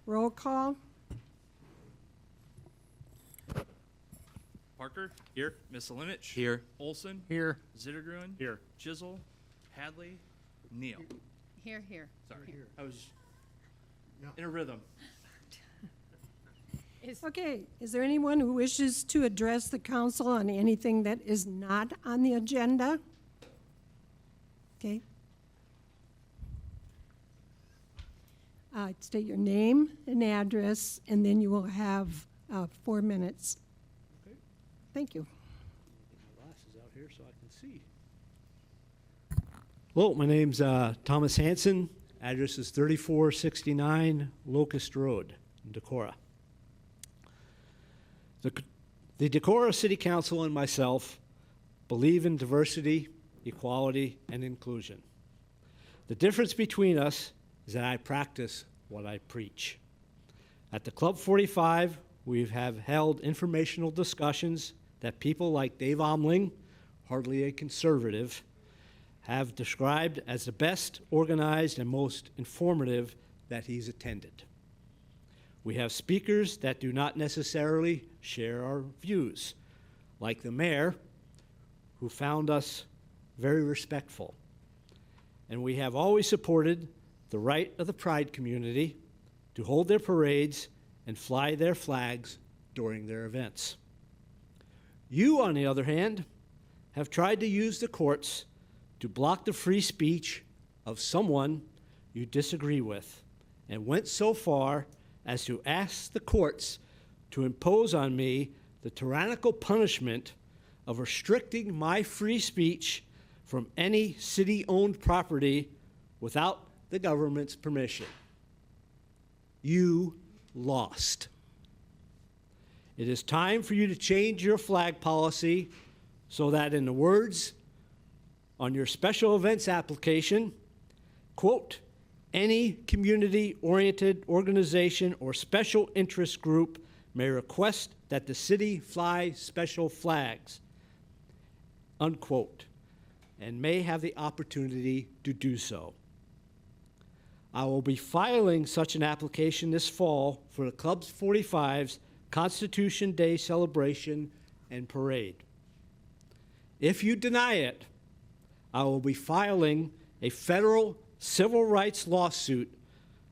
Roll call. Parker. Here. Misselinich. Here. Olson. Here. Zittergruen. Here. Chisel. Hadley. Neal. Here, here. Sorry. Here. I was in a rhythm. Okay, is there anyone who wishes to address the council on anything that is not on the agenda? Okay. State your name and address, and then you will have 4 minutes. Okay. Thank you. Get my glasses out here so I can see. Hello, my name's Thomas Hanson. Address is 3469 Locust Road in Decorah. The Decorah City Council and myself believe in diversity, equality, and inclusion. The difference between us is that I practice what I preach. At the Club 45, we have held informational discussions that people like Dave Omling, hardly a conservative, have described as the best organized and most informative that he's attended. We have speakers that do not necessarily share our views, like the mayor, who found us very respectful. And we have always supported the right of the Pride community to hold their parades and fly their flags during their events. You, on the other hand, have tried to use the courts to block the free speech of someone you disagree with, and went so far as to ask the courts to impose on me the tyrannical punishment of restricting my free speech from any city-owned property without the government's permission. You lost. It is time for you to change your flag policy so that, in the words on your special events application, quote, any community-oriented organization or special interest group may request that the city fly special flags, unquote, and may have the opportunity to do so. I will be filing such an application this fall for the Club 45's Constitution Day celebration and parade. If you deny it, I will be filing a federal civil rights lawsuit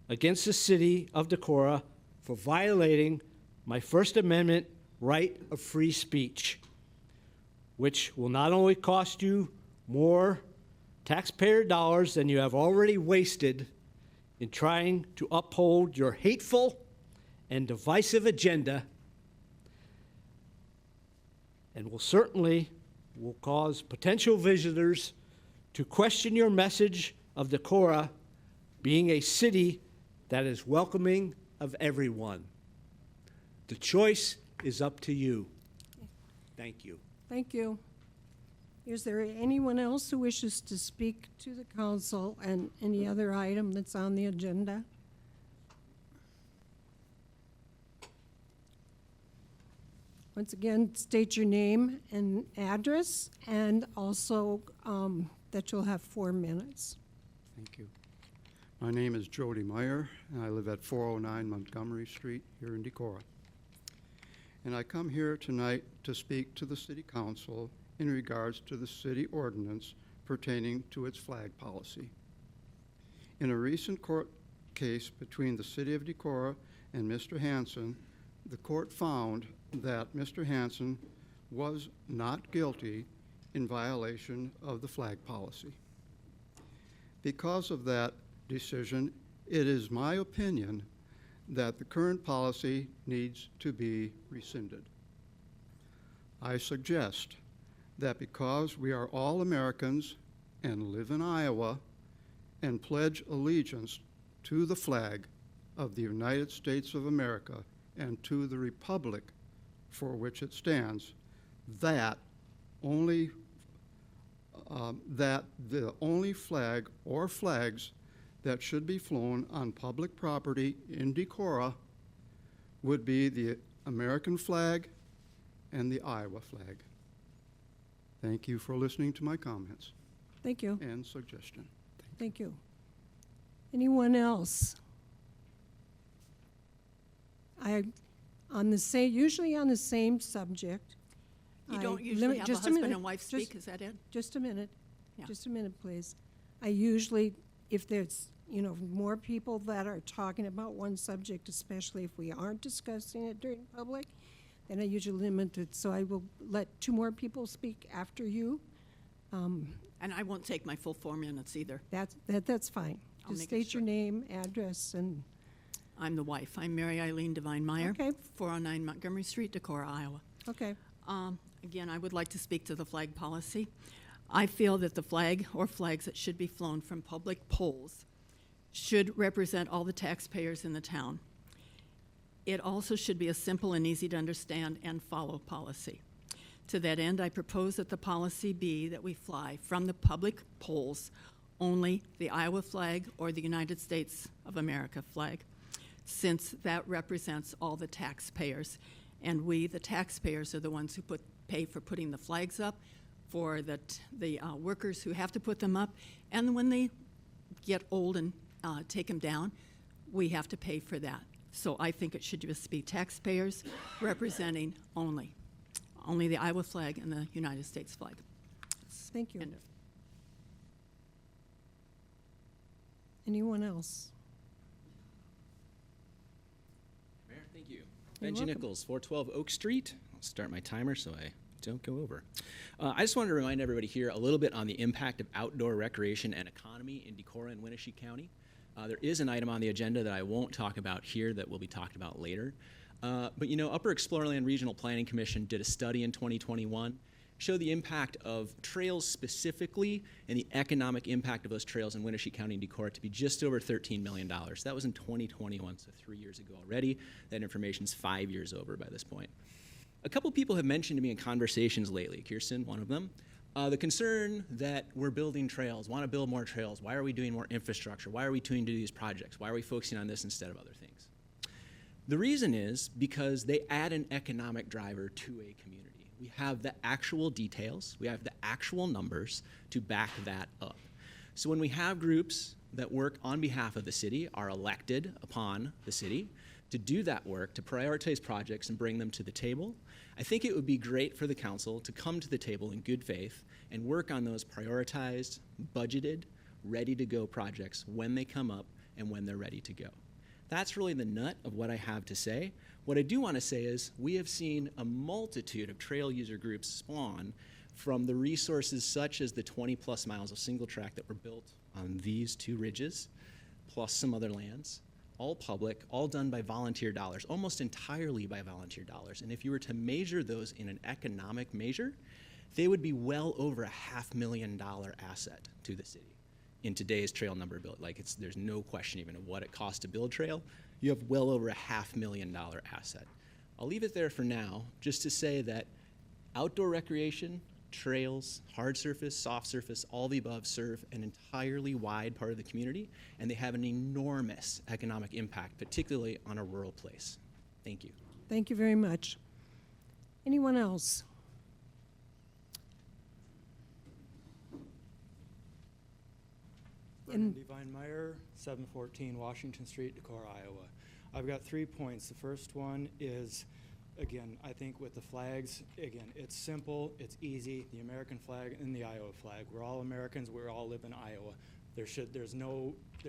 against the city of Decorah for violating my First Amendment right of free speech, which will not only cost you more taxpayer dollars than you have already wasted in trying to uphold your hateful and divisive agenda, and will cause potential visitors to question your message of Decorah being a city that is welcoming of everyone. The choice is up to you. Thank you. Thank you. Is there anyone else who wishes to speak to the council and any other item that's on the agenda? Once again, state your name and address, and also that you'll have 4 minutes. Thank you. My name is Jody Meyer, and I live at 409 Montgomery Street here in Decorah. And I come here tonight to speak to the City Council in regards to the city ordinance pertaining to its flag policy. In a recent court case between the City of Decorah and Mr. Hanson, the court found that Mr. Hanson was not guilty in violation of the flag policy. Because of that decision, it is my opinion that the current policy needs to be rescinded. I suggest that because we are all Americans and live in Iowa and pledge allegiance to the flag of the United States of America and to the republic for which it stands, that the only flag or flags that should be flown on public property in Decorah would be the American flag and the Iowa flag. Thank you for listening to my comments Thank you. and suggestion. Thank you. Anyone else? usually on the same subject. You I don't usually limit- have a just husband minute, and wife speak, is that it? Just a minute. Yeah. Just a minute, please. I usually, if there's, more people that are talking about one subject, especially if we aren't discussing it during public, then I usually limit it. So I will let 2 more people speak after you. And I won't take my full 4 minutes either. That's fine. I'll Just make it state your short. name, address, and, I'm the wife. I'm Mary Eileen Devine Meyer, Okay. 409 Montgomery Street, Decorah, Iowa. okay. Again, I would like to speak to the flag policy. I feel that the flag or flags that should be flown from public poles should represent all the taxpayers in the town. It also should be a simple and easy to understand and follow policy. To that end, I propose that the policy be that we fly from the public poles only the Iowa flag or the United States of America flag, since that represents all the taxpayers. And we, the taxpayers, are the ones who pay for putting the flags up, for the workers who have to put them up, and when they get old and take them down, we have to pay for that. So I think it should just be taxpayers representing only the Iowa flag and the United States flag. Thank you. End of. Anyone else? Mayor, thank you. You're Benji welcome. Nichols, 412 Oak Street. I'll start my timer so I don't go over. I just wanted to remind everybody here a little bit on the impact of outdoor recreation and economy in Decorah and Winnebago County. There is an item on the agenda that I won't talk about here that will be talked about later. But Upper Explorerland Regional Planning Commission did a study in 2021, showed the impact of trails specifically and the economic impact of those trails in Winnebago County and Decorah to be just over $13 million. That was in 2021, so 3 years ago already. That information's 5 years over by this point. A couple people have mentioned to me in conversations lately, Kirsten, one of them, the concern that we're building trails, want to build more trails. Why are we doing more infrastructure? Why are we doing these projects? Why are we focusing on this instead of other things? The reason is because they add an economic driver to a community. We have the actual details, we have the actual numbers to back that up. So when we have groups that work on behalf of the city, are elected upon the city to do that work, to prioritize projects and bring them to the table, I think it would be great for the council to come to the table in good faith and work on those prioritized, budgeted, ready-to-go projects when they come up and when they're ready to go. That's really the nut of what I have to say. What I do want to say is we have seen a multitude of trail user groups spawn from the resources such as the 20-plus miles of single track that were built on these 2 ridges, plus some other lands, all public, all done by volunteer dollars, almost entirely by volunteer dollars. And if you were to measure those in an economic measure, they would be well over $500,000 asset to the city in today's trail number build. There's no question even of what it costs to build trail. You have well over $500,000 asset. I'll leave it there for now, just to say that outdoor recreation, trails, hard surface, soft surface, all the above serve an entirely wide part of the community, and they have an enormous economic impact, particularly on a rural place. Thank you. Thank you very much. Anyone else? Brendan Devine Meyer, 714 Washington Street, Decorah, Iowa. I've got 3 points. The first one is, again, I think with the flags, again, it's simple, it's easy, the American flag and the Iowa flag. We're all Americans, we all live in Iowa. There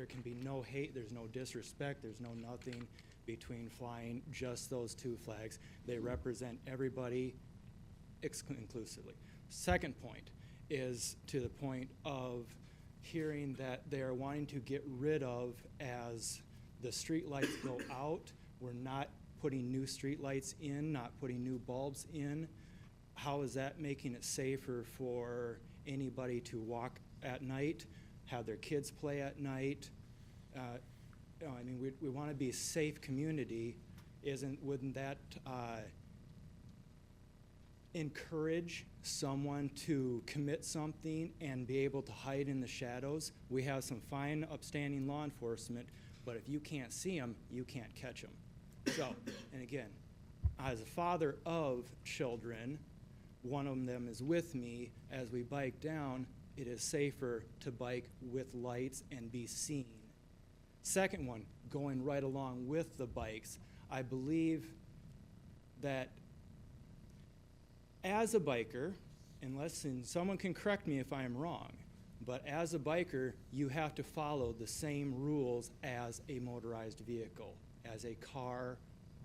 can be no hate, there's no disrespect, there's no nothing between flying just those 2 flags. They represent everybody inclusively. Second point is to the point of hearing that they are wanting to get rid of, as the street lights go out, we're not putting new street lights in, not putting new bulbs in. How is that making it safer for anybody to walk at night, have their kids play at night? We want to be a safe community. Wouldn't that encourage someone to commit something and be able to hide in the shadows? We have some fine, upstanding law enforcement, but if you can't see them, you can't catch them. So, and again, as a father of children, one of them is with me. As we bike down, it is safer to bike with lights and be seen. Second one, going right along with the bikes, I believe that as a biker, and someone can correct me if I am wrong, but as a biker, you have to follow the same rules as a motorized vehicle, as a car,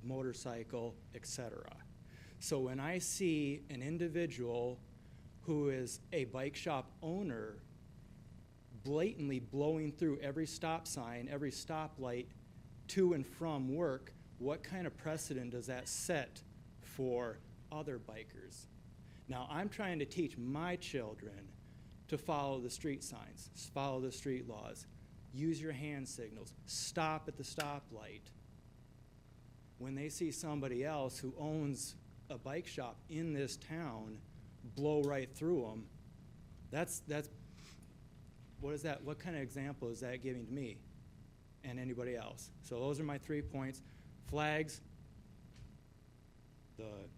motorcycle, etc. So when I see an individual who is a bike shop owner blatantly blowing through every stop sign, every stoplight to and from work, what kind of precedent does that set for other bikers? Now, I'm trying to teach my children to follow the street signs, follow the street laws, use your hand signals, stop at the stoplight. When they see somebody else who owns a bike shop in this town blow right through them, what kind of example is that giving to me and anybody else? So those are my 3 points: flags, the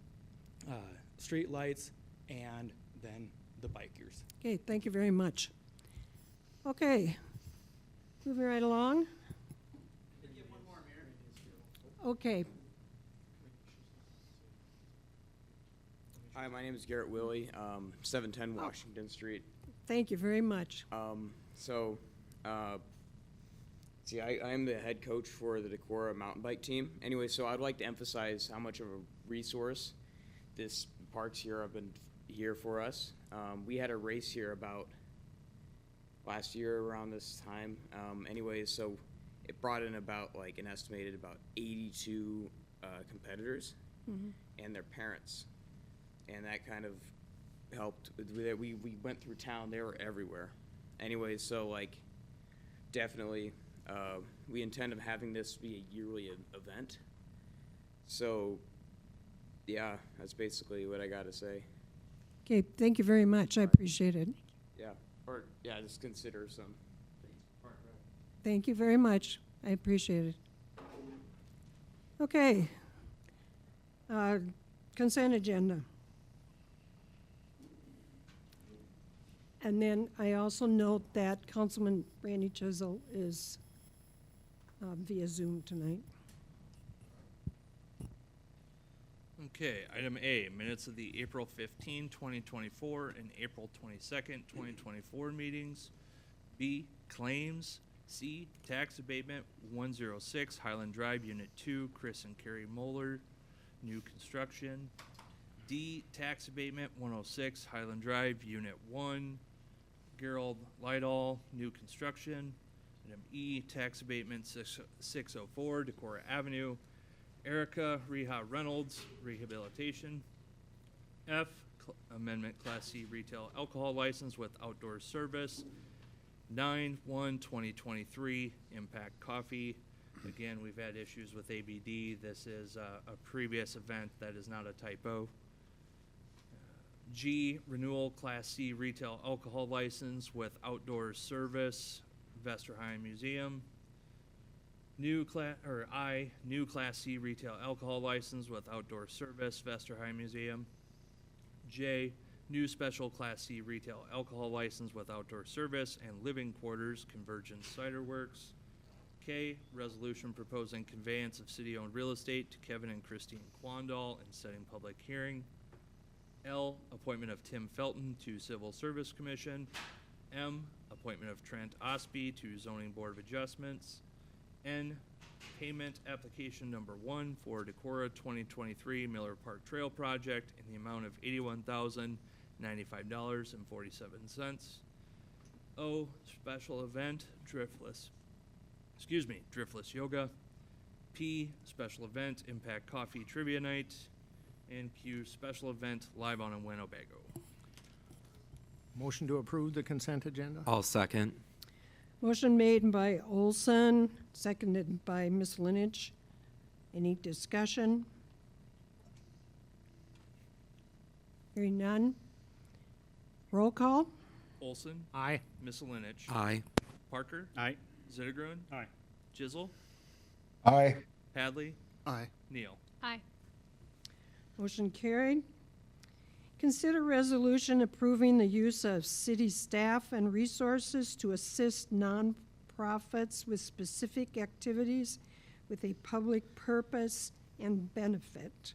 street lights, and then the bikers. Okay, thank you very much. Okay, moving right along. Okay, Hi, my name is Garrett Willie, 710 Washington Street. thank you very much. See, I am the head coach for the Decorah mountain bike team. Anyway, so I'd like to emphasize how much of a resource this parks here have been here for us. We had a race here about last year around this time. Anyways, so it brought in about like an estimated about 82 competitors and their parents. And that kind of helped. We went through town, they were everywhere. Anyways, so like definitely we intend on having this be a yearly event. So yeah, that's basically what I got to say. Okay, thank you very much. I appreciate it. Yeah, just consider some. Thank you very much. I appreciate it. Okay. Consent agenda. And then I also note that Councilman Randy Chisel is via Zoom tonight. Okay, item A, minutes of the April 15, 2024 and April 22nd, 2024 meetings. B, claims. C, tax abatement 106 Highland Drive, Unit 2, Chris and Carrie Moeller, new construction. D, tax abatement 106 Highland Drive, Unit 1, Gerald Lidall, new construction. Item E, tax abatement 604 Decorah Avenue, Erica Reha Reynolds, rehabilitation. F, amendment Class C retail alcohol license with outdoor service. 9/1/2023, Impact Coffee. Again, we've had issues with ABD. This is a previous event that is not a typo. G, renewal Class C retail alcohol license with outdoor service, Vesterheim Museum. I, new Class C retail alcohol license with outdoor service, Vesterheim Museum. J, new special Class C retail alcohol license with outdoor service and living quarters, Convergence Cider Works. K, resolution proposing conveyance of city-owned real estate to Kevin and Christine Quandall and setting public hearing. L, appointment of Tim Felton to Civil Service Commission. M, appointment of Trent Osby to Zoning Board of Adjustments. N, payment application number 1 for Decorah 2023 Miller Park Trail Project in the amount of $81,095.47. O, special event Driftless Yoga. P, special event Impact Coffee Trivia Night. And Q, special event Live on a Winnebago. Motion to approve the consent agenda? I'll second. Motion made by Olson, seconded by Ms. Lineage. Any discussion? Hearing none. Roll call? Olson, Aye. Miscelinich, Aye. Parker, Aye. Zittergruen, Aye. Jizzle, Aye. Hadley, Aye. Neal. Aye. Motion carried. Consider resolution approving the use of city staff and resources to assist nonprofits with specific activities with a public purpose and benefit.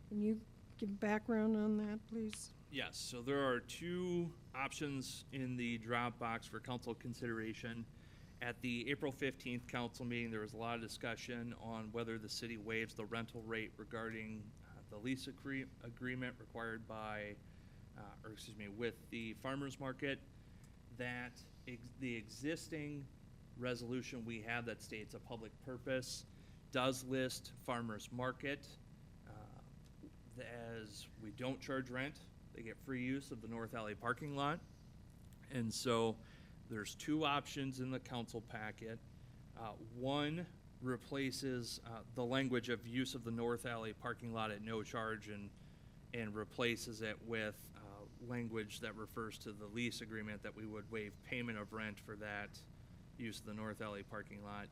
Can you give background on that, please? Yes, so there are two options in the drop box for council consideration. At the April 15th council meeting, there was a lot of discussion on whether the city waives the rental rate regarding the lease agreement required by, with the farmer's market. That the existing resolution we have that states a public purpose does list farmer's market as we don't charge rent. They get free use of the North Alley parking lot. And so there's two options in the council packet. One replaces the language of use of the North Alley parking lot at no charge and replaces it with language that refers to the lease agreement that we would waive payment of rent for that use of the North Alley parking lot.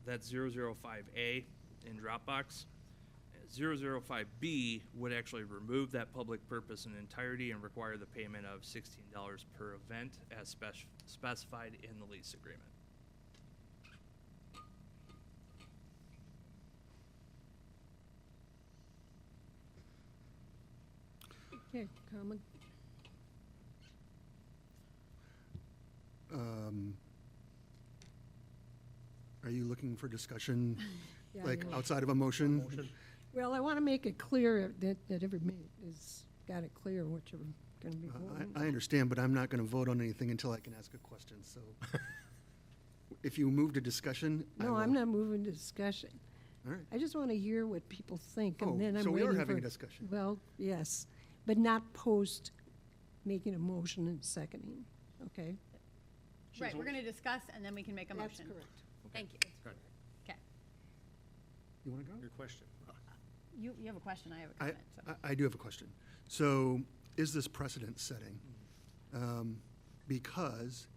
That's 005A in Dropbox. 005B would actually remove that public purpose in entirety and require the payment of $16 per event as specified in the lease agreement. Okay, comment? Are you looking for discussion, Yeah, like yeah. outside of a motion? Well, I want to make it clear that everybody has got it clear what you're going to be voting. I understand, but I'm not going to vote on anything until I can ask a question, so. If you move to discussion, I No, will. I'm not moving to discussion. All right. I just want to hear what people think, Oh, and then I'm so we waiting are for... having a discussion. Well, yes, but not post making a motion and seconding, okay? Right, we're going to discuss, and then we can make a motion. That's correct. Thank you. Okay. You want to go? Your question. You have a question, I have a comment. So. I do have a question. So is this precedent setting? Because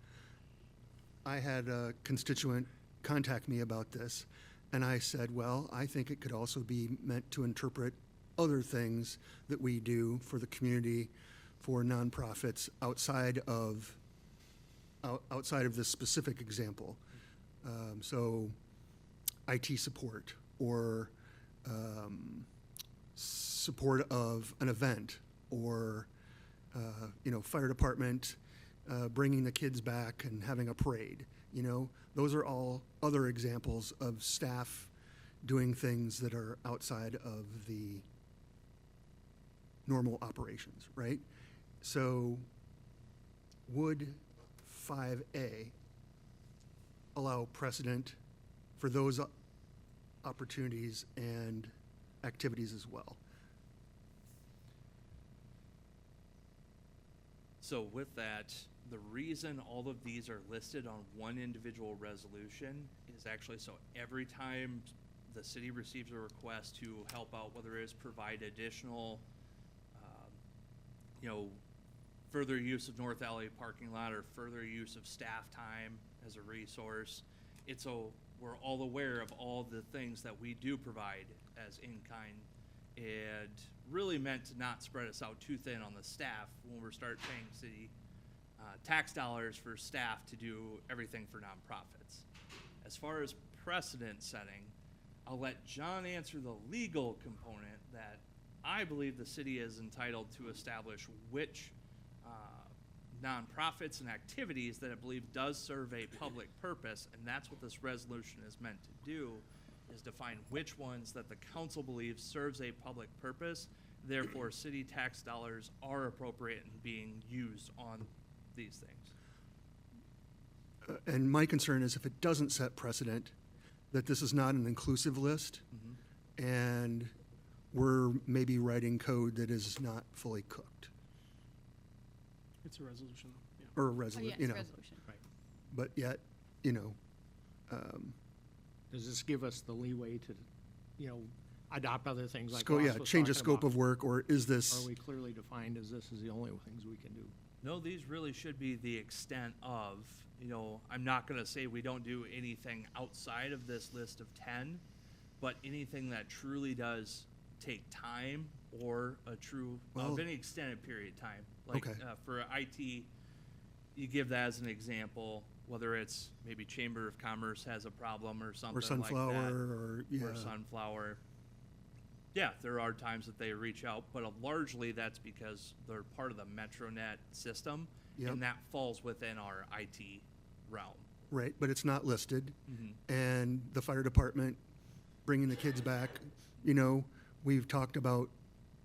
I had a constituent contact me about this, and I said, well, I think it could also be meant to interpret other things that we do for the community, for nonprofits outside of this specific example. So IT support or support of an event or, fire department bringing the kids back and having a parade. Those are all other examples of staff doing things that are outside of the normal operations, right? So would 5A allow precedent for those opportunities and activities as well? So with that, the reason all of these are listed on one individual resolution is actually so every time the city receives a request to help out, whether it is provide additional, further use of North Alley parking lot or further use of staff time as a resource, it's so we're all aware of all the things that we do provide as in-kind, and really meant to not spread us out too thin on the staff when we start paying city tax dollars for staff to do everything for nonprofits. As far as precedent setting, I'll let John answer the legal component that I believe the city is entitled to establish which nonprofits and activities that I believe does serve a public purpose, and that's what this resolution is meant to do, is define which ones that the council believes serves a public purpose, therefore city tax dollars are appropriate in being used on these things. And my concern is if it doesn't set precedent, that this is not an inclusive list, and we're maybe writing code that is not fully cooked, It's a resolution, yeah. or a Oh, resolution, yeah, it's a resolution. but yet, Does this give us the leeway to, adopt other things like sco- Ross yeah, was change the talking scope about? of work, or is Are this, we clearly defined as this is the only things we can do? No, these really should be the extent of, I'm not gonna say we don't do anything outside of this list of 10, but anything that truly does take time or a true, Well- of any extended period of time. Like, Okay. for IT, you give that as an example. whether it's maybe Chamber of Commerce has a problem or something Or Sunflower, like that. or, yeah. Or Sunflower. Yeah, there are times that they reach out, but largely that's because they're part of the MetroNet system, Yep. and that falls within our IT realm. Right, but it's not listed. Mm-hmm. And the fire department bringing the kids back, you know, we've talked about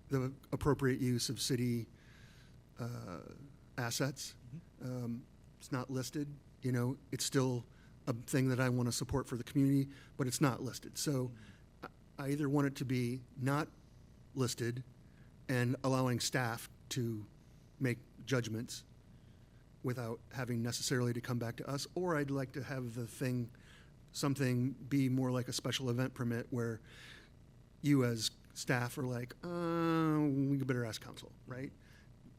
the appropriate use of city assets. It's not listed, you know, it's still a thing that I want to support for the community, but it's not listed. So I either want it to be not listed and allowing staff to make judgments without having necessarily to come back to us, or I'd like to have something be more like a special event permit where you as staff are like, we better ask council, right?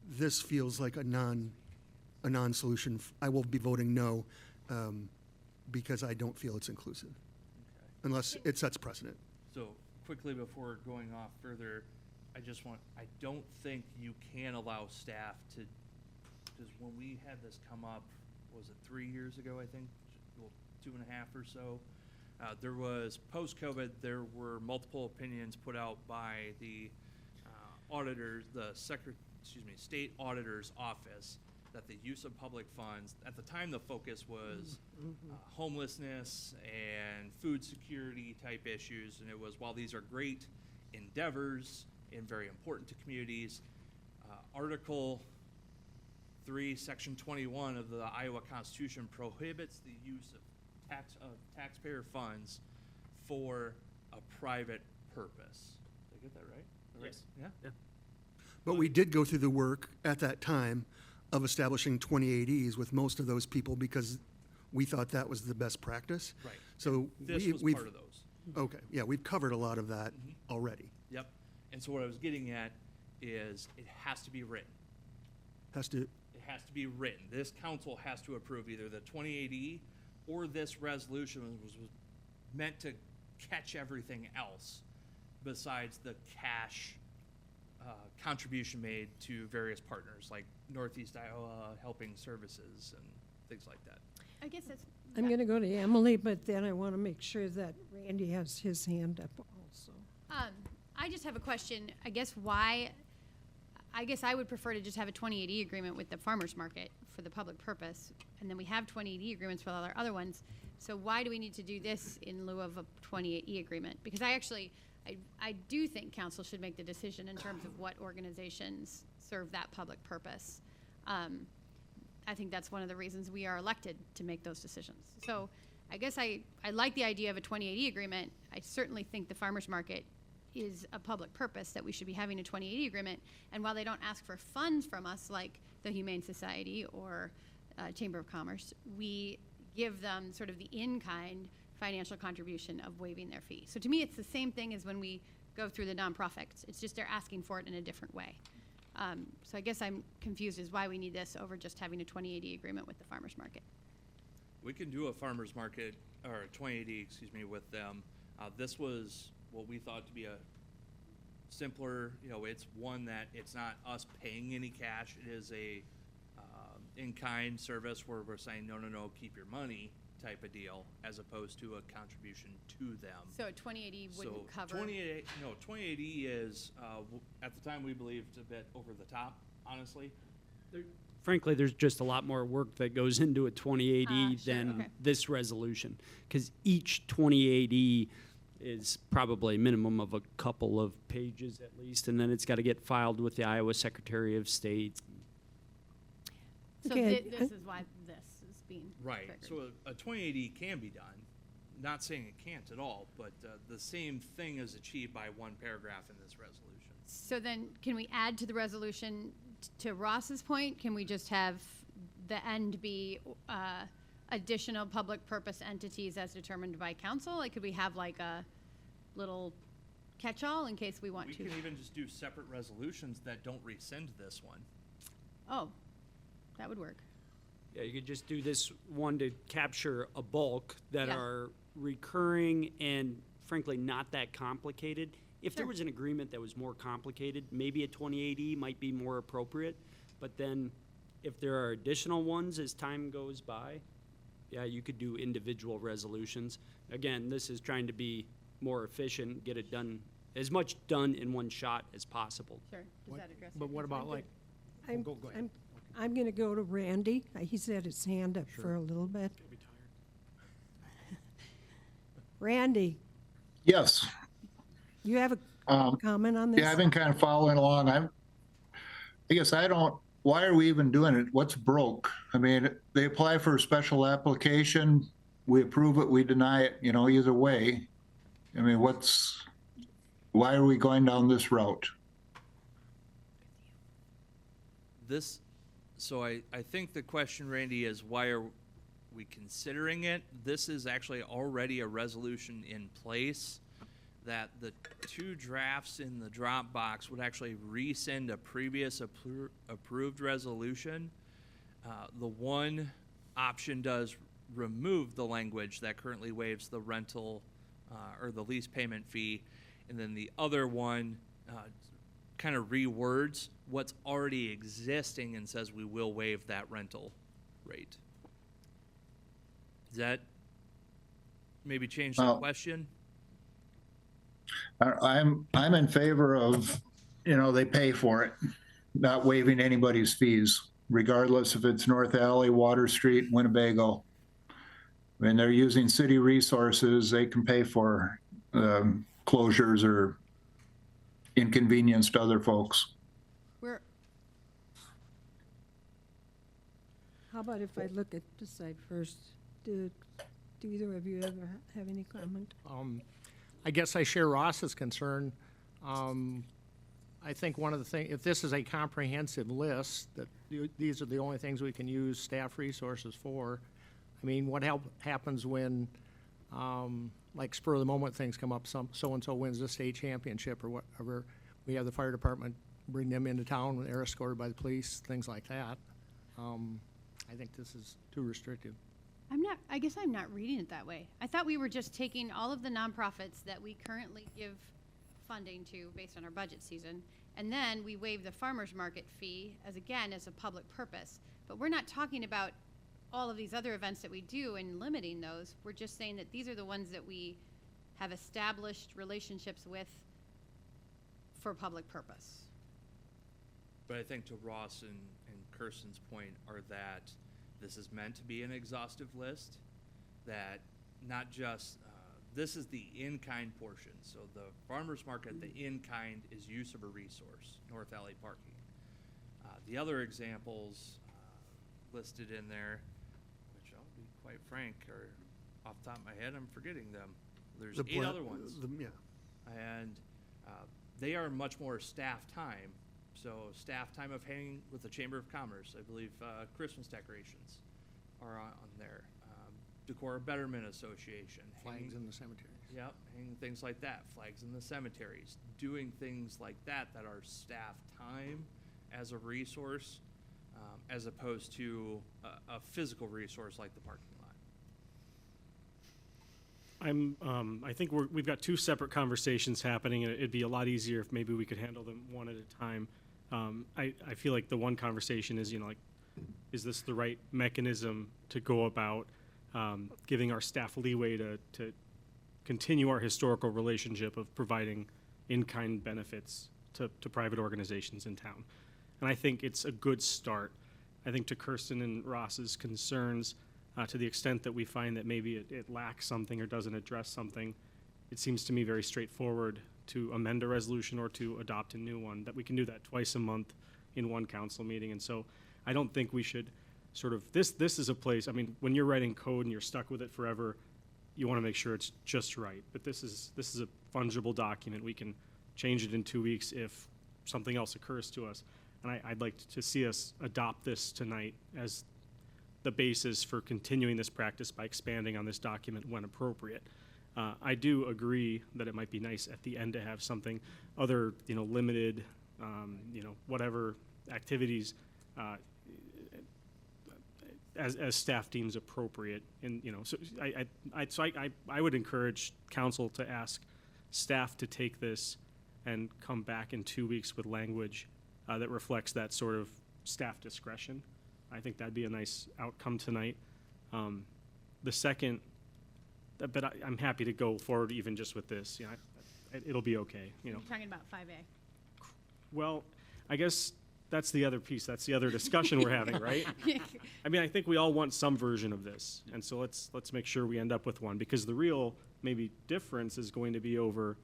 This feels like a non-solution. I will be voting no, because I don't feel it's inclusive, unless it sets precedent. So quickly before going off further, I don't think you can allow staff to, because when we had this come up, was it 3 years ago, I think? Well, 2.5 or so. There was, post-COVID, there were multiple opinions put out by the auditors, state auditor's office, that the use of public funds, at the time the focus was homelessness and food security type issues, and it was, while these are great endeavors and very important to communities, Article 3, Section 21 of the Iowa Constitution prohibits the use of taxpayer funds for a private purpose. Did I get that right? Yes. Yeah? But we did go through the work at that time of establishing 2080s with most of those people because we thought that was the best practice. Right. So This was we've part of those. Okay, yeah, we've covered a lot of that already. Yep. And so what I was getting at is it has to be written. It has to be written. This council has to approve either the 2080 or this resolution was meant to catch everything else besides the cash contribution made to various partners like Northeast Iowa Helping Services and things like that. I guess that's. I'm going to go to Emily, but then I want to make sure that Randy has his hand up also. I just have a question. I guess I would prefer to just have a 2080 agreement with the farmer's market for the public purpose, and then we have 2080 agreements with all our other ones. So why do we need to do this in lieu of a 2080 agreement? Because I do think council should make the decision in terms of what organizations serve that public purpose. I think that's one of the reasons we are elected, to make those decisions. So I guess I like the idea of a 2080 agreement. I certainly think the farmer's market is a public purpose, that we should be having a 2080 agreement. And while they don't ask for funds from us like the Humane Society or Chamber of Commerce, we give them sort of the in-kind financial contribution of waiving their fee. So to me, it's the same thing as when we go through the nonprofits. It's just they're asking for it in a different way. So I guess I'm confused as why we need this over just having a 2080 agreement with the farmer's market. We can do a farmer's market, or a 2080, with them. This was what we thought to be a simpler, it's one that it's not us paying any cash. It is a in-kind service where we're saying, no, keep your money type of deal, as opposed to a contribution to them. So a 2080 wouldn't cover. 2080 is, at the time, we believed a bit over the top, honestly. Frankly, there's just a lot more work that goes into a 2080 Sure, than okay. this resolution, because each 2080 is probably a minimum of a couple of pages at least, and then it's got to get filed with the Iowa Secretary of State. So Okay, this is why this is being Right, triggered. so a 2080 can be done. Not saying it can't at all, but the same thing is achieved by one paragraph in this resolution. So then, can we add to the resolution, to Ross's point, can we just have the end be additional public purpose entities as determined by council? Like, could we have like a little catch-all in case we want We to? can even just do separate resolutions that don't rescind this one. Oh, that would work. Yeah, you could just do this one to capture a bulk that Yeah. are recurring and frankly not that complicated. If there Sure. was an agreement that was more complicated, maybe a 2080 might be more appropriate. But then if there are additional ones as time goes by, Yeah, you could do individual resolutions. Again, this is trying to be more efficient, get it done, as much done in one shot as possible. Sure, does that address? But what about like, I'm, go ahead. I'm going to go to Randy. He's had his hand up for a little bit. Randy, Yes. you have a comment on this? Yeah, I've been kind of following along. I guess I don't, why are we even doing it? What's broke? I mean, they apply for a special application, we approve it, we deny it, either way. I mean, why are we going down this route? So I think the question, Randy, is why are we considering it? This is actually already a resolution in place that the two drafts in the Dropbox would actually resend a previous approved resolution. The one option does remove the language that currently waives the rental or the lease payment fee, and then the other one kind of rewords what's already existing and says we will waive that rental rate. Does that maybe change the question? I'm in favor of, they pay for it, not waiving anybody's fees, regardless if it's North Alley, Water Street, Winnebago. When they're using city resources, they can pay for closures or inconvenience to other folks. How about if I look at this side first? Do either of you ever have any comment? I guess I share Ross's concern. I think one of the things, if this is a comprehensive list, that these are the only things we can use staff resources for. I mean, what happens when, like spur of the moment things come up, so-and-so wins the state championship or whatever, we have the fire department bring them into town when they're escorted by the police, things like that. I think this is too restrictive. I guess I'm not reading it that way. I thought we were just taking all of the nonprofits that we currently give funding to based on our budget season, and then we waive the farmer's market fee as a public purpose. But we're not talking about all of these other events that we do and limiting those. We're just saying that these are the ones that we have established relationships with for public purpose. But I think to Ross and Kirsten's point are that this is meant to be an exhaustive list, that not just, this is the in-kind portion. So the farmer's market, the in-kind is use of a resource, North Alley parking. The other examples listed in there, which I'll be quite frank, are off the top of my head, I'm forgetting them. There's 8 other ones. Yeah. And they are much more staff time. So staff time of hanging with the Chamber of Commerce. I believe Christmas decorations are on there. Decorah Betterment Association. Flags in the cemeteries. Yep, hanging things like that. Flags in the cemeteries. Doing things like that are staff time as a resource as opposed to a physical resource like the parking lot. I think we've got 2 separate conversations happening, and it'd be a lot easier if maybe we could handle them one at a time. I feel like the one conversation is, is this the right mechanism to go about giving our staff leeway to continue our historical relationship of providing in-kind benefits to private organizations in town? And I think it's a good start. I think to Kirsten and Ross's concerns, to the extent that we find that maybe it lacks something or doesn't address something, it seems to me very straightforward to amend a resolution or to adopt a new one, that we can do that twice a month in one council meeting. And so I don't think we should sort of, this is a place, I mean, when you're writing code and you're stuck with it forever, you want to make sure it's just right. But this is a fungible document. We can change it in 2 weeks if something else occurs to us. And I'd like to see us adopt this tonight as the basis for continuing this practice by expanding on this document when appropriate. I do agree that it might be nice at the end to have something other, limited, whatever activities as staff deems appropriate. And, so I would encourage council to ask staff to take this and come back in 2 weeks with language that reflects that sort of staff discretion. I think that'd be a nice outcome tonight. the second, but I'm happy to go forward even just with this. You know, it'll be okay. You know. You're talking about 5A. Well, I guess that's the other piece. That's the other discussion we're having, right? I mean, I think we all want some version of this, and so let's make sure we end up with one, because the real maybe difference is going to be over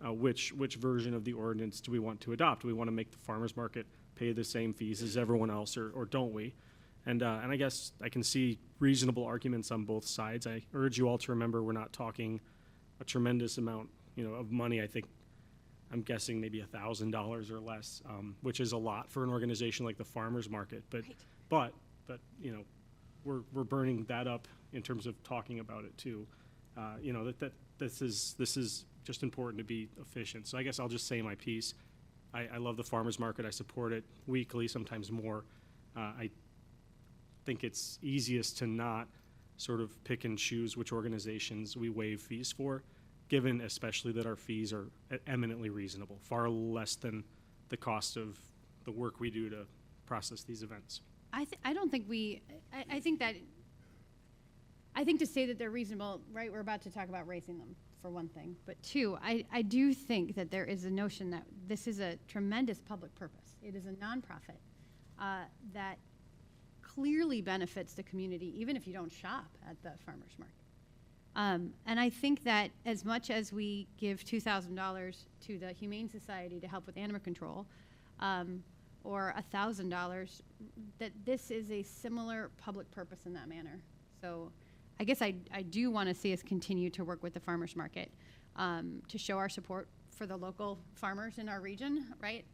which version of the ordinance do we want to adopt? Do we want to make the farmers market pay the same fees as everyone else, or don't we? And I guess I can see reasonable arguments on both sides. I urge you all to remember we're not talking a tremendous amount, you know, of money. I think I'm guessing maybe $1,000 or less, which is a lot for an organization like the farmers market. But you know, we're burning that up in terms of talking about it too. You know, that this is just important to be efficient. So I guess I'll just say my piece. I love the farmers market. I support it weekly, sometimes more. I think it's easiest to not sort of pick and choose which organizations we waive fees for, given especially that our fees are eminently reasonable, far less than the cost of the work we do to process these events. I don't think I think to say that they're reasonable, right, we're about to talk about raising them, for one thing. But two, I do think that there is a notion that this is a tremendous public purpose. It is a nonprofit that clearly benefits the community, even if you don't shop at the farmers market. And I think that as much as we give $2,000 to the Humane Society to help with animal control, or $1,000, that this is a similar public purpose in that manner. So I guess I do want to see us continue to work with the farmers market to show our support for the local farmers in our region, right?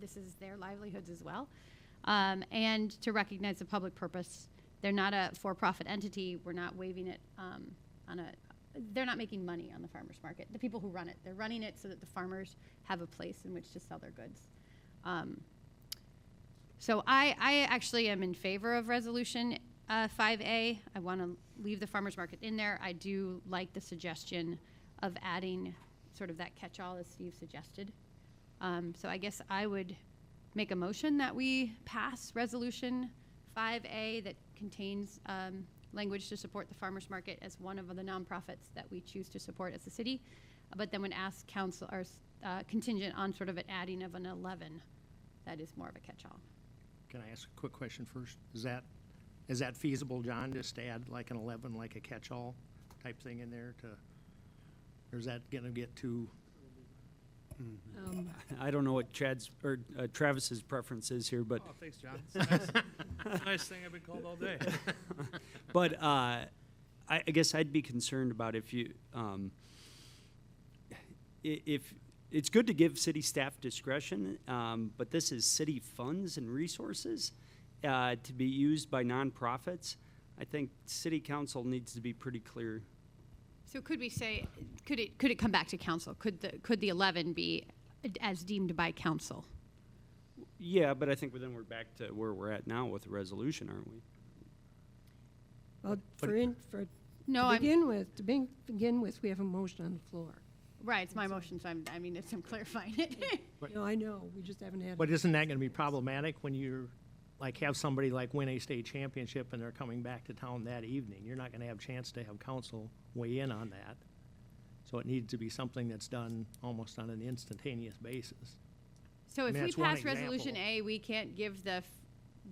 This is their livelihoods as well. And to recognize the public purpose. They're not a for-profit entity. We're not waiving it they're not making money on the farmers market. The people who run it, they're running it so that the farmers have a place in which to sell their goods. So I actually am in favor of resolution 5A. I want to leave the farmers market in there. I do like the suggestion of adding sort of that catch-all as Steve suggested. So I guess I would make a motion that we pass resolution 5A that contains language to support the farmers market as one of the nonprofits that we choose to support as a city, but then would ask council or contingent on sort of an adding of an 11 that is more of a catch-all. Can I ask a quick question first? Is that feasible, John, just to add like an 11, like a catch-all type thing in there or is that gonna get too? I don't know what Travis's preference is here, but. Oh, thanks, John. It's a nice thing I've been called all day. But I guess I'd be concerned about if it's good to give city staff discretion, but this is city funds and resources to be used by nonprofits. I think city council needs to be pretty clear. So could we say, could it come back to council? Could the 11 be as deemed by council? Yeah, but I think then we're back to where we're at now with the resolution, aren't we? Well, to begin with, we have a motion on the floor. Right, it's my motion, so I'm clarifying it. No, I know, we just haven't had. But isn't that gonna be problematic when you're, like, have somebody like win a state championship and they're coming back to town that evening? You're not gonna have a chance to have council weigh in on that. So it needs to be something that's done almost on an instantaneous basis. So if we that's one pass resolution example. A, we can't give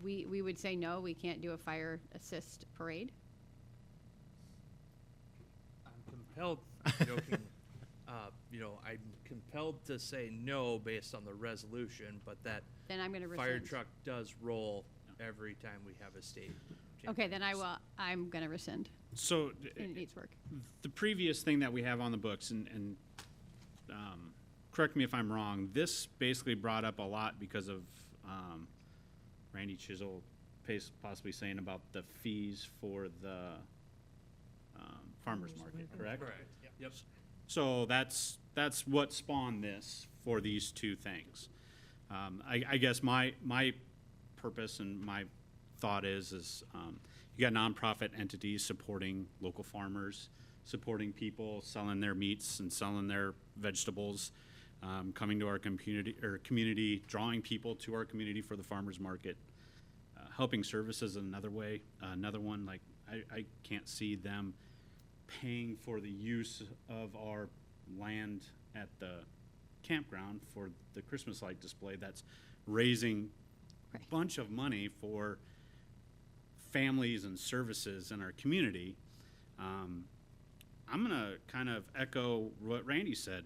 we would say no, we can't do a fire assist parade? I'm compelled, joking, I'm compelled to say no based on the resolution, but that Then I'm gonna fire rescind. truck does roll every time we have a state Okay, then championship. I'm gonna rescind. So And it needs work. the previous thing that we have on the books, and correct me if I'm wrong, this basically brought up a lot because of Randy Chisel possibly saying about the fees for the farmer's market, correct? Correct, yep. So that's what spawned this for these two things. I guess my purpose and my thought is you got nonprofit entities supporting local farmers, supporting people selling their meats and selling their vegetables, coming to our community, drawing people to our community for the farmers market. Helping services is another way. Another one, like I can't see them paying for the use of our land at the campground for the Christmas light display. That's raising a bunch of money for families and services in our community. I'm gonna kind of echo what Randy said.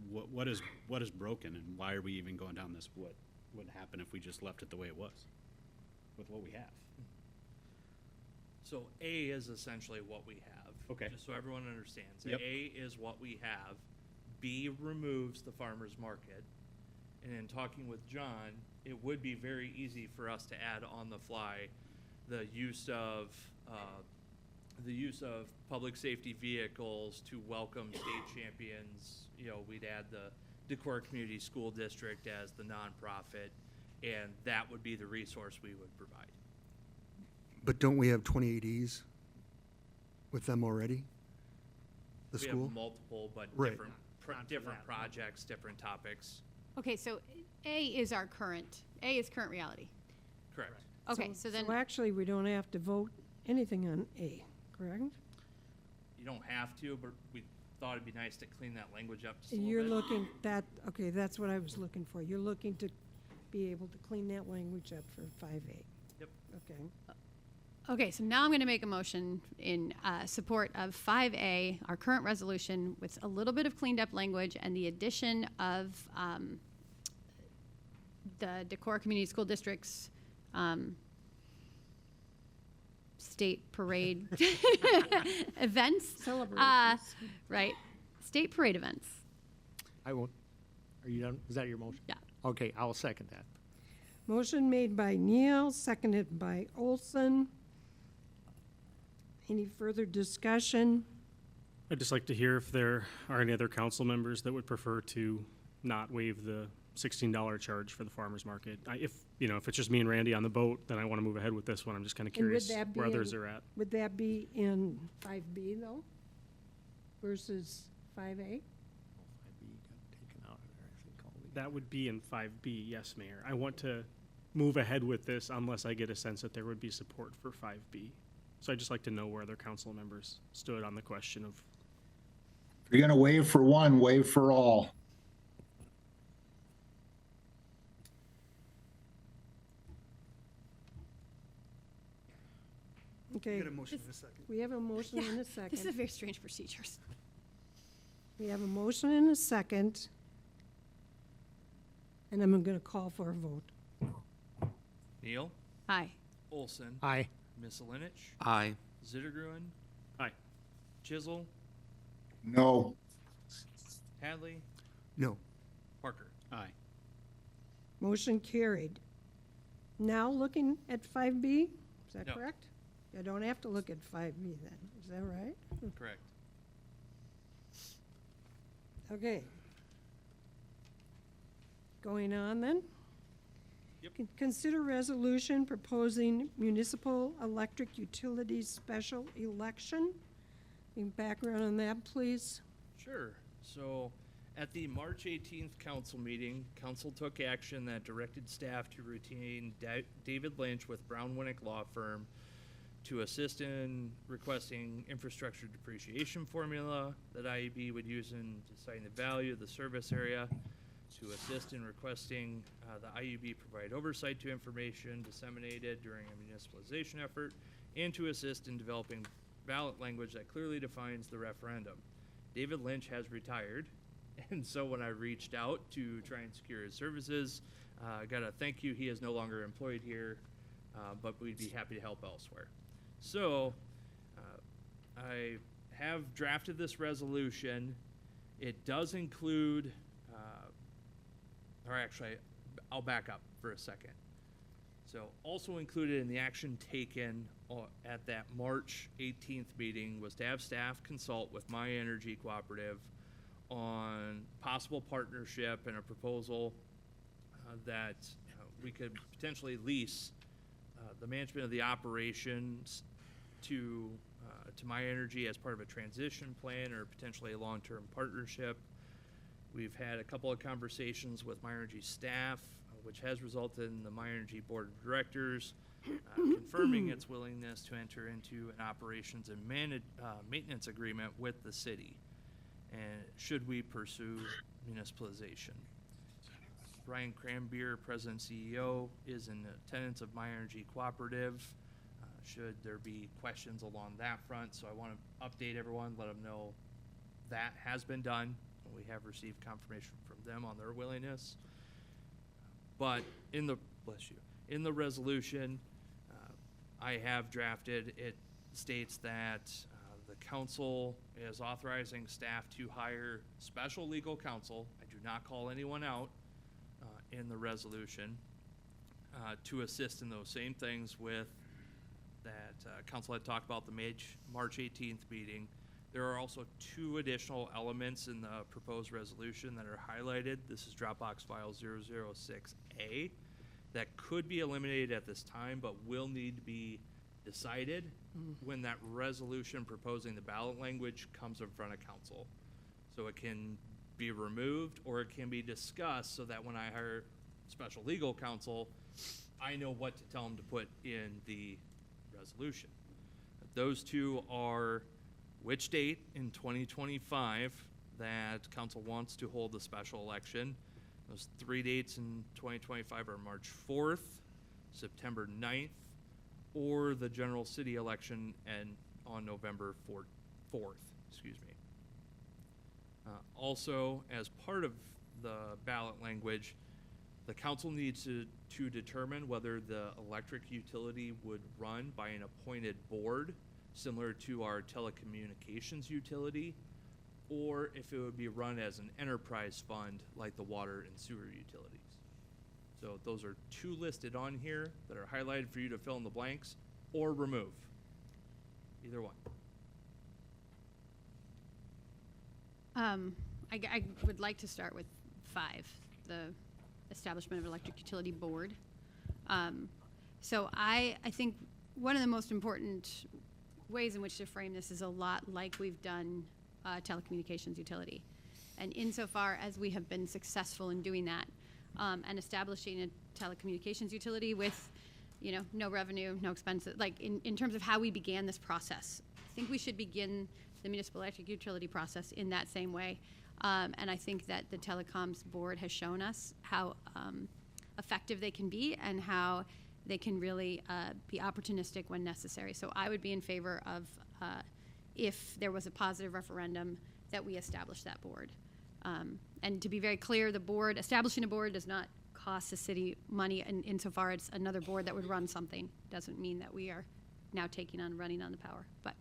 What is broken, and why are we even going down this? What would happen if we just left it the way it was with what we have? So A is essentially what we have. Okay. Just so everyone understands. Yep. A is what we have. B removes the farmer's market. And in talking with John, it would be very easy for us to add on the fly the use of public safety vehicles to welcome state champions. You know, we'd add the Decorah Community School District as the nonprofit, and that would be the resource we would provide. But don't we have 28Es with them already? The We school? have multiple, but Right. different projects, different topics. Okay, so A is current reality. Correct. Okay, so then, So actually, we don't have to vote anything on A, correct? You don't have to, but we thought it'd be nice to clean that language up just a little You're bit. looking, okay, that's what I was looking for. You're looking to be able to clean that language up for 5A. Yep. Okay. okay, so now I'm going to make a motion in support of 5A, our current resolution, with a little bit of cleaned up language and the addition of the Decorah Community School District's state parade events. Celebrations. Right, state parade events. I won't, are you done? Is that your motion? Yeah. Okay, I'll second that. Motion made by Neal, seconded by Olson. Any further discussion? I'd just like to hear if there are any other council members that would prefer to not waive the $16 charge for the farmer's market. If it's just me and Randy on the boat, then I want to move ahead with this one. I'm just kind of And would curious that be where others in- are at. Would that be in 5B, though, versus 5A? That would be in 5B, yes, Mayor. I want to move ahead with this unless I get a sense that there would be support for 5B. So I'd just like to know where other council members stood on the question of, If you're gonna waive for one, waive for all. Okay, Get a motion in a second. we have a motion and a This is a second. very strange procedures. We have a motion and a second. And I'm going to call for a vote. Neal, Aye. Olson, Aye. Misselinich, Aye. Zittergruen, aye. Chisel, No. Hadley, No. Parker. Aye. Motion carried. Now looking at 5B, is that No. correct? I don't have to look at 5B then, is that right? Correct. Okay. Going on then? Yep. Consider resolution proposing municipal electric utilities special election. Any background on that, please? Sure. So, at the March 18th council meeting, council took action that directed staff to retain David Lynch with Brown Winnick Law Firm to assist in requesting infrastructure depreciation formula that IUB would use in deciding the value of the service area, to assist in requesting the IUB provide oversight to information disseminated during a municipalization effort, and to assist in developing ballot language that clearly defines the referendum. David Lynch has retired, and so when I reached out to try and secure his services, I got a thank you. He is no longer employed here, but we'd be happy to help elsewhere. So I have drafted this resolution. It does include, or actually, I'll back up for a second. So also included in the action taken at that March 18th meeting was to have staff consult with My Energy Cooperative on possible partnership and a proposal that we could potentially lease the management of the operations to My Energy as part of a transition plan or potentially a long-term partnership. We've had a couple of conversations with My Energy staff, which has resulted in the My Energy Board of Directors confirming its willingness to enter into an operations and maintenance agreement with the city, and should we pursue municipalization. Brian Cranbeer, President CEO, is in attendance of My Energy Cooperative. Should there be questions along that front, so I want to update everyone, let them know that has been done. We have received confirmation from them on their willingness. But in the resolution, I have drafted, it states that the council is authorizing staff to hire special legal counsel. I do not call anyone out in the resolution to assist in those same things with that council had talked about the March 18th meeting. There are also 2 additional elements in the proposed resolution that are highlighted. This is Dropbox file 006A that could be eliminated at this time, but will need to be decided when that resolution proposing the ballot language comes in front of council. So it can be removed or it can be discussed so that when I hire special legal counsel, I know what to tell them to put in the resolution. Those 2 are which date in 2025 that council wants to hold the special election. Those 3 dates in 2025 are March 4th, September 9th, or the general city election and on November 4th, excuse me. Also, as part of the ballot language, the council needs to determine whether the electric utility would run by an appointed board, similar to our telecommunications utility, or if it would be run as an enterprise fund like the water and sewer utilities. So those are 2 listed on here that are highlighted for you to fill in the blanks or remove. Either one. I would like to start with 5, the establishment of electric utility board. So I think one of the most important ways in which to frame this is a lot like we've done telecommunications utility. And insofar as we have been successful in doing that and establishing a telecommunications utility with, no revenue, no expenses, like in terms of how we began this process, I think we should begin the municipal electric utility process in that same way. And I think that the telecoms board has shown us how effective they can be and how they can really be opportunistic when necessary. So I would be in favor of, if there was a positive referendum, that we establish that board. And to be very clear, establishing a board does not cost the city money, and insofar it's another board that would run something. Doesn't mean that we are now running on the power. But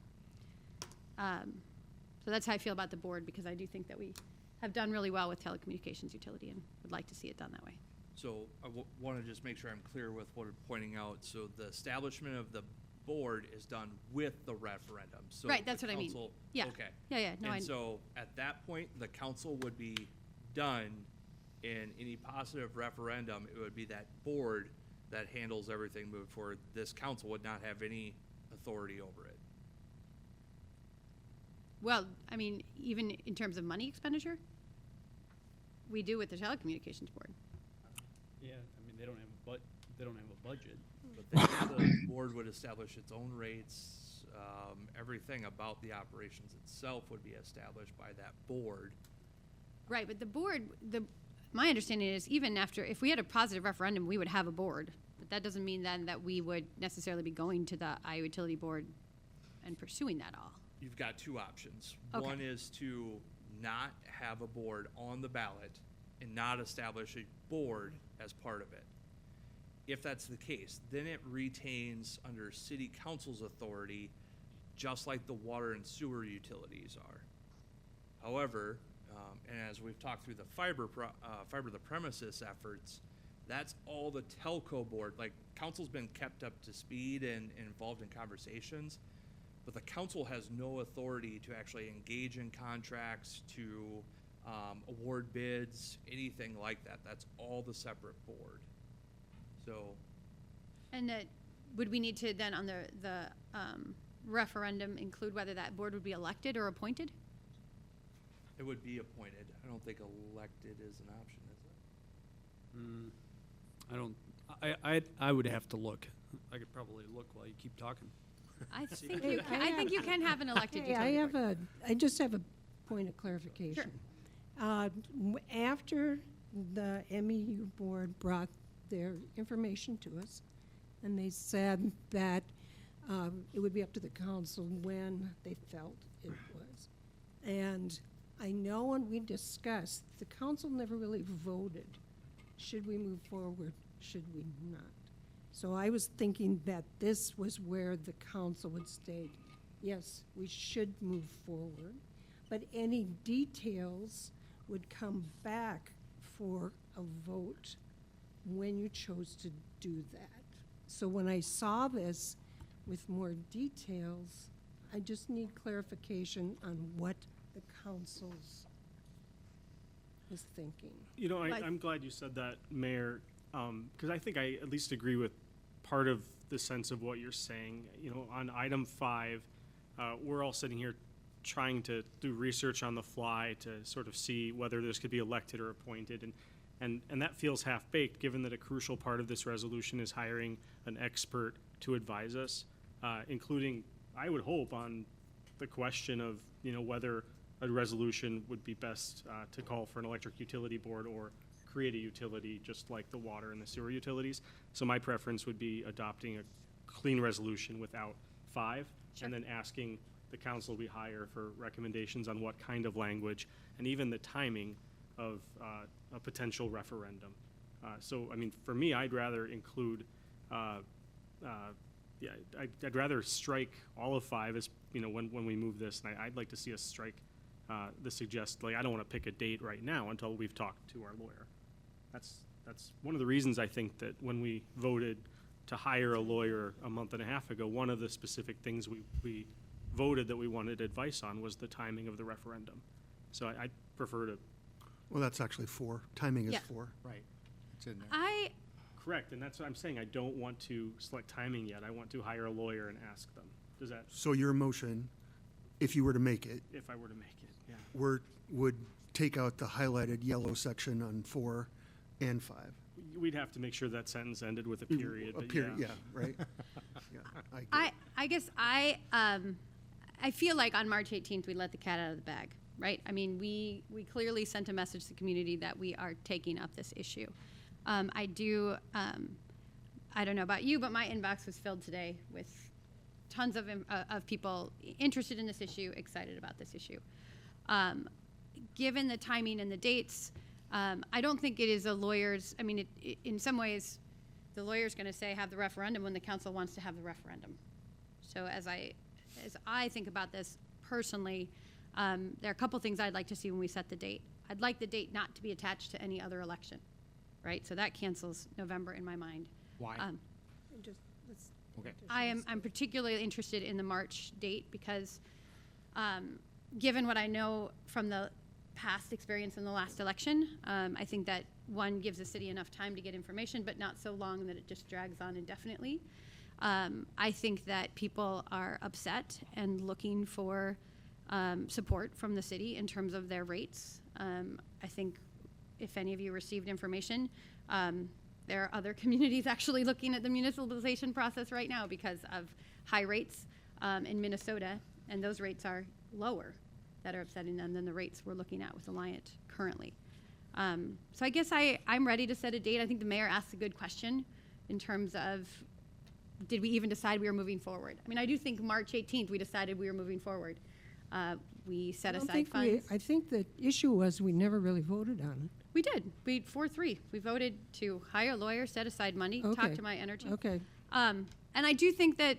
so that's how I feel about the board, because I do think that we have done really well with telecommunications utility and would like to see it done that way. So I want to just make sure I'm clear with what I'm pointing out. So the establishment of the board is done with the referendum. So right, that's what I mean. Yeah. Okay. Yeah. No, and so at that point, the council would be done, in any positive referendum, it would be that board that handles everything moving forward. This council would not have any authority over it. Well, I mean, even in terms of money expenditure, we do with the telecommunications board. Yeah, I mean, they don't have a budget. But the board would establish its own rates. Everything about the operations itself would be established by that board. Right, but the board, my understanding is even if we had a positive referendum, we would have a board. But that doesn't mean then that we would necessarily be going to the Iowa Utility Board and pursuing that all. You've got 2 options. Okay. One is to not have a board on the ballot and not establish a board as part of it. If that's the case, then it retains under city council's authority, just like the water and sewer utilities are. However, and as we've talked through the fiber the premises efforts, that's all the telco board. Like, council's been kept up to speed and involved in conversations, but the council has no authority to actually engage in contracts, to award bids, anything like that. That's all the separate board. So. And would we need to then on the referendum include whether that board would be elected or appointed? It would be appointed. I don't think elected is an option, is it? I would have to look. I could probably look while you keep talking. I think Hey, I think you can have an elected Hey, utility board. I just have a point of clarification. After the MEU board brought their information to us, and they said that it would be up to the council when they felt it was. And I know when we discussed, the council never really voted. Should we move forward? Should we not? So I was thinking that this was where the council would state, yes, we should move forward, but any details would come back for a vote when you chose to do that. So when I saw this with more details, I just need clarification on what the council's was thinking. You know, I'm glad you said that, Mayor, because I think I at least agree with part of the sense of what you're saying. You know, on item 5, we're all sitting here trying to do research on the fly to sort of see whether this could be elected or appointed, and that feels half-baked, given that a crucial part of this resolution is hiring an expert to advise us, including, I would hope, on the question of, you know, whether a resolution would be best to call for an electric utility board or create a utility just like the water and the sewer utilities. So my preference would be adopting a clean resolution without 5, and then asking the council we hire for recommendations on what kind of language and even the timing of a potential referendum. So, I mean, for me, I'd rather include, I'd rather strike all of 5 as, you know, when we move this, and I'd like to see us strike the suggest, like, I don't want to pick a date right now until we've talked to our lawyer. That's one of the reasons I think that when we voted to hire a lawyer a month and a half ago, one of the specific things we voted that we wanted advice on was the timing of the referendum. So I'd prefer to. Well, that's actually 4. Timing is Yeah. 4. Right. It's in there. Correct, and that's what I'm saying. I don't want to select timing yet. I want to hire a lawyer and ask them. Does that, So your motion, if you were to make it, if I were to make it, yeah. would take out the highlighted yellow section on 4 and 5. We'd have to make sure that sentence ended with a period. A but period, yeah, right? Yeah, I agree. I guess I feel like on March 18th, we let the cat out of the bag, right? I mean, we clearly sent a message to the community that we are taking up this issue. I don't know about you, but my inbox was filled today with tons of people interested in this issue, excited about this issue. Given the timing and the dates, I don't think it is a lawyer's, I mean, in some ways, the lawyer's going to say have the referendum when the council wants to have the referendum. So as I think about this personally, there are a couple things I'd like to see when we set the date. I'd like the date not to be attached to any other election, right? So that cancels November in my mind. Why? Okay. I'm particularly interested in the March date because given what I know from the past experience in the last election, I think that one gives the city enough time to get information, but not so long that it just drags on indefinitely. I think that people are upset and looking for support from the city in terms of their rates. I think if any of you received information, there are other communities actually looking at the municipalization process right now because of high rates in Minnesota, and those rates are lower that are upsetting them than the rates we're looking at with Alliant currently. So I guess I'm ready to set a date. I think the mayor asked a good question in terms of, did we even decide we were moving forward? I mean, I do think March 18th we decided we were moving forward. We set aside funds. I think the issue was we never really voted on it. We did. 4-3. We voted to hire a lawyer, set aside money, talk Okay. to My Energy. Okay. And I do think that,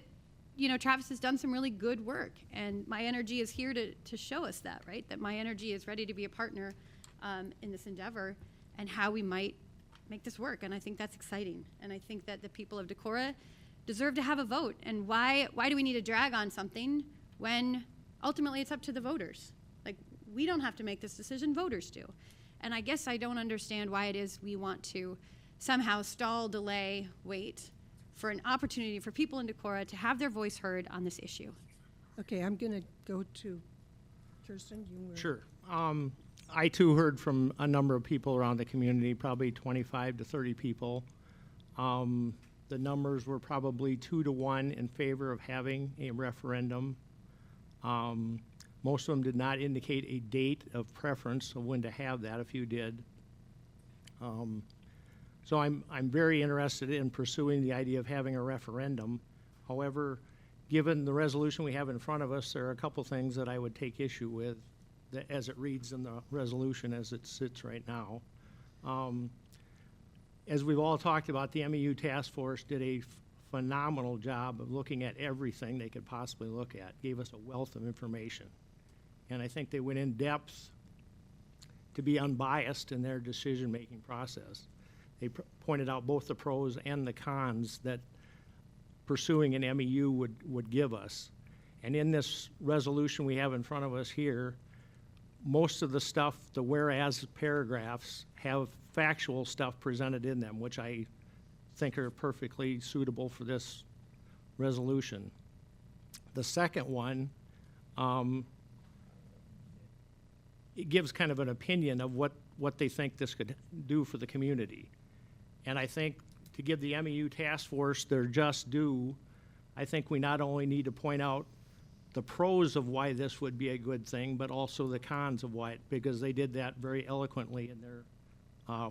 you know, Travis has done some really good work, and My Energy is here to show us that, right? That My Energy is ready to be a partner in this endeavor and how we might make this work. And I think that's exciting. And I think that the people of Decorah deserve to have a vote. And why do we need to drag on something when ultimately it's up to the voters? Like, we don't have to make this decision, voters do. And I guess I don't understand why it is we want to somehow stall, delay, wait for an opportunity for people in Decorah to have their voice heard on this issue. Okay, I'm going to go to Kirsten. You were. Sure. I too heard from a number of people around the community, probably 25 to 30 people, The numbers were probably 2-1 in favor of having a referendum. Most of them did not indicate a date of preference of when to have that, a few did. So I'm very interested in pursuing the idea of having a referendum. However, given the resolution we have in front of us, there are a couple things that I would take issue with as it reads in the resolution as it sits right now. As we've all talked about, the MEU task force did a phenomenal job of looking at everything they could possibly look at, gave us a wealth of information. And I think they went in depth to be unbiased in their decision-making process. They pointed out both the pros and the cons that pursuing an MEU would give us. And in this resolution we have in front of us here, most of the stuff, the whereas paragraphs, have factual stuff presented in them, which I think are perfectly suitable for this resolution. The second one, it gives kind of an opinion of what they think this could do for the community. And I think to give the MEU task force their just due, I think we not only need to point out the pros of why this would be a good thing, but also the cons of why, because they did that very eloquently in their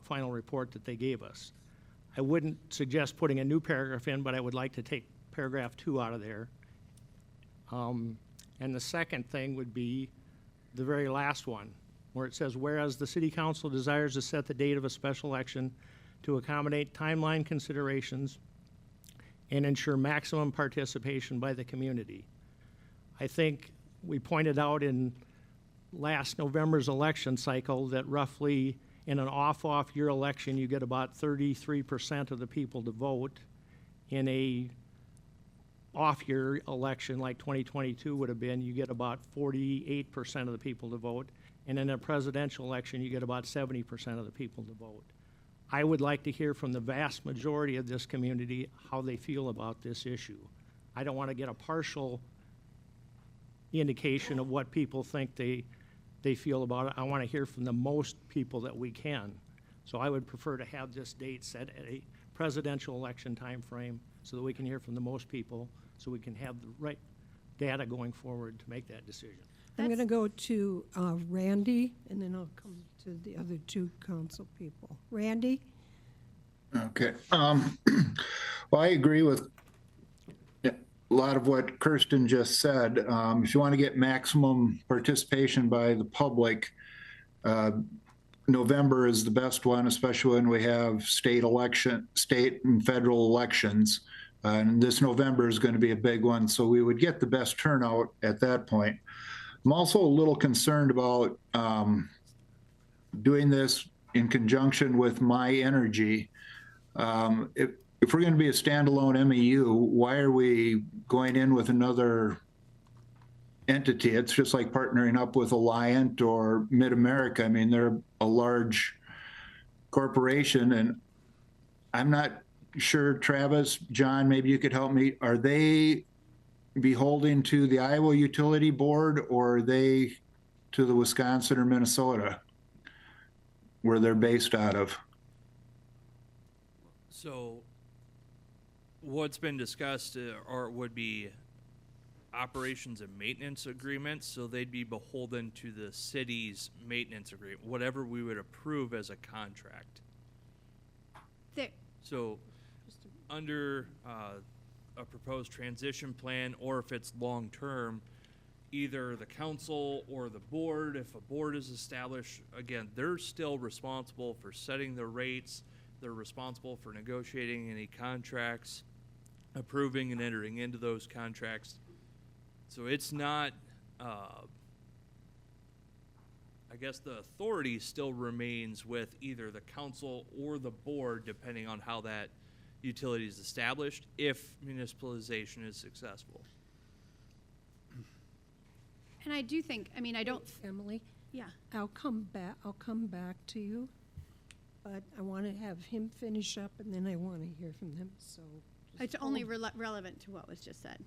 final report that they gave us. I wouldn't suggest putting a new paragraph in, but I would like to take paragraph 2 out of there. And the second thing would be the very last one, where it says, whereas the City Council desires to set the date of a special election to accommodate timeline considerations and ensure maximum participation by the community. I think we pointed out in last November's election cycle that roughly in an off-off year election, you get about 33% of the people to vote. In a off-year election like 2022 would have been, you get about 48% of the people to vote. And in a presidential election, you get about 70% of the people to vote. I would like to hear from the vast majority of this community how they feel about this issue. I don't want to get a partial indication of what people think they feel about it. I want to hear from the most people that we can. So I would prefer to have this date set at a presidential election time frame so that we can hear from the most people, so we can have the right data going forward to make that decision. I'm going to go to Randy, and then I'll come to the other two council people. Randy? Okay. Well, I agree with a lot of what Kirsten just said. If you want to get maximum participation by the public, November is the best one, especially when we have state and federal elections. And this November is going to be a big one, so we would get the best turnout at that point. I'm also a little concerned about doing this in conjunction with My Energy. If we're going to be a standalone MEU, why are we going in with another entity? It's just like partnering up with Alliant or Mid-America. I mean, they're a large corporation, and I'm not sure, Travis, John, maybe you could help me. Are they beholden to the Iowa Utility Board, or are they to the Wisconsin or Minnesota, where they're based out of? So what's been discussed would be operations and maintenance agreements, so they'd be beholden to the city's maintenance agreement, whatever we would approve as a contract. So under a proposed transition plan, or if it's long-term, either the council or the board, if a board is established, again, they're still responsible for setting the rates. They're responsible for negotiating any contracts, approving and entering into those contracts. So it's not, I guess the authority still remains with either the council or the board, depending on how that utility is established, if municipalization is successful. And I do think, I mean, I don't. Emily? Yeah. I'll come back to you, but I want to have him finish up, and then I want to hear from them, so. It's only relevant to what was just said.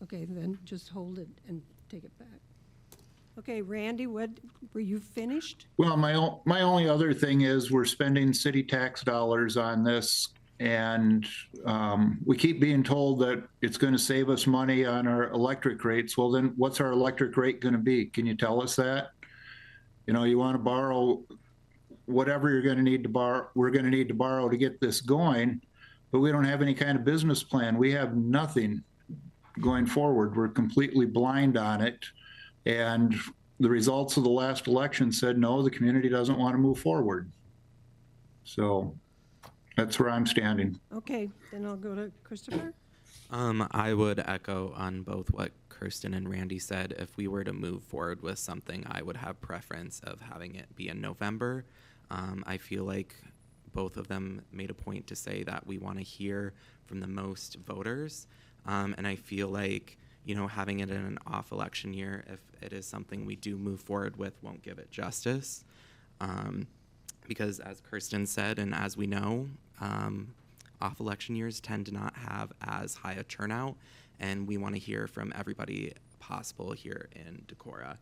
Okay, then just hold it and take it back. Okay, Randy, were you finished? Well, my only other thing is we're spending city tax dollars on this And we keep being told that it's going to save us money on our electric rates. Well, then what's our electric rate going to be? Can you tell us that? You know, you want to borrow whatever you're going to need to borrow, we're going to need to borrow to get this going, but we don't have any kind of business plan. We have nothing going forward. We're completely blind on it. And the results of the last election said, no, the community doesn't want to move forward. So that's where I'm standing. Okay, then I'll go to Christopher. I would echo on both what Kirsten and Randy said. If we were to move forward with something, I would have preference of having it be in November. I feel like both of them made a point to say that we want to hear from the most voters. And I feel like, you know, having it in an off election year, if it is something we do move forward with, won't give it justice. Because as Kirsten said, and as we know, off election years tend to not have as high a turnout, and we want to hear from everybody possible here in Decorah.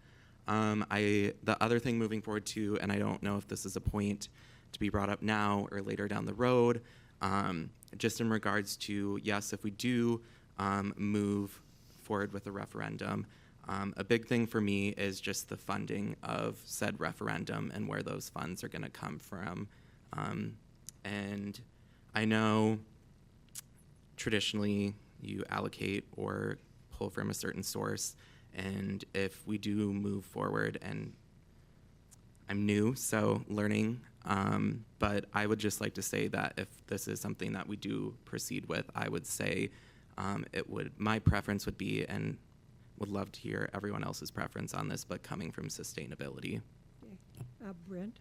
The other thing moving forward too, and I don't know if this is a point to be brought up now or later down the road, just in regards to, yes, if we do move forward with a referendum, a big thing for me is just the funding of said referendum and where those funds are going to come from. And I know traditionally you allocate or pull from a certain source, and if we do move forward, and I'm new, so learning, but I would just like to say that if this is something that we do proceed with, I would say my preference would be, and would love to hear everyone else's preference on this, but coming from sustainability. Okay. Brent?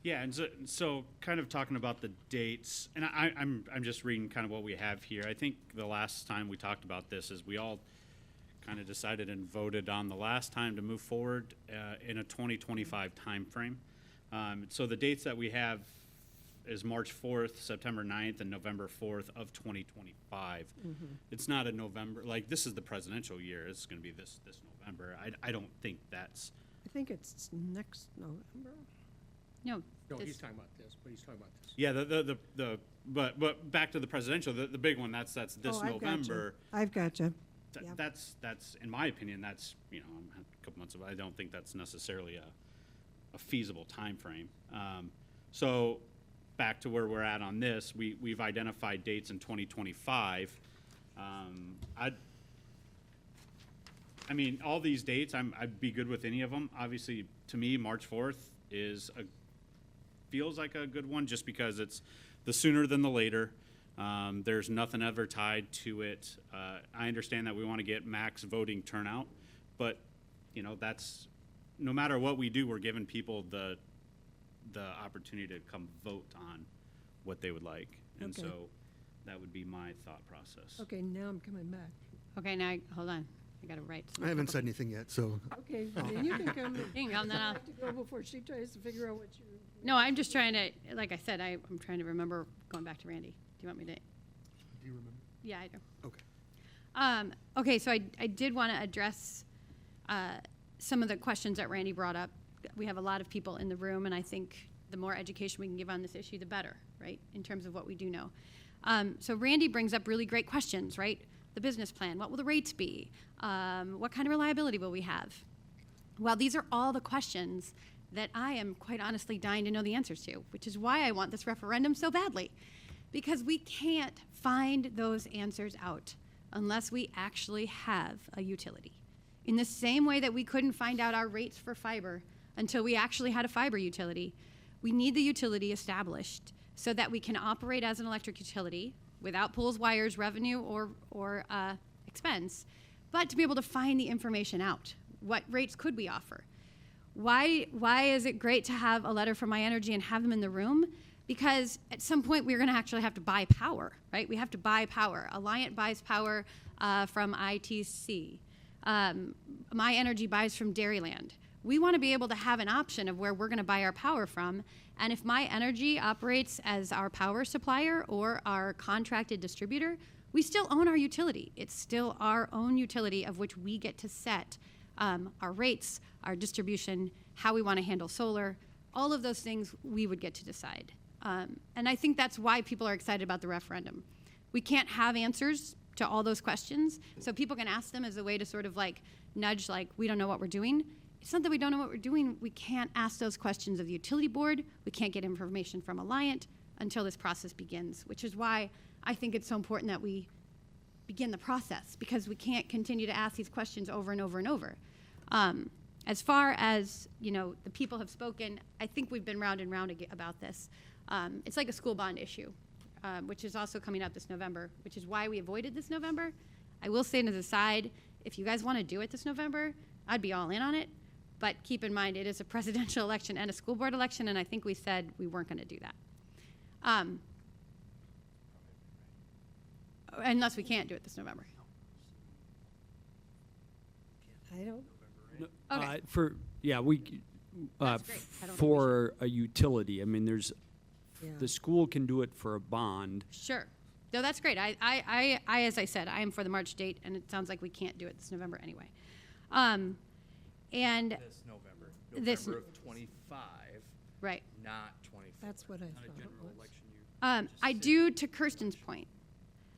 Yeah, and so kind of talking about the dates, and I'm just reading kind of what we have here. I think the last time we talked about this is we all kind of decided and voted on the last time to move forward in a 2025 timeframe. So the dates that we have is March 4th, September 9th, and November 4th of 2025. Mm-hmm. It's not a November, like this is the presidential year. It's going to be this November. I don't think that's. I think it's next November. No. No, he's talking about this, but he's talking about this. Yeah, but back to the presidential, the big one, that's this November. I've got you. Yep. That's in my opinion, that's, you know, a couple months of, I don't think that's necessarily a feasible time frame. So back to where we're at on this, we've identified dates in 2025. I mean, all these dates, I'd be good with any of them. Obviously, to me, March 4th feels like a good one, just because it's the sooner than the later. There's nothing ever tied to it. I understand that we want to get max voting turnout, but you know, that's no matter what we do, we're giving people the opportunity to come vote on what they would like, and Okay. so that would be my thought process. Okay, now I'm coming back. Okay, now, hold on. I got to write. I haven't said anything yet, so. Okay, then you can come. You can come, then I I'll. have to go before she tries to figure out what you. No, I'm just trying to, like I said, I'm trying to remember going back to Randy. Do you want me to? Do you remember? Yeah, I do. Okay. Okay, so I did want to address some of the questions that Randy brought up. We have a lot of people in the room, and I think the more education we can give on this issue, the better, right, in terms of what we do know. So Randy brings up really great questions, right? The business plan, what will the rates be? What kind of reliability will we have? Well, these are all the questions that I am quite honestly dying to know the answers to, which is why I want this referendum so badly. Because we can't find those answers out unless we actually have a utility. In the same way that we couldn't find out our rates for fiber until we actually had a fiber utility, we need the utility established so that we can operate as an electric utility without poles, wires, revenue, or expense, but to be able to find the information out. What rates could we offer? Why is it great to have a letter from My Energy and have them in the room? Because at some point we're going to actually have to buy power, right? We have to buy power. Alliant buys power from ITC. My Energy buys from Dairyland. We want to be able to have an option of where we're going to buy our power from. And if My Energy operates as our power supplier or our contracted distributor, we still own our utility. It's still our own utility of which we get to set our rates, our distribution, how we want to handle solar. All of those things we would get to decide. And I think that's why people are excited about the referendum. We can't have answers to all those questions, so people can ask them as a way to sort of like nudge, like, we don't know what we're doing. It's not that we don't know what we're doing. We can't ask those questions of the utility board. We can't get information from Alliant until this process begins, which is why I think it's so important that we begin the process, because we can't continue to ask these questions over and over and over. As far as, you know, the people have spoken, I think we've been round and round about this. It's like a school bond issue, which is also coming up this November, which is why we avoided this November. I will say as an aside, if you guys want to do it this November, I'd be all in on it. But keep in mind, it is a presidential election and a school board election, and I think we said we weren't going to do that. Unless we can't do it this November. I don't, Okay. That's great. I don't for a utility, I mean, there's, yeah. the school can do it for a bond. Sure. No, that's great. I, as I said, I am for the March date, and it sounds like we can't do it this November anyway. And This November. This- November of 25, right. not 24. That's what I thought it was. I do, to Kirsten's point,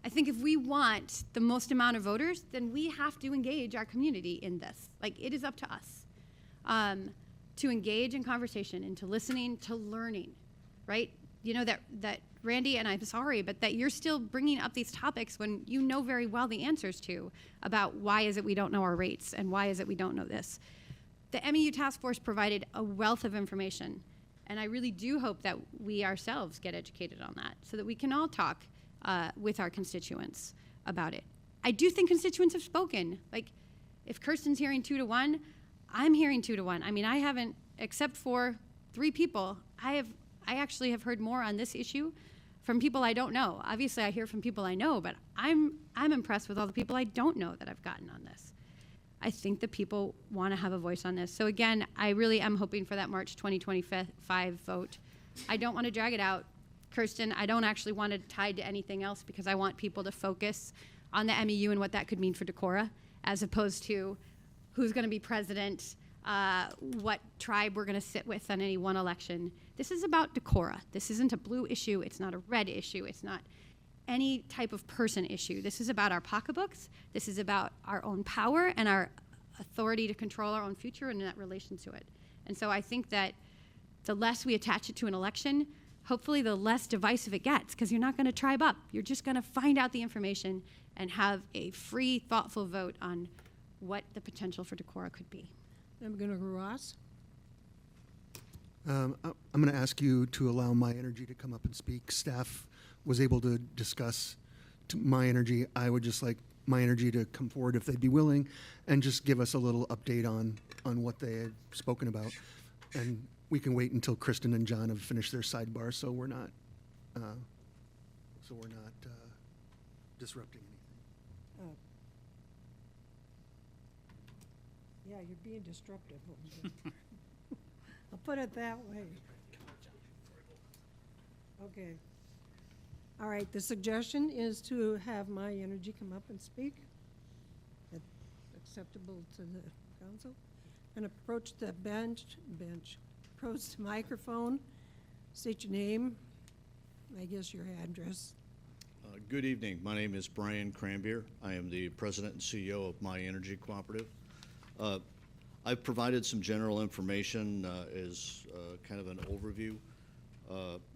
I think if we want the most amount of voters, then we have to engage our community in this. Like, it is up to us to engage in conversation, into listening, to learning, right? You know, that Randy, and I'm sorry, but that you're still bringing up these topics when you know very well the answers to about why is it we don't know our rates and why is it we don't know this. The MEU task force provided a wealth of information, and I really do hope that we ourselves get educated on that so that we can all talk with our constituents about it. I do think constituents have spoken. Like, if Kirsten's hearing 2-1, I'm hearing 2-1. I mean, I haven't, except for 3 people, I actually have heard more on this issue from people I don't know. Obviously, I hear from people I know, but I'm impressed with all the people I don't know that I've gotten on this. I think the people want to have a voice on this. So again, I really am hoping for that March 2025 vote. I don't want to drag it out. Kirsten, I don't actually want it tied to anything else because I want people to focus on the MEU and what that could mean for Decorah, as opposed to who's going to be president, what tribe we're going to sit with on any one election. This is about Decorah. This isn't a blue issue. It's not a red issue. It's not any type of person issue. This is about our pocketbooks. This is about our own power and our authority to control our own future and that relation to it. And so I think that the less we attach it to an election, hopefully the less divisive it gets, because you're not going to tribe up. You're just going to find out the information and have a free, thoughtful vote on what the potential for Decorah could be. I'm going to go Ross. I'm going to ask you to allow My Energy to come up and speak. Staff was able to discuss My Energy. I would just like My Energy to come forward if they'd be willing and just give us a little update on what they had spoken about. And we can wait until Kristen and John have finished their sidebar, so we're not disrupting anything. Oh. Yeah, you're being disruptive over there. I'll put it that way. Okay. All right, the suggestion is to have My Energy come up and speak. That's acceptable to the council. And approach the approach the microphone, state your name, I guess your address. Good evening. My name is Brian Cranbeer. I am the president and CEO of My Energy Cooperative. I've provided some general information as kind of an overview.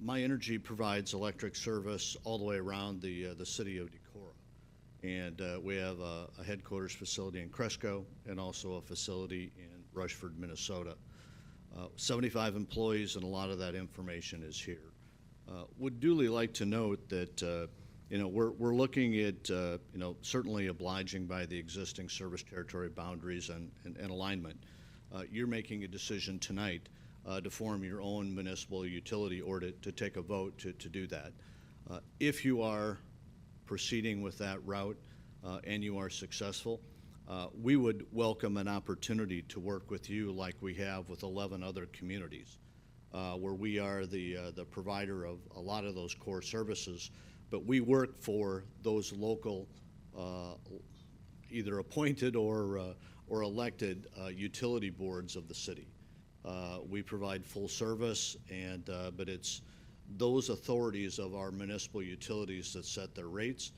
My Energy provides electric service all the way around the city of Decorah. And we have a headquarters facility in Cresco and also a facility in Rushford, Minnesota. 75 employees, and a lot of that information is here. Would duly like to note that we're looking at certainly obliging by the existing service territory boundaries and alignment. You're making a decision tonight to form your own municipal utility or to take a vote to do that. If you are proceeding with that route and you are successful, we would welcome an opportunity to work with you like we have with 11 other communities, where we are the provider of a lot of those core services, but we work for those local, either appointed or elected utility boards of the city. We provide full service, but it's those authorities of our municipal utilities that set their rates,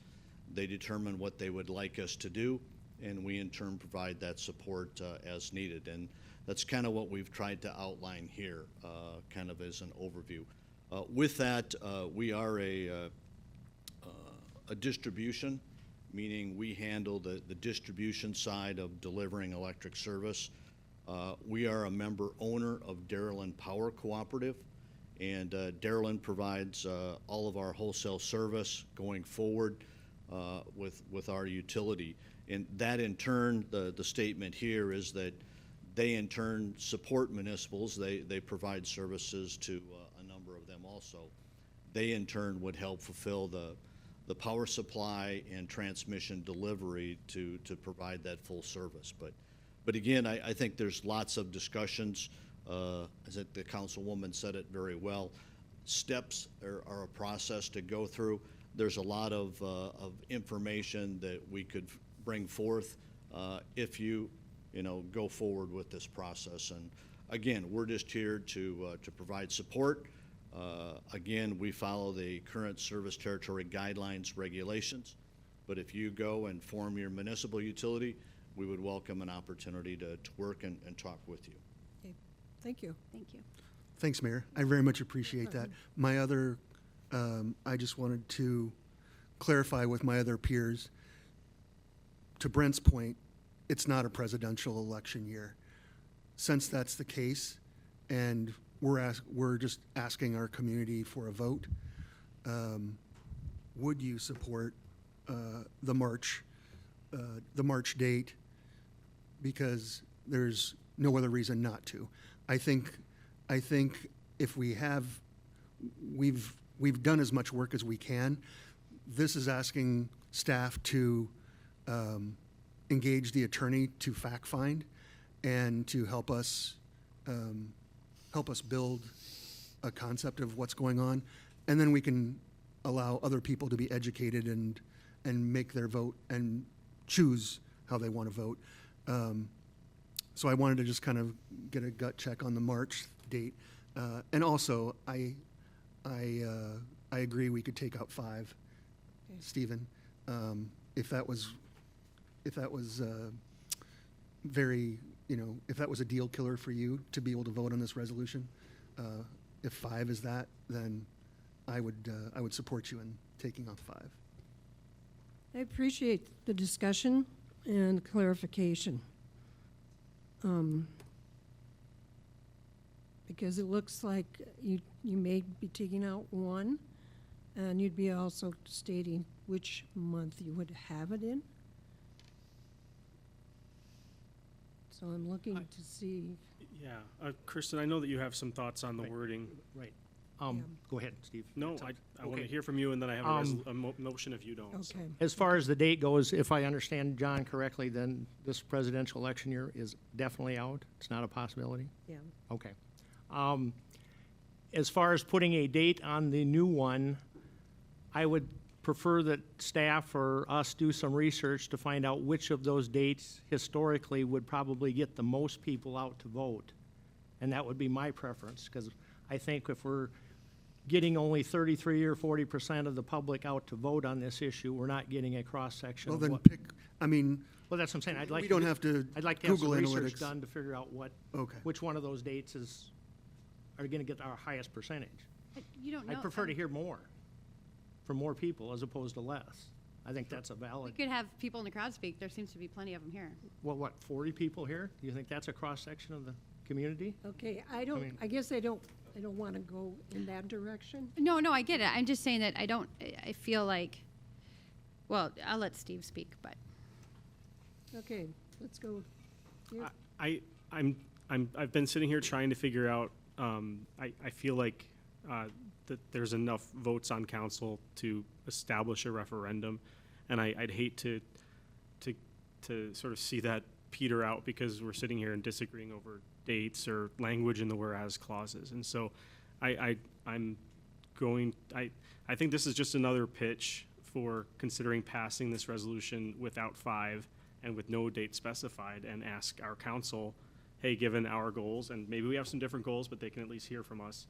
they determine what they would like us to do, and we in turn provide that support as needed. And that's kind of what we've tried to outline here, kind of as an overview. With that, we are a distribution, meaning we handle the distribution side of delivering electric service. We are a member owner of Decorah Power Cooperative, and Decorah provides all of our wholesale service going forward with our utility. And that in turn, the statement here is that they in turn support municipals. They provide services to a number of them also. They in turn would help fulfill the power supply and transmission delivery to provide that full service. But again, I think there's lots of discussions. As the councilwoman said it very well, steps are a process to go through. There's a lot of information that we could bring forth if you go forward with this process. And again, we're just here to provide support. Again, we follow the current service territory guidelines, regulations, but if you go and form your municipal utility, we would welcome an opportunity to work and talk with you. Okay. Thank you. Thank you. Thanks, Mayor. I very much appreciate that. My other, I just wanted to clarify with my other peers, to Brent's point, it's not a presidential election year. Since that's the case, and we're just asking our community for a vote, would you support the March date? Because there's no other reason not to. I think if we've done as much work as we can. This is asking staff to engage the attorney to fact find and to help us build a concept of what's going on, and then we can allow other people to be educated and make their vote and choose how they want to vote. So I wanted to just kind of get a gut check on the March date, and also I agree we could take out 5, Stephen, if that was very, if that was a deal killer for you to be able to vote on this resolution. If 5 is that, then I would support you in taking off 5. I appreciate the discussion and clarification. Because it looks like you may be taking out 1, and you'd be also stating which month you would have it in. So I'm looking to see. Yeah, Kirsten, I know that you have some thoughts on the wording. Right. Go ahead, Steve. No, I want to hear from you, and then I have a motion if you don't. so. Okay. As far as the date goes, if I understand John correctly, then this presidential election year is definitely out. It's not a possibility? Yeah. Okay. As far as putting a date on the new one, I would prefer that staff or us do some research to find out which of those dates historically would probably get the most people out to vote. And that would be my preference, because I think if we're getting only 33 or 40% of the public out to vote on this issue, we're not getting a cross-section Well, of then what. pick, Well, that's what I'm saying. I'd like we don't have to I'd like to have some Google research analytics. done to figure out which one of those dates are going to get our highest percentage. But you don't know. I'd prefer to hear more from more people as opposed to less. I think that's a We valid. could have people in the crowd speak. There seems to be plenty of them here. Well, what, 40 people here? Do you think that's a cross-section of the community? Okay, I mean- I guess I don't want to go in that direction. No, I get it. I'm just saying that I feel like, well, I'll let Steve speak, but. Okay, let's go. Here. I've been sitting here trying to figure out. I feel like that there's enough votes on council to establish a referendum, and I'd hate to sort of see that peter out because we're sitting here and disagreeing over dates or language in the whereas clauses. And so I think this is just another pitch for considering passing this resolution without 5 and with no date specified, and ask our council, hey, given our goals, and maybe we have some different goals, but they can at least hear from us,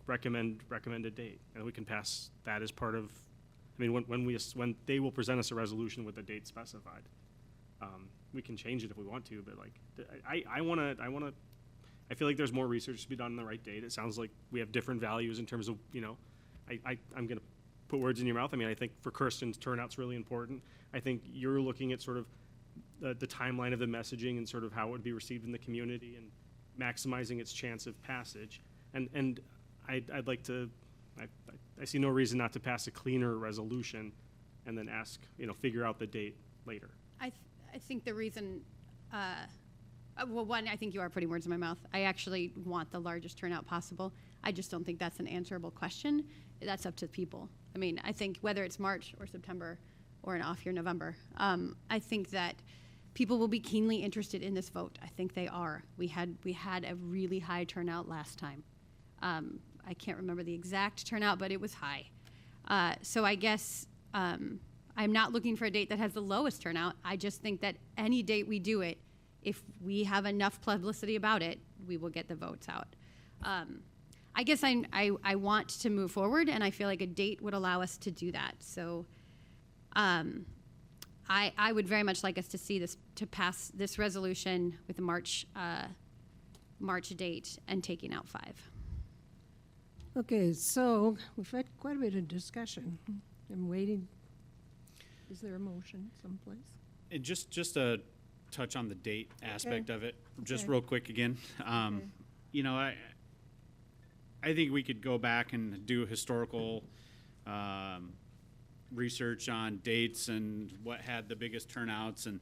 recommend a date, and we can pass that as part of, I mean, when they will present us a resolution with a date specified. We can change it if we want to, but like, I feel like there's more research to be done on the right date. It sounds like we have different values in terms of, you know, I'm gonna put words in your mouth. I mean, I think for Kirsten's turnout's really important. I think you're looking at sort of the timeline of the messaging and sort of how it would be received in the community and maximizing its chance of passage. And I'd like to, I see no reason not to pass a cleaner resolution and then ask, you know, figure out the date later. I think the reason, well, one, I think you are putting words in my mouth. I actually want the largest turnout possible. I just don't think that's an answerable question. That's up to people. I mean, I think whether it's March or September or an off year November, I think that people will be keenly interested in this vote. I think they are. We had a really high turnout last time. I can't remember the exact turnout, but it was high. So I guess I'm not looking for a date that has the lowest turnout. I just think that any date we do it, if we have enough publicity about it, we will get the votes out. I guess I want to move forward, and I feel like a date would allow us to do that. So I would very much like us to see this, to pass this resolution with a March date and taking out 5. Okay, so we've had quite a bit of discussion. I'm waiting. Is there a motion someplace? And just to touch on the date aspect of it, just Okay. real quick again. You know, I think we could go back and do historical research on dates and what had the biggest turnouts, and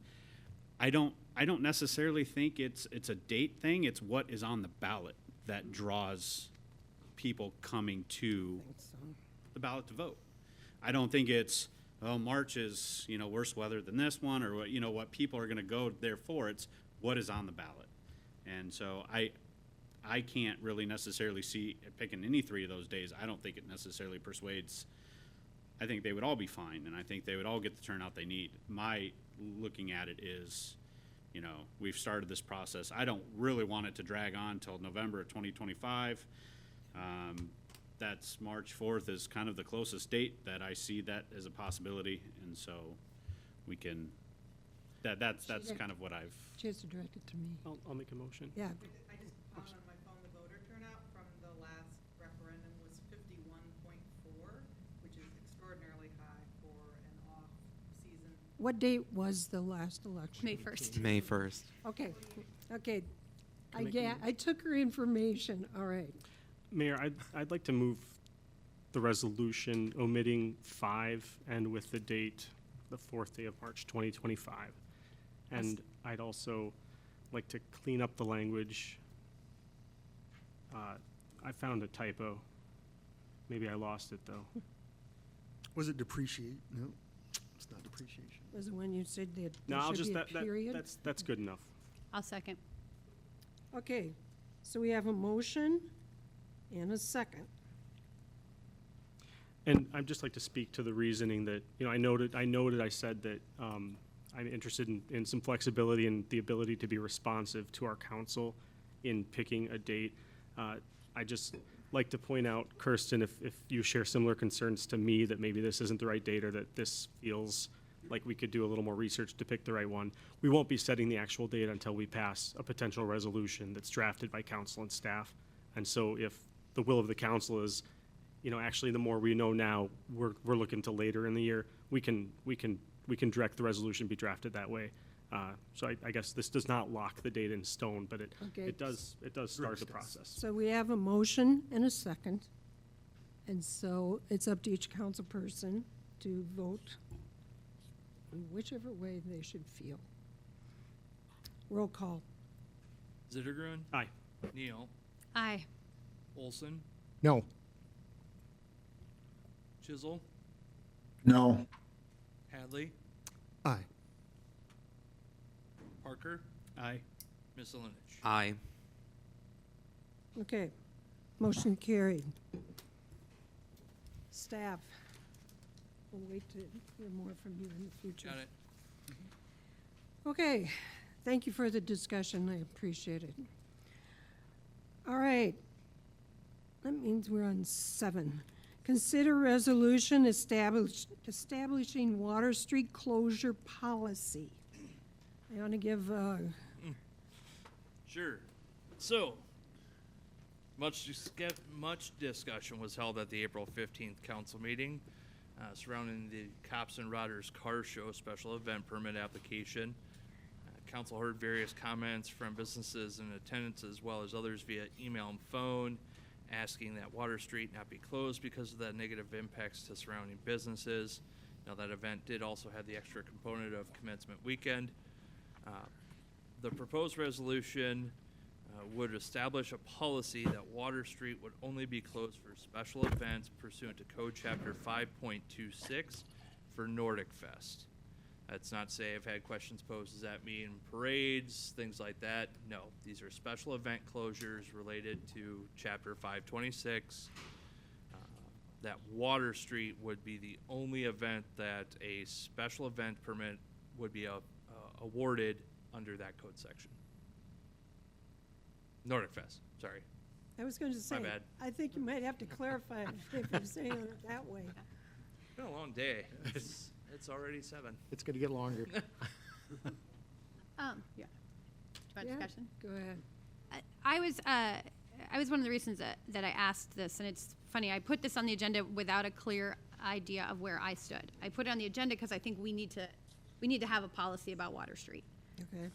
I don't necessarily think it's a date thing. It's what is on the ballot that draws people coming to the ballot to vote. I don't think it's, oh, March is, you know, worse weather than this one, or what, you know, what people are going to go there for. It's what is on the ballot. And so I can't really necessarily see picking any 3 of those days. I don't think it necessarily persuades. I think they would all be fine, and I think they would all get the turnout they need. My looking at it is, you know, we've started this process. I don't really want it to drag on till November of 2025. That's March 4th is kind of the closest date that I see that as a possibility, and so we can, that's kind of what I've. She has to direct it to me. I'll make a motion. Yeah. I just found on my phone the voter turnout from the last referendum was 51.4, which is extraordinarily high for an off-season. What date was the last election? May 1st. May 1st. Okay, okay. Can I make a I took her information, all right. Mayor, I'd like to move the resolution omitting 5 and with the date, the 4th day of March 2025. And I'd also like to clean up the language. I found a typo. Maybe I lost it, though. Was it depreciate? No, it's not depreciation. Was it when you said that No, there I'll should just, be a period? that's good enough. I'll second. Okay, so we have a motion and a second. And I'd just like to speak to the reasoning that, you know, I said that I'm interested in some flexibility and the ability to be responsive to our council in picking a date. I just like to point out, Kirsten, if you share similar concerns to me that maybe this isn't the right date or that this feels like we could do a little more research to pick the right one, we won't be setting the actual date until we pass a potential resolution that's drafted by council and staff. And so if the will of the council is, you know, actually the more we know now, we're looking to later in the year, we can direct the resolution be drafted that way. So I guess this does not lock the date in stone, but it does start the process. So we have a motion and a second. And so it's up to each council person to vote in whichever way they should feel. Roll call. Zittergrun? Aye. Neal? Aye. Olson? No. Chisel? No. Hadley? Aye. Parker? Aye. Miscelinich? Aye. Okay, motion carried. Staff, we'll wait to hear more from you in the future. Got it. Okay, thank you for the discussion, I appreciate it. All right, that means we're on 7. Consider resolution establishing Water Street closure policy. I want to give, Sure. So, much discussion was held at the April 15th council meeting surrounding the Cops and Rodders Car Show special event permit application. Council heard various comments from businesses in attendance as well as others via email and phone, asking that Water Street not be closed because of the negative impacts to surrounding businesses. Now, that event did also have the extra component of commencement weekend. The proposed resolution would establish a policy that Water Street would only be closed for special events pursuant to Code Chapter 5.26 for Nordic Fest. That's not to say I've had questions posed, does that mean parades, things like that? No, these are special event closures related to Chapter 526. That Water Street would be the only event that a special event permit would be awarded under that code section. Nordic Fest, sorry. I was going to say, bad. I think you might have to clarify it if you're saying it that way. It's been a long day. It's already 7. It's going to get longer. Yeah. Do you want Yeah, discussion? go ahead. I was one of the reasons that I asked this, and it's funny, I put this on the agenda without a clear idea of where I stood. I put it on the agenda because I think we need to have a policy about Water Street. Okay.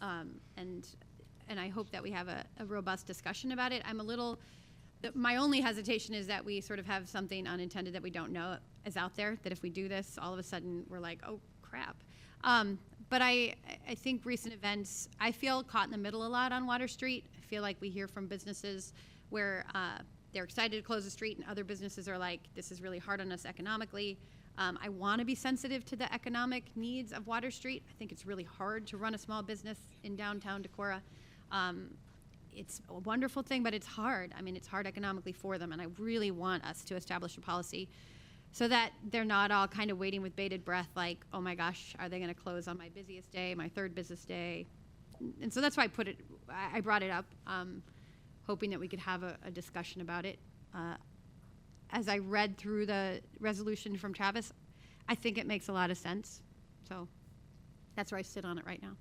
And I hope that we have a robust discussion about it. My only hesitation is that we sort of have something unintended that we don't know is out there, that if we do this, all of a sudden we're like, oh, crap. But I think recent events, I feel caught in the middle a lot on Water Street. I feel like we hear from businesses where they're excited to close the street and other businesses are like, this is really hard on us economically. I want to be sensitive to the economic needs of Water Street. I think it's really hard to run a small business in downtown Decorah. It's a wonderful thing, but it's hard. I mean, it's hard economically for them, and I really want us to establish a policy so that they're not all kind of waiting with bated breath like, oh my gosh, are they going to close on my busiest day, my third business day? And so that's why I brought it up, hoping that we could have a discussion about it. As I read through the resolution from Travis, I think it makes a lot of sense. So that's where I sit on it right now.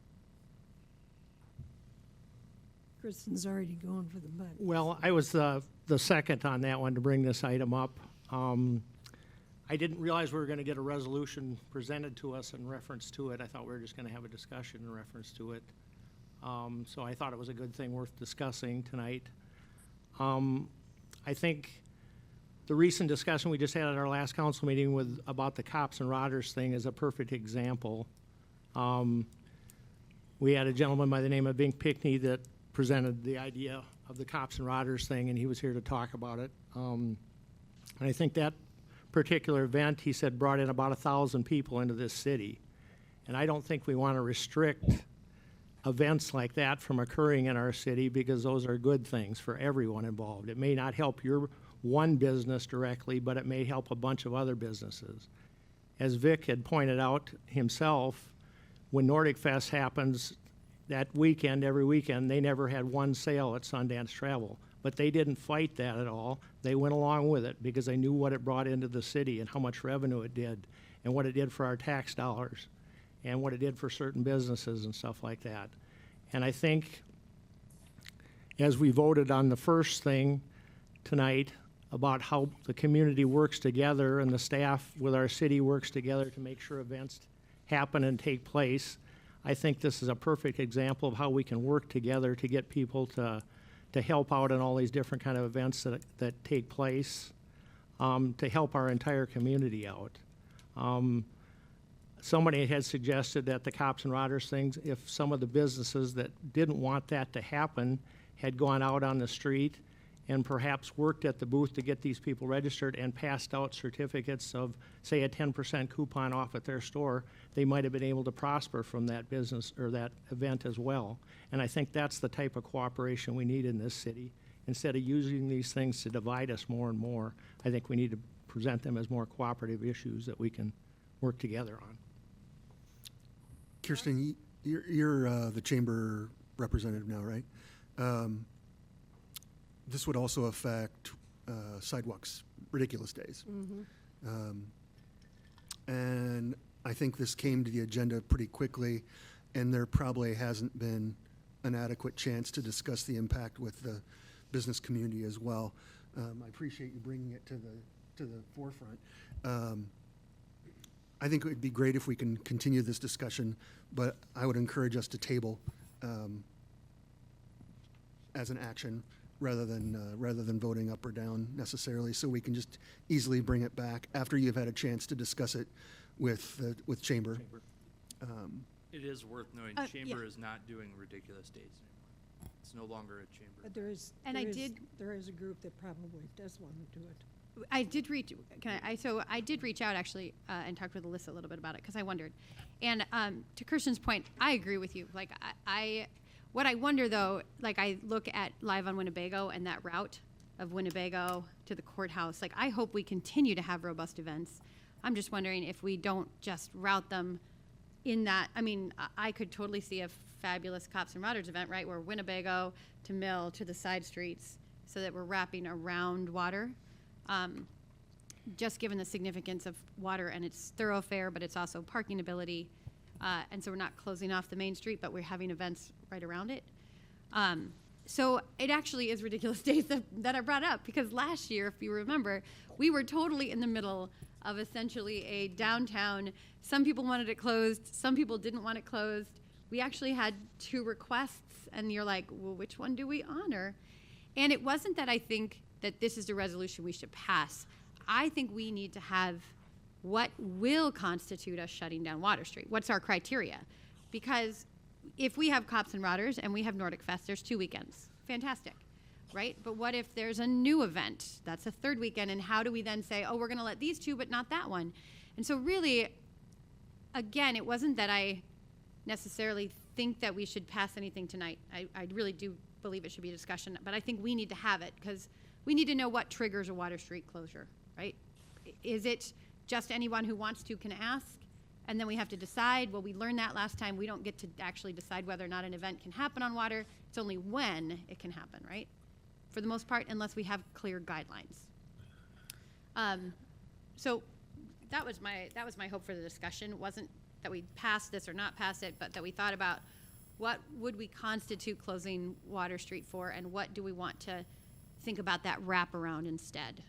Kristen's already going for the butt. Well, I was the second on that one to bring this item up. I didn't realize we were going to get a resolution presented to us in reference to it. I thought we were just going to have a discussion in reference to it. So I thought it was a good thing worth discussing tonight. I think the recent discussion we just had at our last council meeting about the Cops and Rodders thing is a perfect example. We had a gentleman by the name of Bink Pickney that presented the idea of the Cops and Rodders thing, and he was here to talk about it. And I think that particular event, he said, brought in about 1,000 people into this city. And I don't think we want to restrict events like that from occurring in our city because those are good things for everyone involved. It may not help your one business directly, but it may help a bunch of other businesses. As Vic had pointed out himself, when Nordic Fest happens, that weekend, every weekend, they never had one sale at Sundance Travel. But they didn't fight that at all. They went along with it because they knew what it brought into the city and how much revenue it did and what it did for our tax dollars and what it did for certain businesses and stuff like that. And I think as we voted on the first thing tonight about how the community works together and the staff with our city works together to make sure events happen and take place, I think this is a perfect example of how we can work together to get people to help out in all these different kind of events that take place, to help our entire community out. Somebody had suggested that the Cops and Rodders things, if some of the businesses that didn't want that to happen had gone out on the street and perhaps worked at the booth to get these people registered and passed out certificates of, say, a 10% coupon off at their store, they might have been able to prosper from that business or that event as well. And I think that's the type of cooperation we need in this city. Instead of using these things to divide us more and more, I think we need to present them as more cooperative issues that we can work together on. Kirsten, you're the chamber representative now, right? This would also affect sidewalks ridiculous days. And I think this came to the agenda pretty quickly, and there probably hasn't been an adequate chance to discuss the impact with the business community as well. I appreciate you bringing it to the forefront. I think it would be great if we can continue this discussion, but I would encourage us to table as an action rather than voting up or down necessarily, so we can just easily bring it back after you've had a chance to discuss it with Chamber. It is worth noting, Chamber is not doing ridiculous days anymore. It's no longer a Chamber. But there is a group that probably does want to do it. I did reach. I did reach out actually and talked with Alyssa a little bit about it because I wondered. And to Kirsten's point, I agree with you. Like what I wonder though, like I look at Live on Winnebago and that route of Winnebago to the courthouse. Like I hope we continue to have robust events. I'm just wondering if we don't just route them in that. I mean, I could totally see a fabulous Cops and Routers event, right, where Winnebago to Mill to the side streets, so that we're wrapping around water. Just given the significance of water and its thoroughfare, but it's also parking ability. And so we're not closing off the main street, but we're having events right around it. So it actually is ridiculous days that I brought up, because last year, if you remember, we were totally in the middle of essentially a downtown. Some people wanted it closed, some people didn't want it closed. We actually had 2 requests, and you're like, well, which one do we honor? And it wasn't that I think that this is a resolution we should pass. I think we need to have what will constitute us shutting down Water Street. What's our criteria? Because if we have Cops and Routers and we have Nordic Fest, there's 2 weekends. Fantastic, right? But what if there's a new event? That's a 3rd weekend, and how do we then say, oh, we're gonna let these 2, but not that one? And so really, again, it wasn't that I necessarily think that we should pass anything tonight. I really do believe it should be a discussion, but I think we need to have it, because we need to know what triggers a Water Street closure, right? Is it just anyone who wants to can ask, and then we have to decide? Well, we learned that last time. We don't get to actually decide whether or not an event can happen on water. It's only when it can happen, right? For the most part, unless we have clear guidelines. So that was my hope for the discussion. It wasn't that we passed this or not pass it, but that we thought about what would we constitute closing Water Street for, and what do we want to think about that wraparound instead,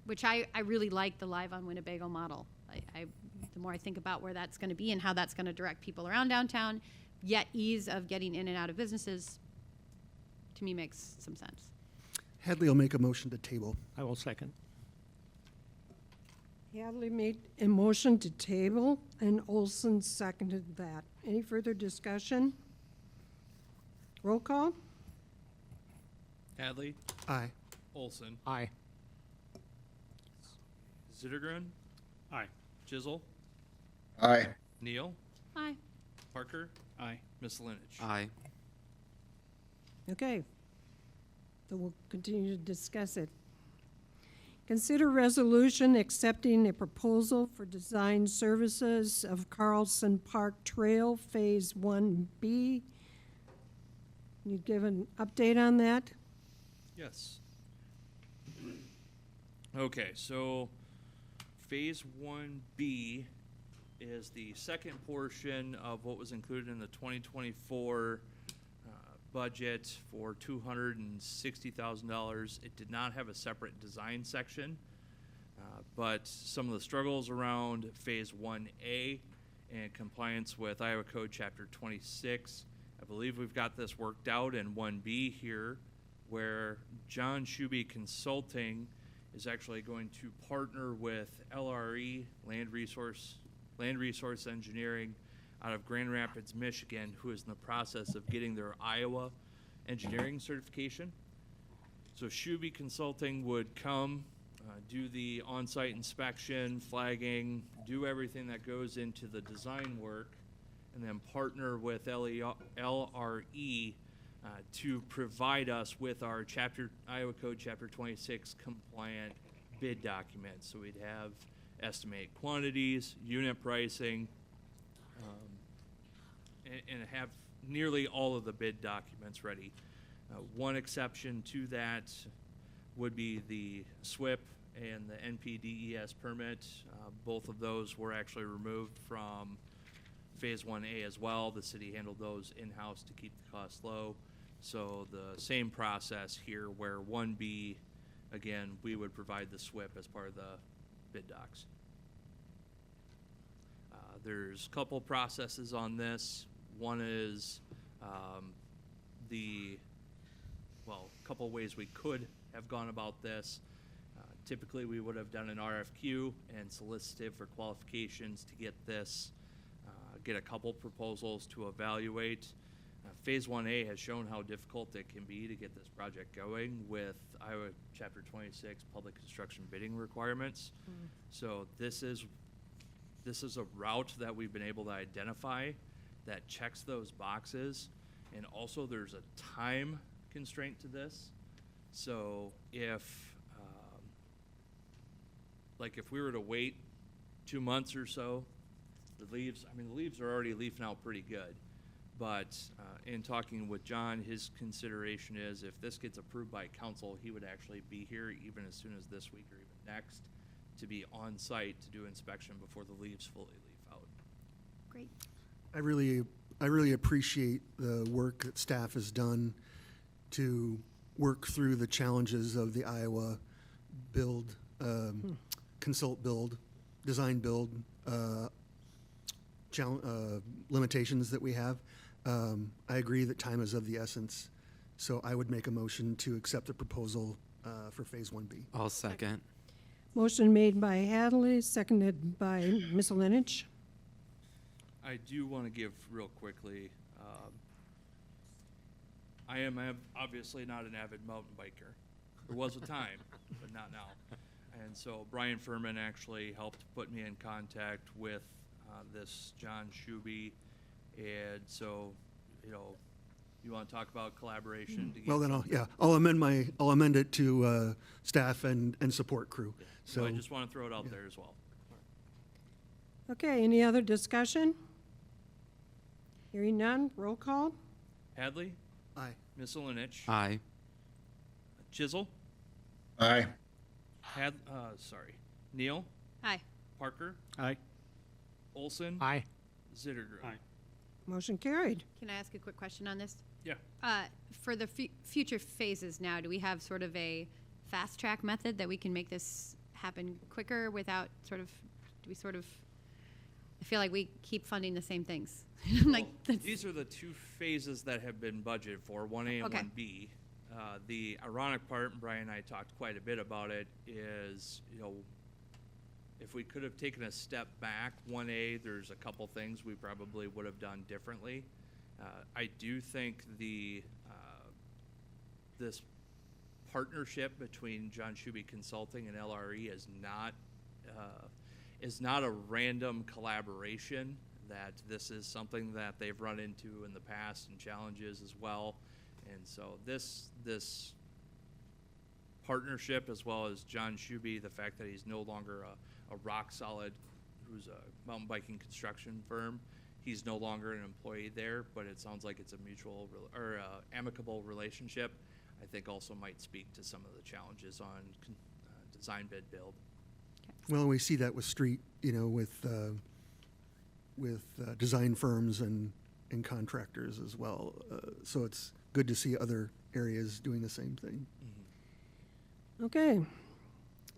which I really like the Live on Winnebago model. The more I think about where that's going to be and how that's going to direct people around downtown, yet ease of getting in and out of businesses, to me makes some sense. Hadley will make a motion to table. I will second. Hadley made a motion to table, and Olson seconded that. Any further discussion? Roll call? Hadley. Aye. Olson. Aye. Zittergren. Aye. Chisel. Aye. Neal. Aye. Parker. Aye. Miss Linich. Aye. Okay. So we'll continue to discuss it. Consider resolution accepting a proposal for design services of Carlson Park Trail Phase 1B. Can you give an update on that? Yes. Okay, so Phase 1B is the second portion of what was included in the 2024 budget for $260,000. It did not have a separate design section, but some of the struggles around Phase 1A and compliance with Iowa Code Chapter 26, I believe we've got this worked out in 1B here, where John Shuby Consulting is actually going to partner with LRE, Land Resource Engineering, out of Grand Rapids, Michigan, who is in the process of getting their Iowa engineering certification. So Shuby Consulting would come, do the on-site inspection, flagging, do everything that goes into the design work, and then partner with LRE to provide us with our Iowa Code Chapter 26 compliant bid documents. So we'd have estimated quantities, unit pricing, and have nearly all of the bid documents ready. One exception to that would be the SWIP and the NPDES permit. Both of those were actually removed from Phase 1A as well. The city handled those in-house to keep the costs low. So the same process here where 1B, again, we would provide the SWIP as part of the bid docs. There's a couple processes on this. One is a couple ways we could have gone about this. Typically, we would have done an RFQ and solicited for qualifications to get this, get a couple proposals to evaluate. Phase 1A has shown how difficult it can be to get this project going with Iowa Chapter 26 public construction bidding requirements. So this is a route that we've been able to identify that checks those boxes. And also there's a time constraint to this. So if we were to wait 2 months or so, the leaves are already leafing out pretty good. But in talking with John, his consideration is if this gets approved by council, he would actually be here even as soon as this week or even next to be on site to do inspection before the leaves fully leaf out. Great. I really appreciate the work that staff has done to work through the challenges of the Iowa build, consult build, design build limitations that we have. I agree that time is of the essence, so I would make a motion to accept the proposal for Phase 1B. I'll second. Motion made by Hadley, seconded by Ms. Olenich. I do want to give real quickly, I am obviously not an avid mountain biker. There was a time, but not now. And so Brian Furman actually helped put me in contact with this John Shuby. And so, you want to talk about collaboration? To get Well, then something? I'll amend it to staff and support crew. Yeah. So I just want to throw it out there as well. Okay, any other discussion? Hearing none, roll call. Hadley? Aye. Ms. Olenich? Aye. Chisel? Aye. Neal? Aye. Parker? Aye. Olson? Aye. Zittergren? Aye. Motion carried. Can I ask a quick question on this? Yeah. For the future phases now, do we have sort of a fast track method that we can make this happen quicker without I feel like we keep funding the same things. These are the two phases that have been budgeted for, 1A and Okay. 1B. The ironic part, and Brian and I talked quite a bit about it, is, if we could have taken a step back, 1A, there's a couple things we probably would have done differently. I do think this partnership between John Shuby Consulting and LRE is not a random collaboration, that this is something that they've run into in the past and challenges as well. And so this partnership, as well as John Shuby, the fact that he's no longer a Rock Solid, who's a mountain biking construction firm, he's no longer an employee there, but it sounds like it's a mutual or amicable relationship. I think also might speak to some of the challenges on design bid build. well, we see that with street, with design firms and contractors as well. So it's good to see other areas doing the same thing. Okay.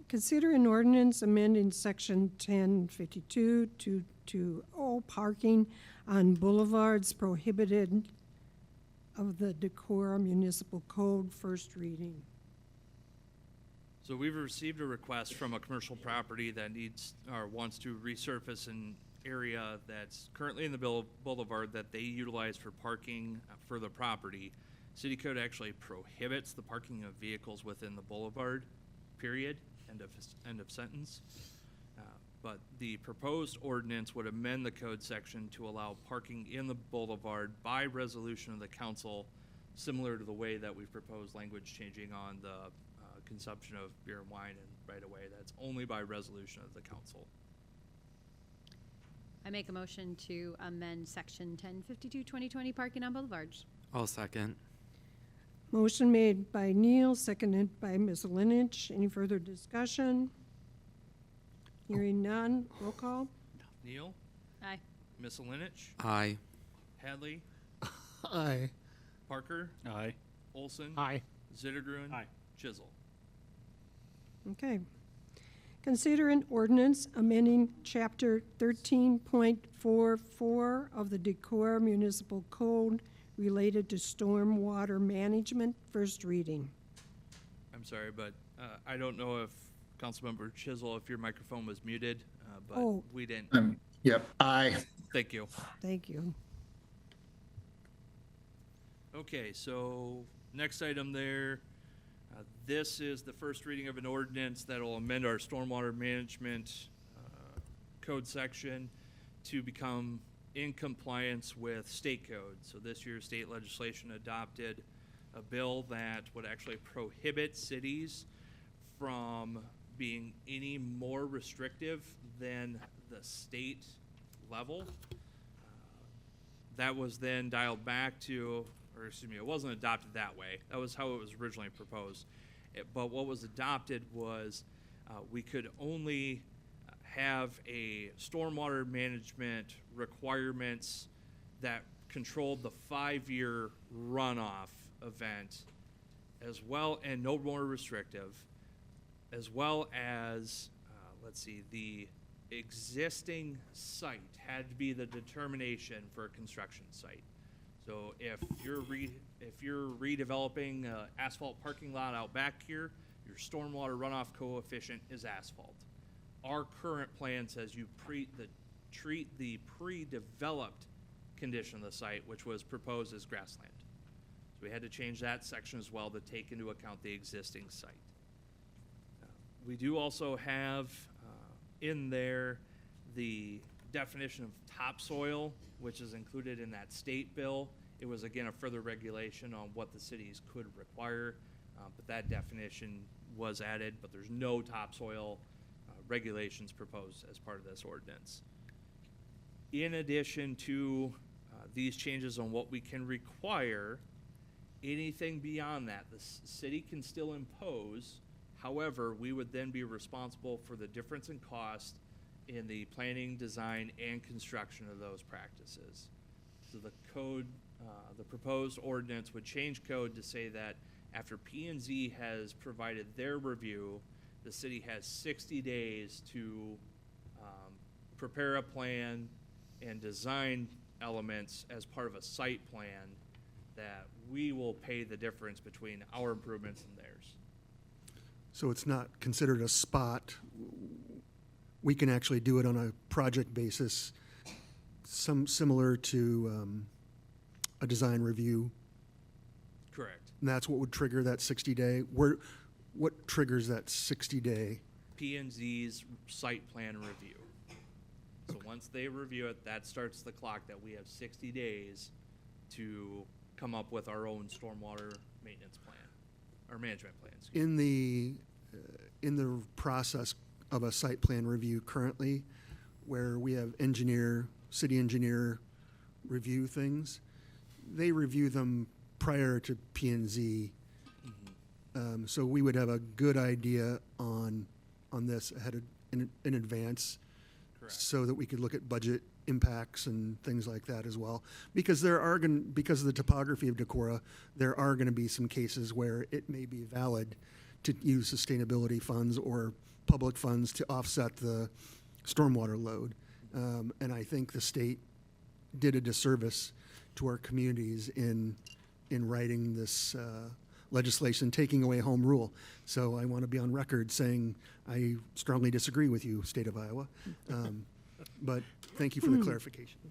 Consider an ordinance amending section 1052-220 parking on boulevards prohibited of the Decorah Municipal Code, first reading. So we've received a request from a commercial property that needs or wants to resurface an area that's currently in the boulevard that they utilize for parking for the property. City code actually prohibits the parking of vehicles within the boulevard, period, end of sentence. But the proposed ordinance would amend the code section to allow parking in the boulevard by resolution of the council, similar to the way that we've proposed language changing on the consumption of beer and wine and right away. That's only by resolution of the council. I make a motion to amend section 1052-2020 parking on boulevards. I'll second. Motion made by Neal, seconded by Ms. Linich. Any further discussion? Hearing none, roll call. Neal? Aye. Miss Linich? Aye. Hadley? Aye. Parker? Aye. Olson? Aye. Zittergrun? Aye. Chisel? Okay. Consider an ordinance amending Chapter 13.44 of the Decorah Municipal Code related to stormwater management, first reading. I'm sorry, but I don't know if Councilmember Chisel, if your microphone was muted, but Oh. we didn't. Yep, aye. Thank you. Thank you. Okay, so next item there, this is the first reading of an ordinance that will amend our stormwater management code section to become in compliance with state code. So this year, state legislation adopted a bill that would actually prohibit cities from being any more restrictive than the state level. That was then dialed back to, or excuse me, it wasn't adopted that way. That was how it was originally proposed. But what was adopted was we could only have a stormwater management requirements that controlled the 5-year runoff event as well, and no more restrictive, as well as, let's see, the existing site had to be the determination for a construction site. So if you're redeveloping an asphalt parking lot out back here, your stormwater runoff coefficient is asphalt. Our current plan says you treat the pre-developed condition of the site, which was proposed as grassland. So we had to change that section as well to take into account the existing site. We do also have in there the definition of topsoil, which is included in that state bill. It was, again, a further regulation on what the cities could require, but that definition was added, but there's no topsoil regulations proposed as part of this ordinance. In addition to these changes on what we can require, anything beyond that, the city can still impose. However, we would then be responsible for the difference in cost in the planning, design, and construction of those practices. So the code, the proposed ordinance would change code to say that after P&Z has provided their review, the city has 60 days to prepare a plan and design elements as part of a site plan that we will pay the difference between our improvements and theirs. So it's not considered a spot. We can actually do it on a project basis, similar to a design review. Correct. And that's what would trigger that 60-day. What triggers that 60-day? P&Z's site plan review. So once they review it, that starts the clock that we have 60 days to come up with our own stormwater maintenance plan, or management plan. In the process of a site plan review currently, where we have city engineer review things, they review them prior to P&Z. So we would have a good idea on this in advance. Correct. So that we could look at budget impacts and things like that as well. Because because of the topography of Decorah, there are going to be some cases where it may be valid to use sustainability funds or public funds to offset the stormwater load. And I think the state did a disservice to our communities in writing this legislation, taking away home rule. So I want to be on record saying I strongly disagree with you, state of Iowa. But thank you for the clarification.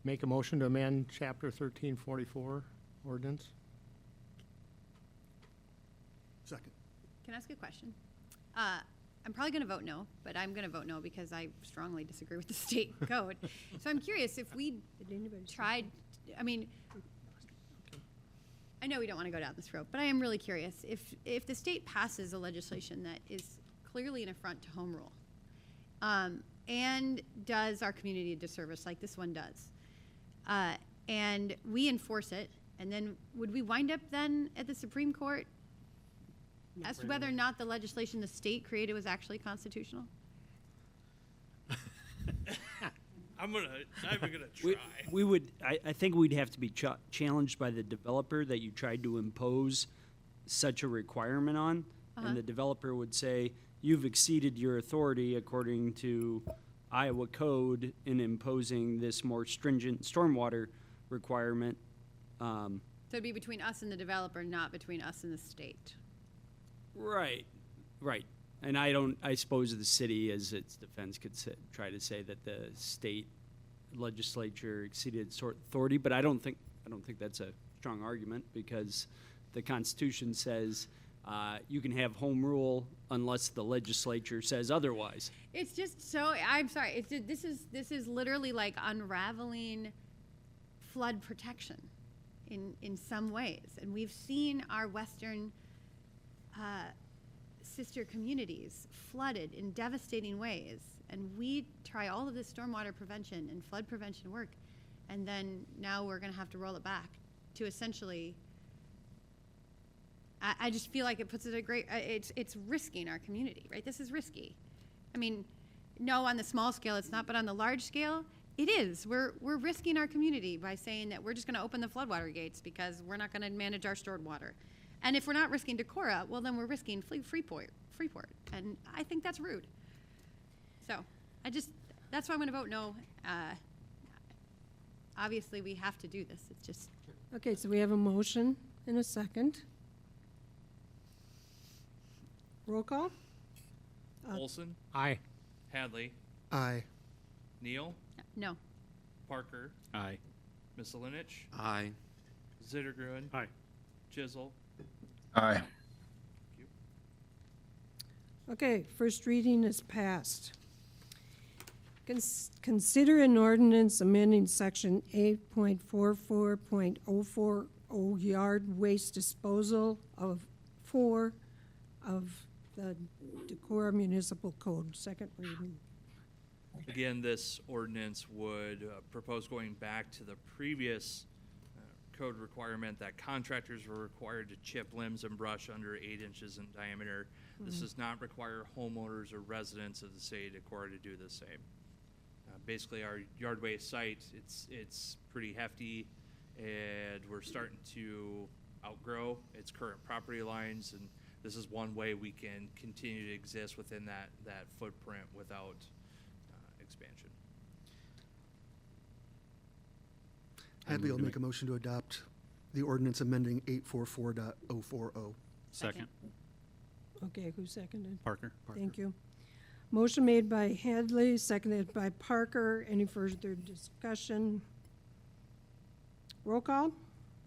Make a motion to amend Chapter 1344 ordinance. Second. Can I ask a question? I'm probably going to vote no, but I'm going to vote no because I strongly disagree with the state code. So I'm curious if we tried, I mean, I know we don't want to go down this road, but I am really curious. If the state passes a legislation that is clearly an affront to home rule and does our community a disservice like this one does, and we enforce it, and then would we wind up then at the Supreme Court as to whether or not the legislation the state created was actually constitutional? I'm not even gonna try. We would, I think we'd have to be challenged by the developer that you tried to impose such a requirement on. And the developer would say, you've exceeded your authority according to Iowa code in imposing this more stringent stormwater requirement. So it'd be between us and the developer, not between us and the state. Right, right. And I suppose the city, as its defense, could try to say that the state legislature exceeded its authority, but I don't think that's a strong argument, because the Constitution says you can have home rule unless the legislature says otherwise. It's just so, I'm sorry, this is literally like unraveling flood protection in some ways. And we've seen our western sister communities flooded in devastating ways. And we try all of this stormwater prevention and flood prevention work, and then now we're gonna have to roll it back to essentially, I just feel like it puts it at great, it's risking our community, right? This is risky. I mean, no, on the small scale it's not, but on the large scale, it is. We're risking our community by saying that we're just gonna open the floodwater gates because we're not gonna manage our stored water. And if we're not risking Decorah, well, then we're risking Freeport. And I think that's rude. So that's why I'm gonna vote no. Obviously, we have to do this. It's just. Okay, so we have a motion and a second. Roll call? Olson, Aye. Hadley, Aye. Neal, No. Parker, Aye. Misselinich, Aye. Zittergruen, Aye. Chisel. Aye. Okay, first reading is passed. Consider an ordinance amending section 8.44.040 yard waste disposal of 4 of the Decorah Municipal Code, second reading. Again, this ordinance would propose going back to the previous code requirement that contractors were required to chip limbs and brush under 8 inches in diameter. This does not require homeowners or residents of the city of Decorah to do the same. Basically, our yard waste site, it's pretty hefty, and we're starting to outgrow its current property lines, and this is one way we can continue to exist within that footprint without expansion. Hadley will make a motion to adopt the ordinance amending 844.040. Second. Okay, who seconded? Parker. Thank you. Motion made by Hadley, seconded by Parker. Any further discussion? Roll call?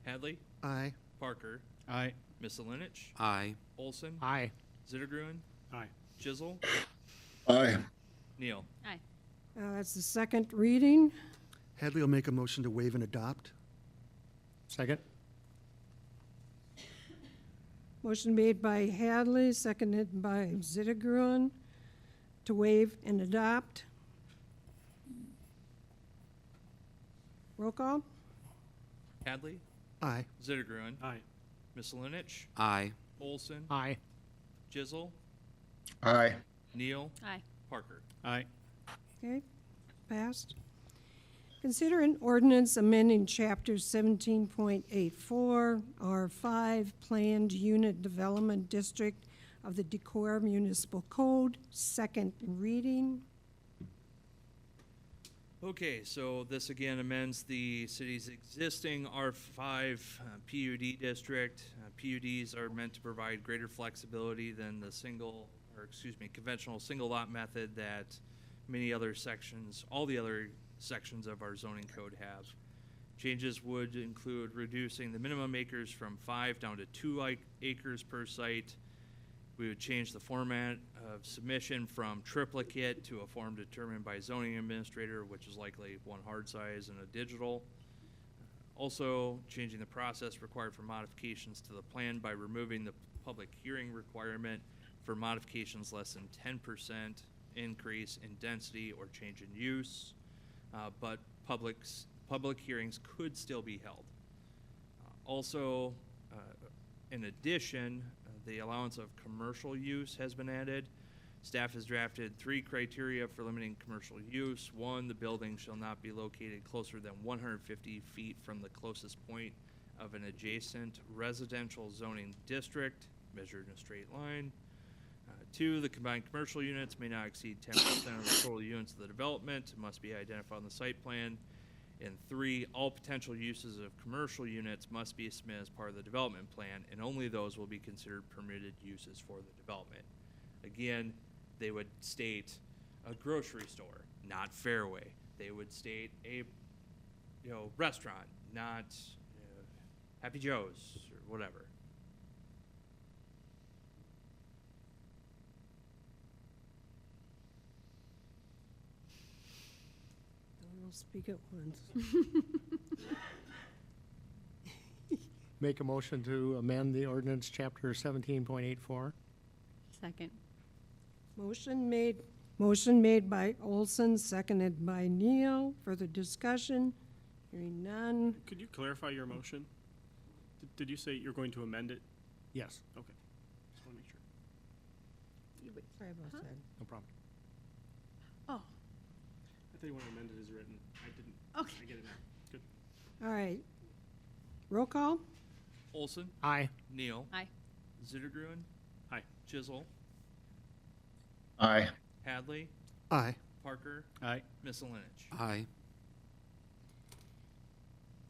Hadley, Aye. Parker, Aye. Misselinich, Aye. Olson, Aye. Zittergruen, Aye. Chisel, Aye. Neal. Aye. That's the second reading. Hadley will make a motion to waive and adopt. Second. Motion made by Hadley, seconded by Zittergruen to waive and adopt. Roll call? Hadley, Aye. Zittergruen, Aye. Misselinich, Aye. Olson, Aye. Chisel, Aye. Neal, Aye. Parker. Aye. Okay, passed. Consider an ordinance amending chapter 17.84, R5, Planned Unit Development District of the Decorah Municipal Code, second reading. Okay, so this again amends the city's existing R5 PUD district. PUDs are meant to provide greater flexibility than the conventional single lot method that many other sections, all the other sections of our zoning code have. Changes would include reducing the minimum acres from 5 down to 2 acres per site. We would change the format of submission from triplicate to a form determined by zoning administrator, which is likely one hard size and a digital. Also, changing the process required for modifications to the plan by removing the public hearing requirement for modifications less than 10% increase in density or change in use. But public public hearings could still be held. Also, in addition, the allowance of commercial use has been added. Staff has drafted 3 criteria for limiting commercial use. 1, the building shall not be located closer than 150 feet from the closest point of an adjacent residential zoning district, measured in a straight line. 2, the combined commercial units may not exceed 10% of the total units of the development, and must be identified on the site plan. And 3, all potential uses of commercial units must be submitted as part of the development plan, and only those will be considered permitted uses for the development. Again, they would state a grocery store, not Fairway. They would state a restaurant, not Happy Joe's or whatever. I'll speak at once. Make a motion to amend the ordinance chapter 17.84. Second. Motion made by Olson, seconded by Neal. Further discussion? Hearing none. Could you clarify your motion? Did you say you're going to amend it? Yes, Okay. Just want to make sure. Sorry about that. no problem. Oh, I thought you wanted to amend it as written. I didn't. Okay. I get it now. Good. All right. Roll call? Olson, Aye. Neal, aye. Zittergruen, Aye. Chisel, Aye. Hadley, Aye. Parker, Aye. Miscelinich. Aye.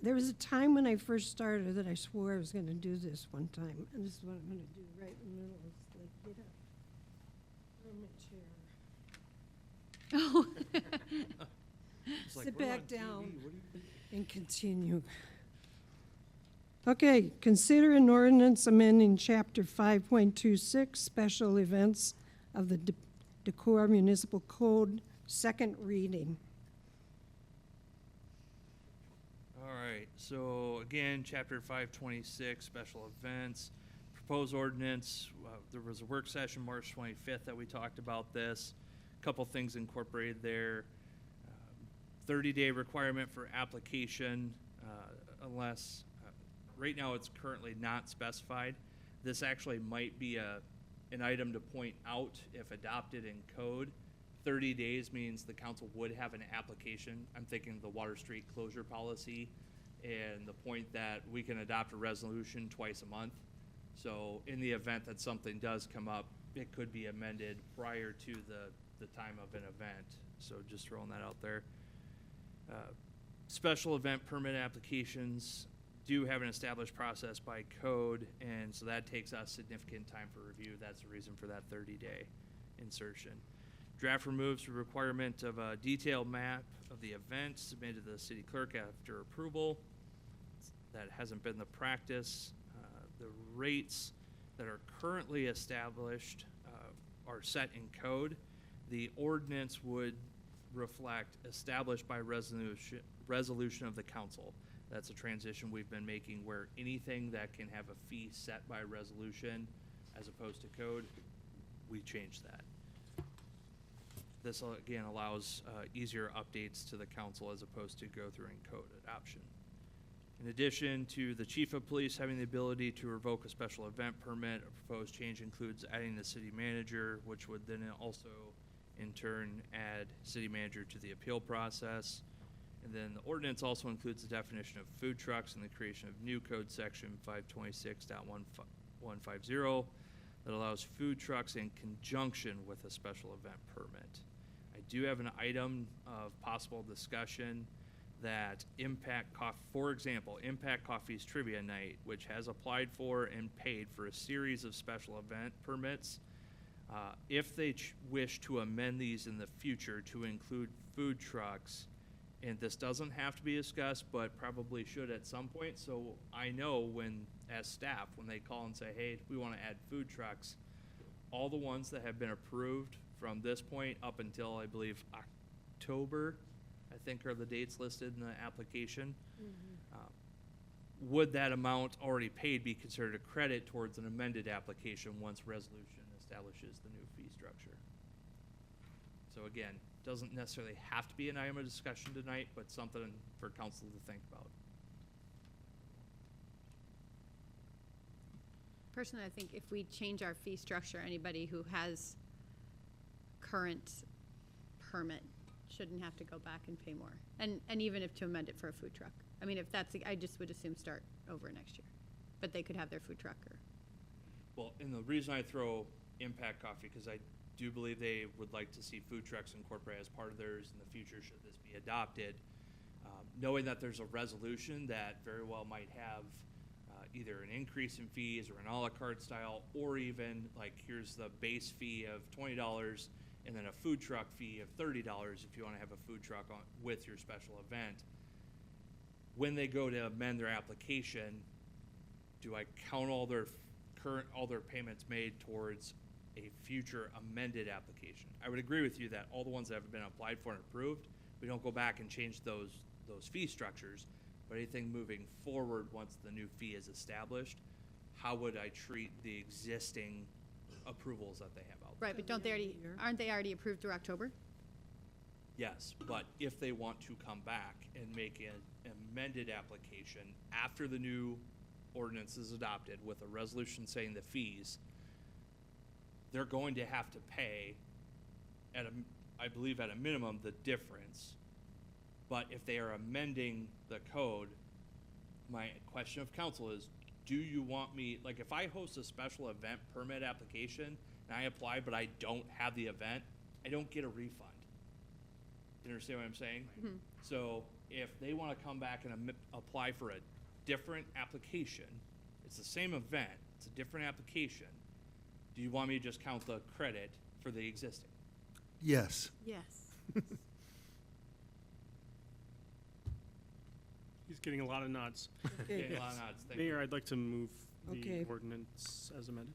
There was a time when I first started that I swore I was going to do this one time, and this is what I'm going to do right in the middle. It's like, get up from my chair. Oh. It's like, Sit we're on back TV. down What do you- and continue. Okay, consider an ordinance amending Chapter 5.26, Special Events of the Decorah Municipal Code, second reading. All right, so again, chapter 526, special events, proposed ordinance. There was a work session March 25th that we talked about this. Couple things incorporated there. 30-day requirement for application, unless, right now it's currently not specified. This actually might be an item to point out if adopted in code. 30 days means the council would have an application. I'm thinking of the Water Street closure policy and the point that we can adopt a resolution twice a month. So in the event that something does come up, it could be amended prior to the time of an event. So just throwing that out there. Special event permit applications do have an established process by code, and so that takes us significant time for review. That's the reason for that 30-day insertion. Draft removes the requirement of a detailed map of the event submitted to the city clerk after approval. That hasn't been the practice. The rates that are currently established are set in code. The ordinance would reflect established by resolution of the council. That's a transition we've been making where anything that can have a fee set by resolution as opposed to code, we change that. This, again, allows easier updates to the council as opposed to go through in code adoption. In addition to the chief of police having the ability to revoke a special event permit, a proposed change includes adding the city manager, which would then also in turn add city manager to the appeal process. And then the ordinance also includes the definition of food trucks and the creation of new code section 526.150 that allows food trucks in conjunction with a special event permit. I do have an item of possible discussion that for example, Impact Coffee's Trivia Night, which has applied for and paid for a series of special event permits. If they wish to amend these in the future to include food trucks, and this doesn't have to be discussed, but probably should at some point, so I know as staff, when they call and say, hey, we want to add food trucks, all the ones that have been approved from this point up until, I believe, October, I think are the dates listed in the application. Would that amount already paid be considered a credit towards an amended application once resolution establishes the new fee structure? So again, Doesn't necessarily have to be an item of discussion tonight, but something for council to think about. Personally, I think if we change our fee structure, anybody who has current permit shouldn't have to go back and pay more. And even if to amend it for a food truck. I mean, if that's, I just would assume start over next year. But they could have their food truck or. Well, and the reason I throw Impact Coffee, because I do believe they would like to see food trucks incorporated as part of theirs in the future, should this be adopted. Knowing that there's a resolution that very well might have either an increase in fees or an a la carte style, or even like here's the base fee of $20 and then a food truck fee of $30 if you want to have a food truck on, with your special event. When they go to amend their application, do I count all their payments made towards a future amended application? I would agree with you that all the ones that have been applied for and approved, we don't go back and change those fee structures. But anything moving forward once the new fee is established, how would I treat the existing approvals that they have out there? Right, but aren't they already approved through October? Yes, but if they want to come back and make an amended application after the new ordinance is adopted with a resolution saying the fees, they're going to have to pay I believe at a minimum, the difference. But if they are amending the code, my question of council is, do you want me, like if I host a special event permit application and I apply but I don't have the event, I don't get a refund. You understand what I'm saying? Mm-hmm. So if they want to come back and apply for a different application, it's the same event, it's a different application, do you want me to just count the credit for the existing? Yes. Yes. He's getting a lot of nods. Okay. Yeah, a lot of nods. Thank Mayor, I'd like to move the Okay. ordinance as amended.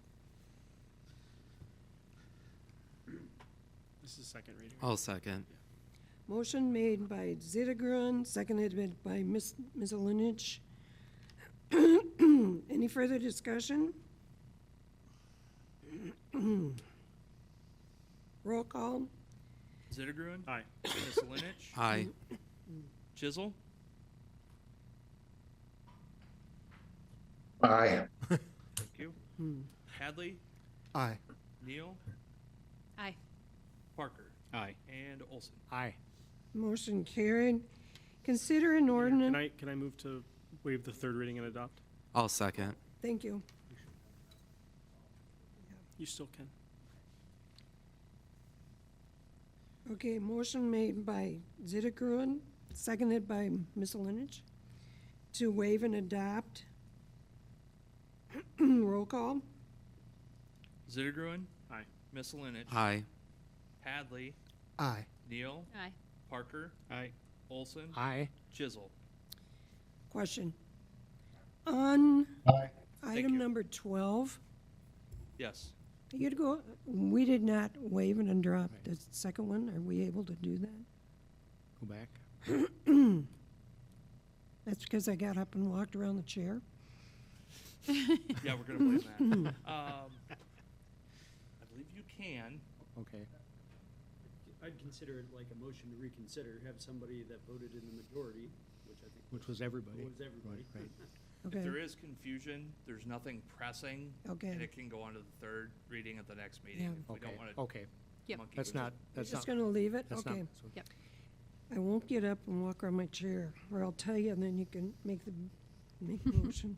This is second reading. I'll second. Motion made by Zittigran, seconded by Ms. Olenich. Any further discussion? Roll call. Zittergruen? Aye. Ms. Linich? Aye. Chisel? Aye. Thank you. Hadley? Aye. Neal? Aye. Parker? Aye. And Olson? Aye. Motion carried. Consider an ordinance. Can I move to waive the third reading and adopt? I'll second. Thank you. You still can. Okay, motion made by Zittigran, seconded by Ms. Olenich, to waive and adopt. Roll call. Zittergruen? Aye. Ms. Linich? Aye. Hadley? Aye. Neal? Aye. Parker? Aye. Olson? Aye. Chisel? Question. On Aye. item you. number 12, Yes. we did not waive and adopt the second one. Are we able to do that? Go back. That's because I got up and walked around the chair. Yeah, we're gonna blame that. I believe you can. Okay. I'd consider it like a motion to reconsider, have somebody that voted in the majority, which I think. Which was everybody. Was everybody. Right. Okay. If there is confusion, there's nothing pressing. Okay. And it can go on to the third reading at the next meeting. Yeah. If we Okay. don't want to Okay. Yep. monkey That's with not, it. that's Just not. gonna leave it? That's not- Okay. so- Yep. I won't get up and walk around my chair, or I'll tell you, and then you can make the motion.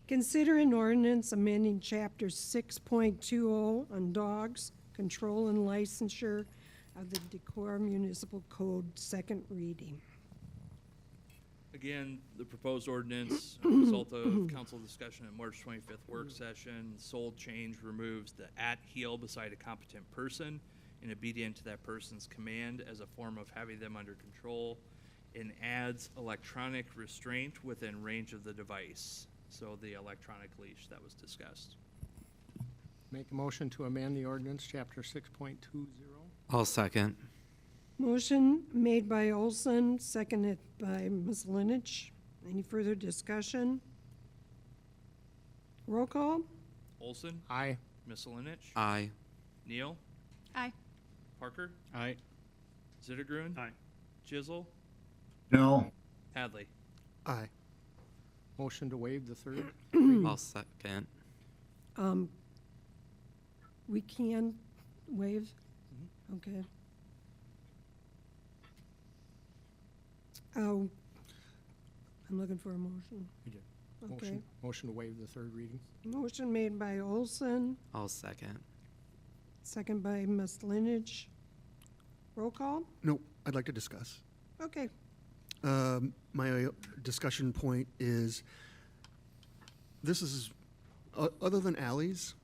Consider an ordinance amending Chapter 6.20 on dogs, control and licensure of the Decorah Municipal Code, second reading. Again, the proposed ordinance, a result of council discussion at March 25th work session, sole change removes the at heel beside a competent person and obedient to that person's command as a form of having them under control, and adds electronic restraint within range of the device. So the electronic leash that was discussed. Make a motion to amend the ordinance, chapter 6.20. I'll second. Motion made by Olson, seconded by Ms. Linich. Any further discussion? Roll call? Olson? Aye. Misselinich? Aye. Neal? Aye. Parker? Aye. Zittergruen? Aye. Chisel? No. Hadley? Aye. Motion to waive the third. I'll second. We can waive? Okay. Oh, I'm looking for a motion. We did. Okay. Motion to waive the third reading. Motion made by Olson, I'll second. second by Ms. Lineage. Roll call? No, I'd like to discuss. Okay. My discussion point is, this is, other than alleys,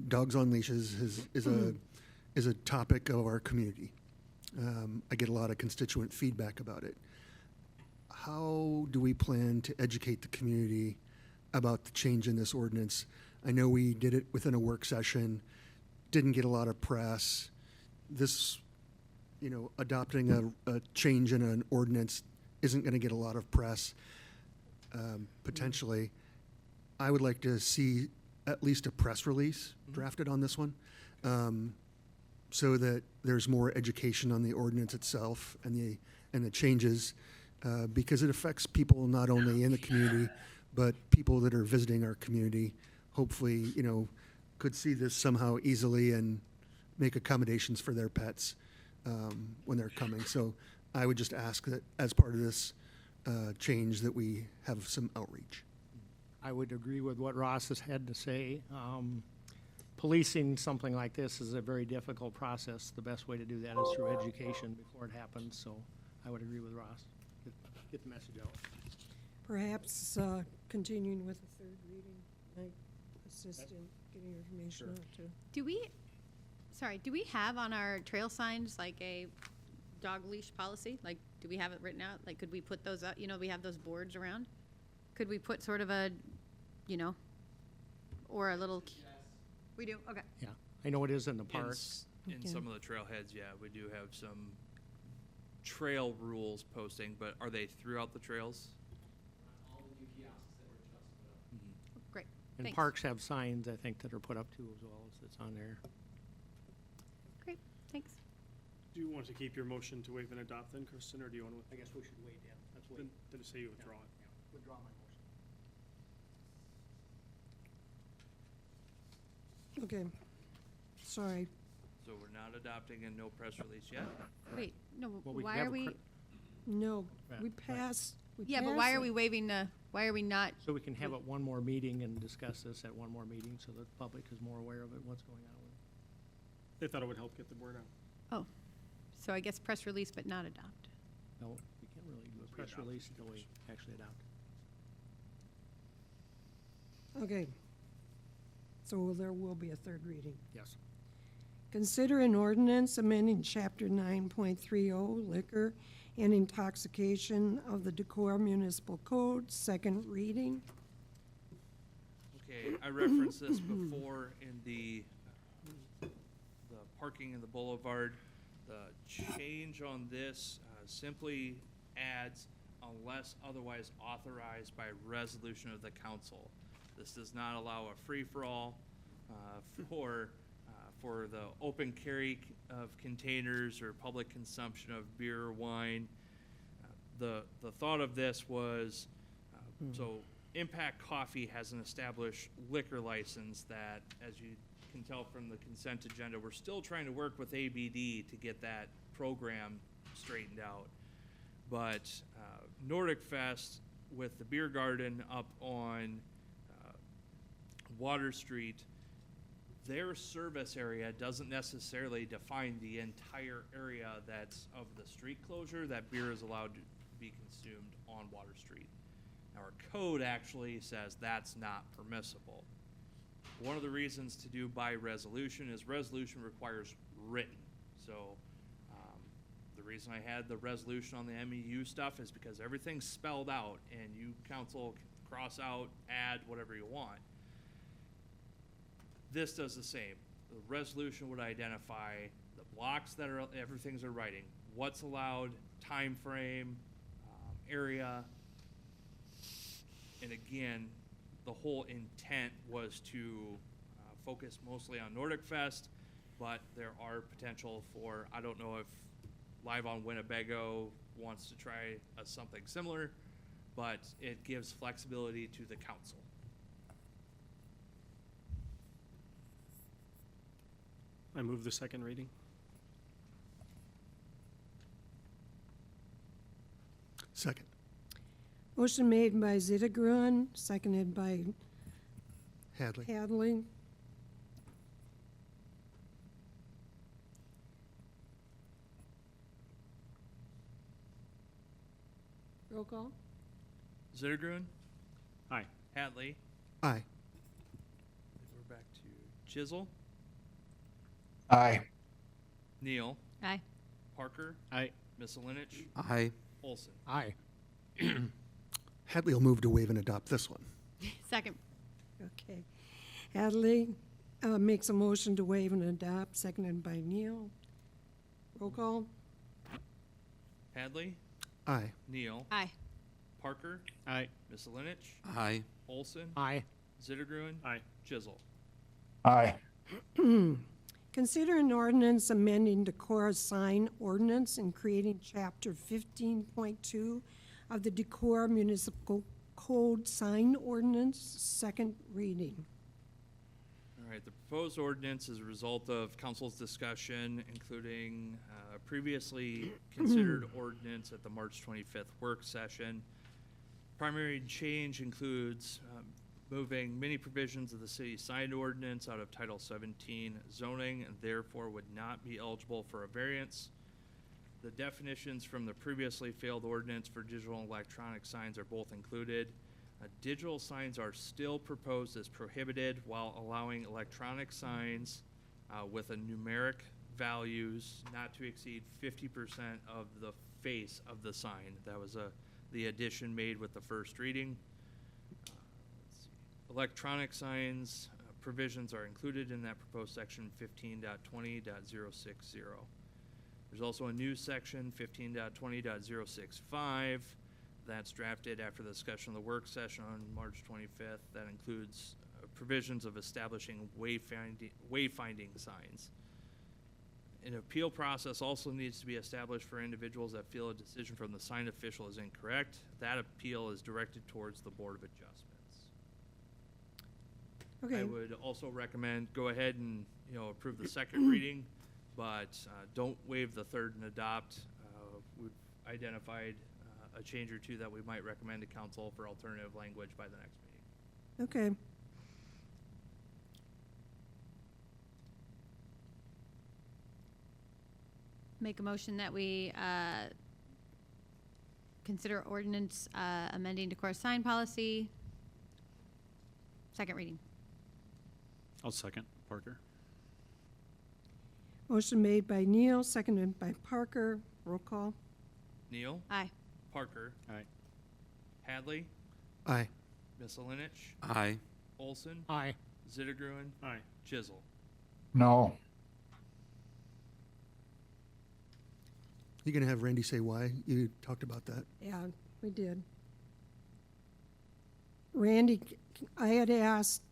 dogs on leashes is a topic of our community. I get a lot of constituent feedback about it. How do we plan to educate the community about the change in this ordinance? I know we did it within a work session, didn't get a lot of press. This, adopting a change in an ordinance isn't going to get a lot of press, potentially. I would like to see at least a press release drafted on this one, so that there's more education on the ordinance itself and the changes, because it affects people not only in the community, but people that are visiting our community. Hopefully, could see this somehow easily and make accommodations for their pets when they're coming. So I would just ask that as part of this change that we have some outreach. I would agree with what Ross has had to say. Policing something like this is a very difficult process. The best way to do that is through education before it happens, so I would agree with Ross. Get the message out. Perhaps continuing with the third reading might assist in getting information out too. Do we have on our trail signs like a dog leash policy? Like, do we have it written out? Like, could we put those up? We have those boards around. Could we put sort of a, or a little? We do? Okay. Yeah, I know it is in the parks. In some of the trailheads, yeah, we do have some trail rules posting, but are they throughout the trails? Great. And Thanks. parks have signs, I think, that are put up too as well as it's on there. Great. Thanks. Do you want to keep your motion to waive and adopt then, Kristen, or do you want to? I guess we should wait, yeah. Let's wait. Then say you withdraw it. Withdraw my motion. Okay. Sorry. So we're not adopting and no press release yet? Wait, no, Well, we why have are a we? No, Right, we right. passed. we Yeah, but passed why are it. we waiving why are we not? So we can have it one more meeting and discuss this at one more meeting so that the public is more aware of it, what's going on with it. They thought it would help get the word out. Oh, so I guess press release but not adopt. No, we can't really do a press release until we actually adopt. Okay. So there will be a third reading. Yes. Consider an ordinance amending Chapter 9.30 liquor and intoxication of the Decorah Municipal Code, second reading. Okay, I referenced this before in the parking in the boulevard. The change on this simply adds unless otherwise authorized by resolution of the council. This does not allow a free-for-all for the open carry of containers or public consumption of beer or wine. The thought of this was, so Impact Coffee has an established liquor license that, as you can tell from the consent agenda, we're still trying to work with ABD to get that program straightened out. But Nordic Fest with the beer garden up on Water Street, their service area doesn't necessarily define the entire area that's of the street closure that beer is allowed to be consumed on Water Street. Now, our code actually says that's not permissible. One of the reasons to do by resolution is resolution requires written. So the reason I had the resolution on the MEU stuff is because everything's spelled out and you council can cross out, add, whatever you want. This does the same. The resolution would identify the blocks that are, everything's in writing, what's allowed, time frame, area. And again, the whole intent was to focus mostly on Nordic Fest, but there are potential for, I don't know if Live on Winnebago wants to try something similar, but it gives flexibility to the council. I move the second reading. Second. Motion made by Zittergren, seconded by Hadley. Hadley. Roll call? Zittergren, Aye. Hadley, Aye. we're back to Chisel, Aye. Neal, Aye. Parker, Aye. Misselinich, Aye. Olson. Aye. Hadley will move to waive and adopt this one. Second. Okay. Hadley makes a motion to waive and adopt, seconded by Neal. Roll call? Hadley, Aye. Neal, Aye. Parker, Aye. Misselinich, Aye. Olson, Aye. Zittergren, Aye. Chisel. Aye. Consider an ordinance amending Decorah sign ordinance and creating chapter 15.2 of the Decorah Municipal Code sign ordinance, second reading. All right, the proposed ordinance is a result of council's discussion, including previously considered ordinance at the March 25th work session. Primary change includes moving many provisions of the city sign ordinance out of Title 17 zoning and therefore would not be eligible for a variance. The definitions from the previously failed ordinance for digital and electronic signs are both included. Digital signs are still proposed as prohibited while allowing electronic signs with a numeric values not to exceed 50% of the face of the sign. That was the addition made with the first reading. Let's see. Electronic signs provisions are included in that proposed section 15.20.060. There's also a new section 15.20.065 that's drafted after the discussion of the work session on March 25th. That includes provisions of establishing wayfinding signs. An appeal process also needs to be established for individuals that feel a decision from the sign official is incorrect. That appeal is directed towards the Board of Adjustments. Okay. I would also recommend go ahead and approve the second reading, but don't waive the third and adopt. We've identified a change or two that we might recommend to council for alternative language by the next meeting. Okay. Make a motion that we consider ordinance amending Decorah sign policy. Second reading. I'll second. Parker. Motion made by Neal, seconded by Parker. Roll call? Neal? Aye. Parker? Aye. Hadley? Aye. Misselinich? Aye. Olson? Aye. Zittergren? Aye. Chisel. No. You gonna have Randy say why? You talked about that. Yeah, we did. Randy, I had asked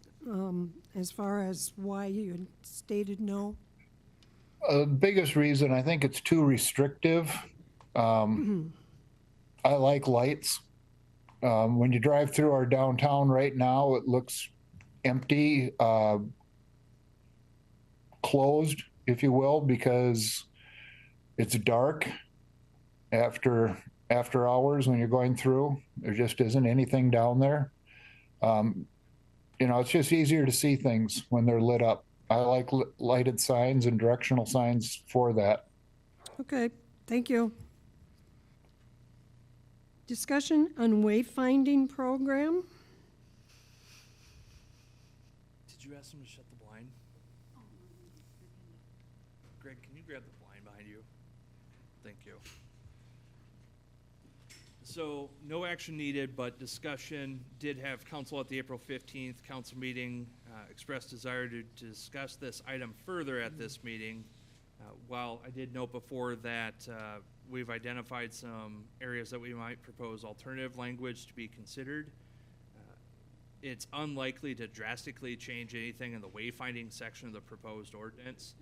as far as why you had stated no. Biggest reason, I think it's too restrictive. I like lights. When you drive through our downtown right now, it looks empty, closed, if you will, because it's dark after hours when you're going through. There just isn't anything down there. It's just easier to see things when they're lit up. I like lighted signs and directional signs for that. Okay, thank you. Discussion on wayfinding program. Did you ask him to shut the blind? Greg, can you grab the blind behind you? Thank you. So, no action needed, but discussion. Did have council at the April 15th council meeting expressed desire to discuss this item further at this meeting. While I did note before that we've identified some areas that we might propose alternative language to be considered, it's unlikely to drastically change anything in the wayfinding section of the proposed ordinance,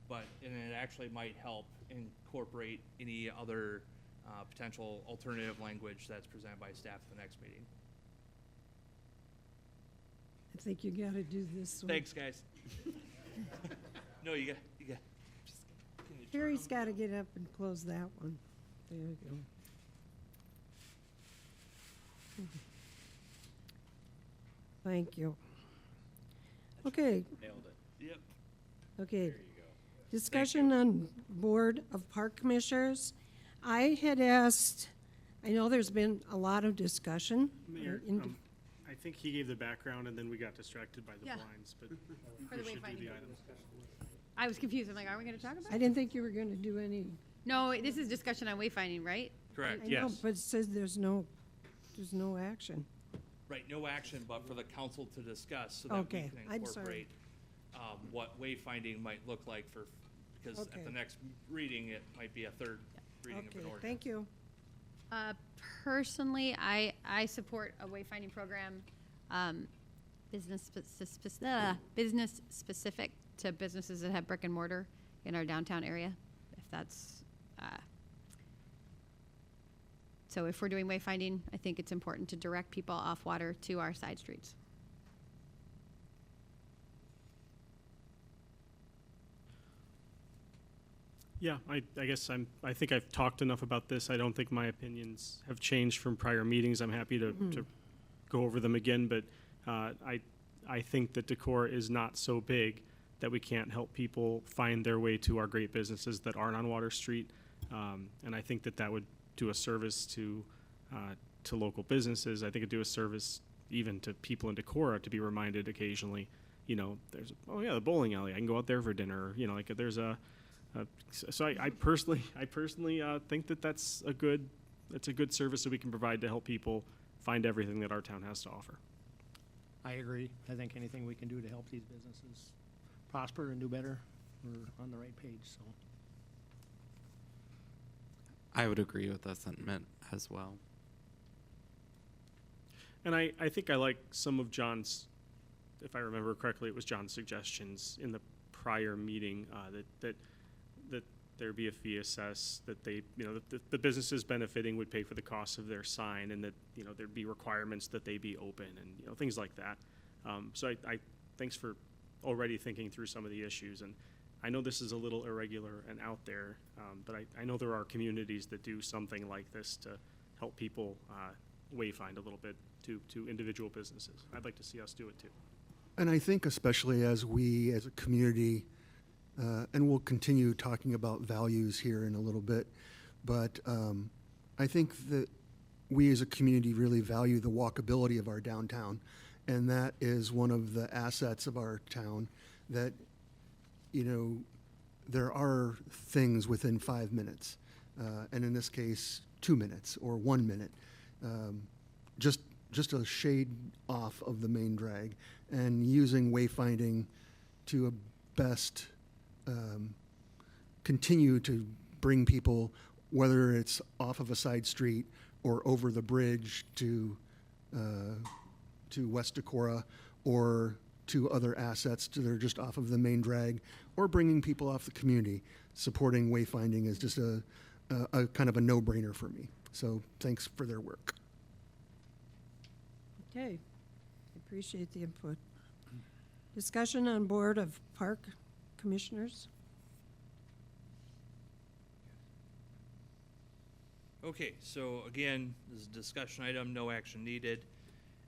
but and it actually might help incorporate any other potential alternative language that's presented by staff at the next meeting. I think you gotta do this one. Thanks, guys. No, you got. Can you turn Harry's them? gotta get up and close that one. There you go. Thank you. Okay, Nailed it. Yep. okay. Discussion on Board of Park Commissioners. I had asked, I know there's been a lot of discussion. Mayor, in- I think he gave the background and then we got distracted by the Yeah. blinds, but For the we should do wayfinding. the items. I was confused. I'm like, are we gonna talk about I it? didn't think you were gonna do any. No, this is discussion on wayfinding, right? Correct. I know, Yes. but it says there's no action. Right, no action, but for the council to discuss so that Okay, we can I'm sorry. incorporate what wayfinding might look like for, because at Okay. the next reading, it might be a third reading of an Okay, ordinance. thank you. Personally, I support a wayfinding program, business specific to businesses that have brick and mortar in our downtown area, if that's, so if we're doing wayfinding, I think it's important to direct people off water to our side streets. Yeah, I guess I think I've talked enough about this. I don't think my opinions have changed from prior meetings. I'm happy to go over them again, but I think that Decorah is not so big that we can't help people find their way to our great businesses that aren't on Water Street. And I think that would do a service to local businesses. I think it'd do a service even to people in Decorah to be reminded occasionally, you know, there's, oh yeah, the bowling alley, I can go out there for dinner, you know, like there's so I personally think that that's a good service that we can provide to help people find everything that our town has to offer. I agree. I think anything we can do to help these businesses prosper and do better, we're on the right page, so. I would agree with that sentiment as well. And I think I like some of John's, if I remember correctly, it was John's suggestions in the prior meeting, that there be a fee assessed, that they, you know, that the businesses benefiting would pay for the cost of their sign, and that, you know, there'd be requirements that they be open and, you know, things like that. So I thanks for already thinking through some of the issues. And I know this is a little irregular and out there, but I know there are communities that do something like this to help people wayfind a little bit to individual businesses. I'd like to see us do it too. And I think especially as we, as a community, and we'll continue talking about values here in a little bit, but I think that we as a community really value the walkability of our downtown, and that is one of the assets of our town, that, you know, there are things within 5 minutes, and in this case, 2 minutes or 1 minute, just a shade off of the main drag, and using wayfinding to a best continue to bring people, whether it's off of a side street or over the bridge to West Decorah, or to other assets that are just off of the main drag, or bringing people off the community. Supporting wayfinding is just a kind of a no-brainer for me. So thanks for their work. Okay, appreciate the input. Discussion on Board of Park Commissioners. Okay, so again, this is a discussion item, no action needed.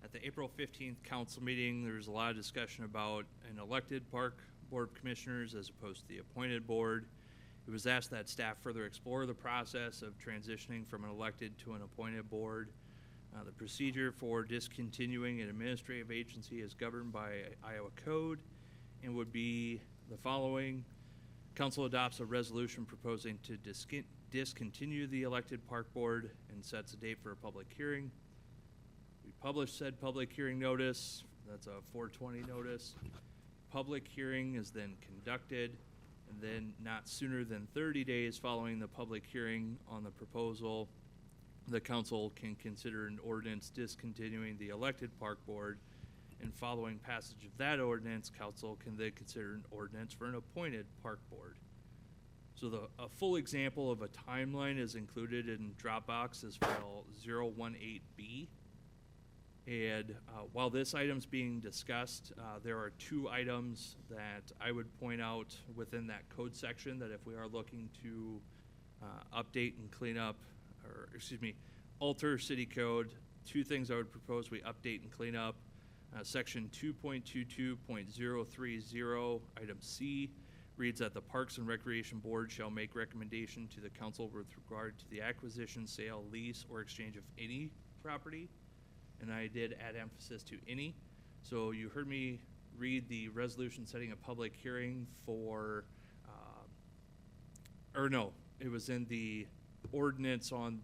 At the April 15th council meeting, there was a lot of discussion about an elected park board of commissioners as opposed to the appointed board. It was asked that staff further explore the process of transitioning from an elected to an appointed board. The procedure for discontinuing an administrative agency is governed by Iowa code and would be the following. Council adopts a resolution proposing to discontinue the elected park board and sets a date for a public hearing. We publish said public hearing notice. That's a 420 notice. Public hearing is then conducted, and then not sooner than 30 days following the public hearing on the proposal, the council can consider an ordinance discontinuing the elected park board, and following passage of that ordinance, council can then consider an ordinance for an appointed park board. So a full example of a timeline is included in Dropbox as file 018B. And while this item's being discussed, there are two items that I would point out within that code section that if we are looking to update and clean up, or excuse me, alter city code, two things I would propose we update and clean up. Section 2.22.030, item C, reads that the Parks and Recreation Board shall make recommendation to the council with regard to the acquisition, sale, lease, or exchange of any property. And I did add emphasis to any. So you heard me read the resolution setting a public hearing for, or no, it was in the ordinance on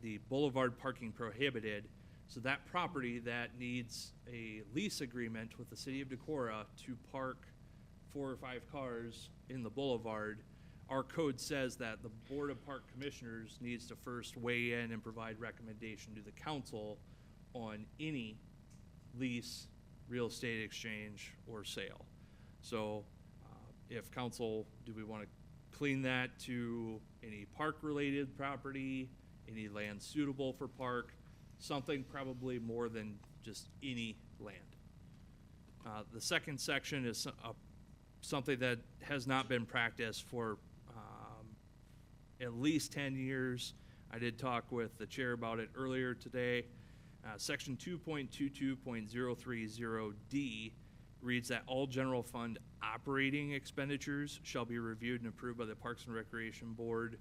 the boulevard parking prohibited. So that property that needs a lease agreement with the city of Decorah to park 4 or 5 cars in the boulevard, our code says that the Board of Park Commissioners needs to first weigh in and provide recommendation to the council on any lease, real estate exchange, or sale. So if council, do we want to clean that to any park-related property, any land suitable for park, something probably more than just any land. The second section is something that has not been practiced for at least 10 years. I did talk with the chair about it earlier today. Section 2.22.030D reads that all general fund operating expenditures shall be reviewed and approved by the Parks and Recreation Board.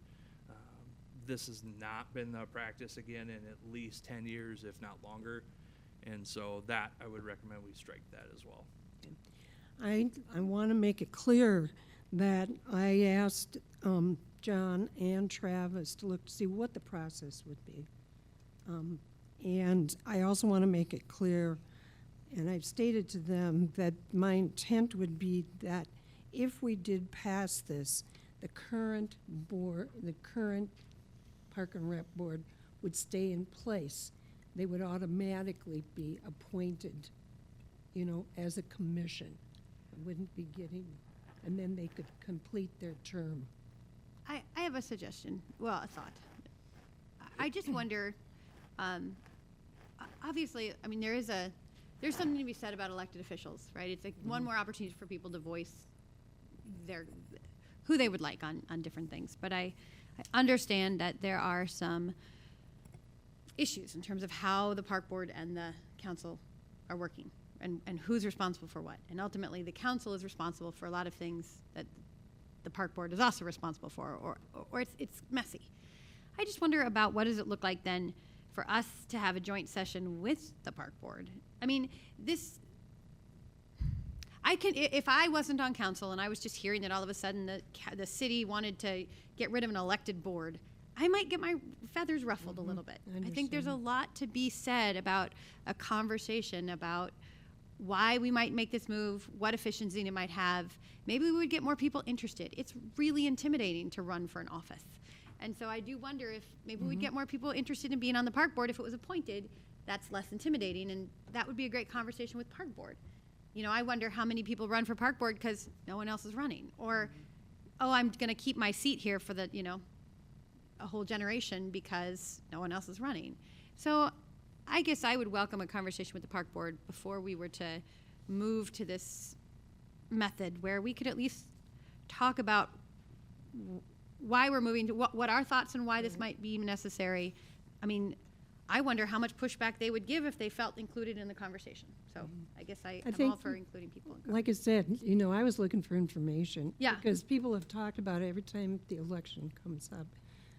This has not been the practice again in at least 10 years, if not longer. And so that, I would recommend we strike that as well. I want to make it clear that I asked John and Travis to look to see what the process would be. And I also want to make it clear, and I've stated to them that my intent would be that if we did pass this, the current board, the current Park and Rec Board would stay in place. They would automatically be appointed, you know, as a commission. It wouldn't be getting, and then they could complete their term. I have a suggestion, well, a thought. I just wonder, obviously, I mean, there's something to be said about elected officials, right? It's like one more opportunity for people to voice who they would like on different things. But I understand that there are some issues in terms of how the park board and the council are working and who's responsible for what. And ultimately, the council is responsible for a lot of things that the park board is also responsible for, or it's messy. I just wonder about what does it look like then for us to have a joint session with the park board. I mean, if I wasn't on council and I was just hearing that all of a sudden the city wanted to get rid of an elected board, I might get my feathers ruffled a little bit. I think there's a lot to be said about a conversation about why we might make this move, what efficiency it might have. Maybe we would get more people interested. It's really intimidating to run for an office. And so I do wonder if maybe we'd get more people interested in being on the park board if it was appointed. That's less intimidating, and that would be a great conversation with park board. You know, I wonder how many people run for park board because no one else is running. Or, oh, I'm going to keep my seat here for the, a whole generation because no one else is running. So I guess I would welcome a conversation with the park board before we were to move to this method where we could at least talk about why we're moving to what our thoughts and why this might be necessary. I mean, I wonder how much pushback they would give if they felt included in the conversation. So I guess I'm all for including people. Like I said, I was looking for information. Yeah. Because people have talked about it every time the election comes up.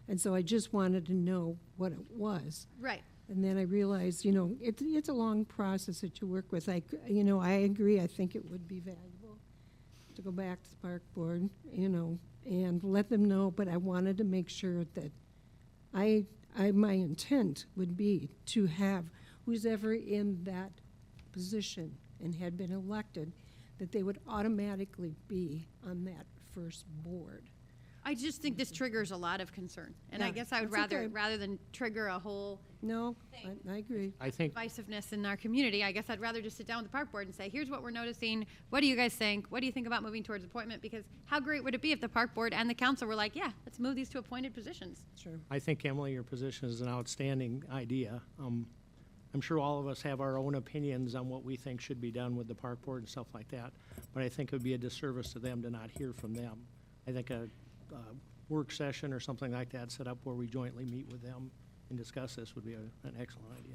And so I just wanted to know what it was. Right. And then I realized, it's a long process that you work with. I agree. I think it would be valuable to go back to the park board, and let them know. But I wanted to make sure that my intent would be to have who's ever in that position and had been elected, that they would automatically be on that first board. I just think this triggers a lot of concern, and I Yeah, guess I would that's okay. rather than trigger a whole No, I agree. I think divisiveness in our community, I guess I'd rather just sit down with the park board and say, here's what we're noticing. What do you guys think? What do you think about moving towards appointment? Because how great would it be if the park board and the council were like, yeah, let's move these to appointed positions? Sure. I think, Emily, your position is an outstanding idea. I'm sure all of us have our own opinions on what we think should be done with the park board and stuff like that, but I think it would be a disservice to them to not hear from them. I think a work session or something like that set up where we jointly meet with them and discuss this would be an excellent idea.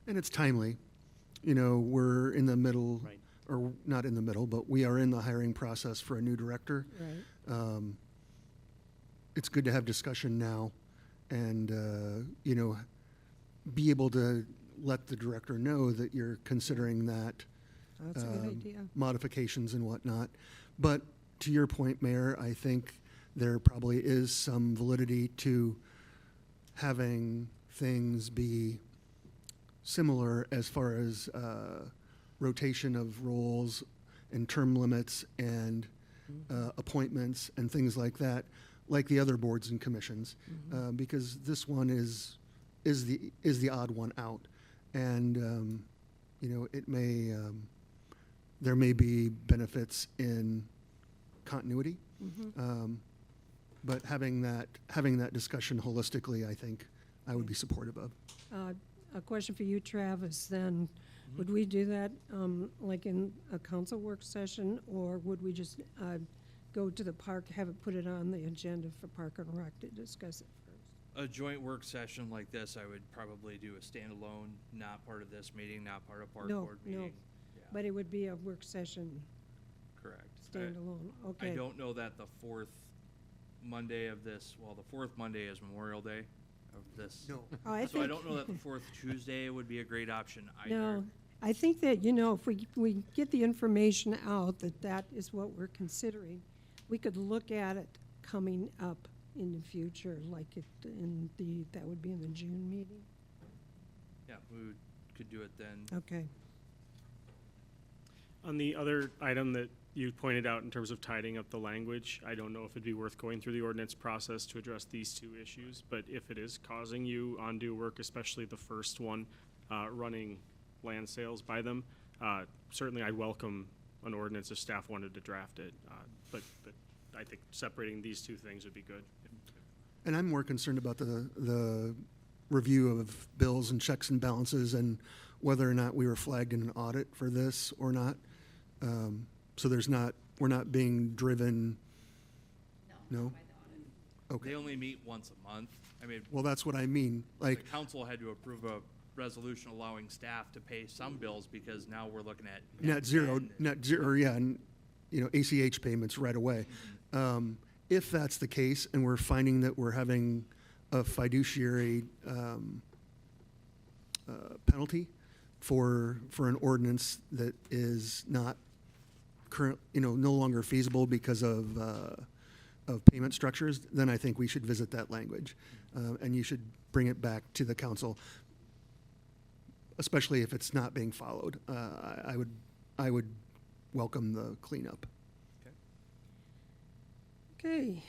And it's timely. You know, we're in the middle, Right. or not in the middle, but we are in the hiring process for a new director. Right. It's good to have discussion now and, you know, be able to let the director know that you're considering that. That's a good idea. Modifications and whatnot. But to your point, Mayor, I think there probably is some validity to having things be similar as far as rotation of roles and term limits and appointments and things like that, like the other boards and commissions, because this one is the odd one out, and you know, it may there may be benefits in continuity, but having that discussion holistically, I think I would be supportive of. A question for you, Travis, then. Would we do that like in a council work session, or would we just go to the park, have it put it on the agenda for Park and Rec to discuss it first? A joint work session like this, I would probably do a standalone, not part of this meeting, not part of park board meeting. No, Yeah, but it would be a work session correct. standalone, okay. I don't know that the fourth Monday of this, well, the fourth Monday is Memorial Day of this. No. Oh, I So I think- don't know that the fourth Tuesday would be a great option either. No, I think that, you know, if we get the information out that that is what we're considering, we could look at it coming up in the future, like that would be in the June meeting. Yeah, could do it then. Okay. On the other item that you pointed out in terms of tidying up the language, I don't know if it'd be worth going through the ordinance process to address these two issues, but if it is causing you undue work, especially the first one, running land sales by them, certainly I'd welcome an ordinance if staff wanted to draft it, but I think separating these two things would be good. And I'm more concerned about the review of bills and checks and balances and whether or not we were flagged in an audit for this or not. So we're not being driven. No? Okay. They only meet once a month. I mean, Well, that's what I mean. the Like, council had to approve a resolution allowing staff to pay some bills because now we're looking at net zero, 10. or yeah, and, you know, ACH payments right away. If that's the case and we're finding that we're having a fiduciary penalty for an ordinance that is not no longer feasible because of payment structures, then I think we should visit that language. And you should bring it back to the council, especially if it's not being followed. I would welcome the cleanup. Okay.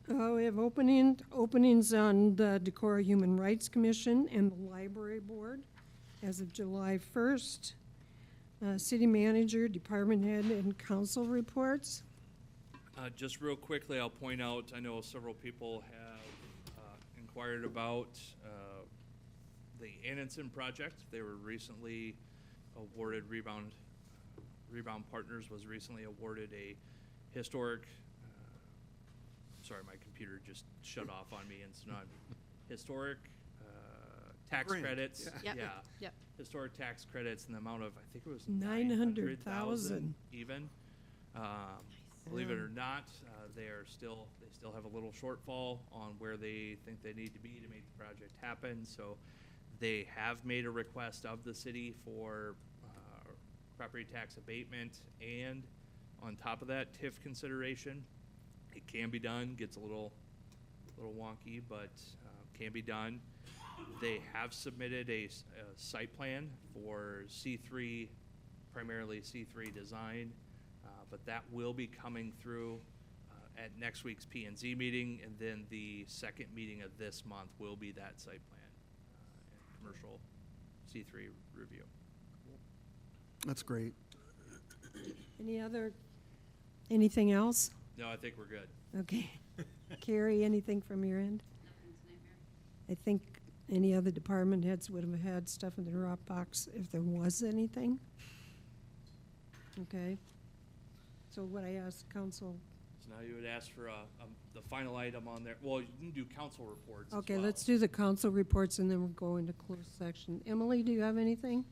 We have openings on the Decorah Human Rights Commission and the Library Board as of July 1st. City manager, department head, and council reports. Just real quickly, I'll point out, I know several people have inquired about the Annenson project. They were recently awarded, Rebound Partners was recently awarded a historic, sorry, my computer just shut off on me, and it's not, historic tax Grant. credits. Yep. Yeah. Yep. Historic tax credits in the amount of, I think it was 900,000 even. Believe it or not, they still have a little shortfall on where they think they need to be to make the project happen. So they have made a request of the city for property tax abatement, and on top of that, TIF consideration. It can be done. Gets a little wonky, but can be done. They have submitted a site plan for C3, primarily C3 design, but that will be coming through at next week's P&Z meeting, and then the second meeting of this month will be that site plan and commercial C3 review. That's great. Anything else? No, I think we're good. Okay. Carrie, anything from your end? I think any other department heads would have had stuff in the Dropbox if there was anything. Okay. So what I asked council, So now you would ask for the final item on there. Well, you can do council reports as okay, well. let's do the council reports and then we'll go into closed section. Emily, do you have anything?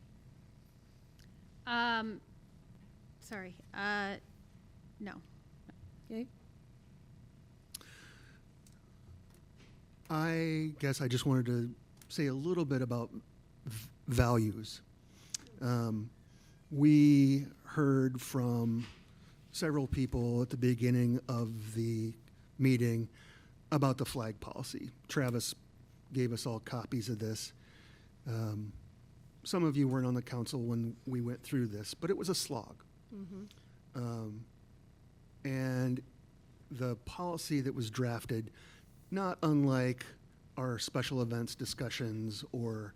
Sorry, no. Okay. I guess I just wanted to say a little bit about values. We heard from several people at the beginning of the meeting about the flag policy. Travis gave us all copies of this. Some of you weren't on the council when we went through this, but it was a slog. And the policy that was drafted, not unlike our special events discussions or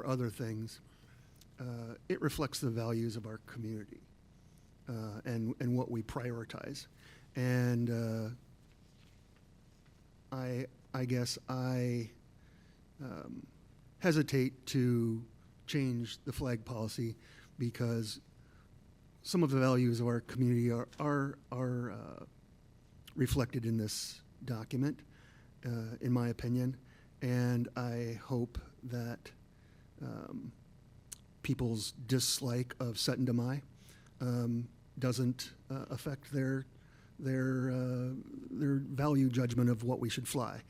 other things, it reflects the values of our community and what we prioritize. And I guess I hesitate to change the flag policy because some of the values of our community are reflected in this document, in my opinion, and I hope that people's dislike of Set and Demai doesn't affect their value judgment of what we should fly.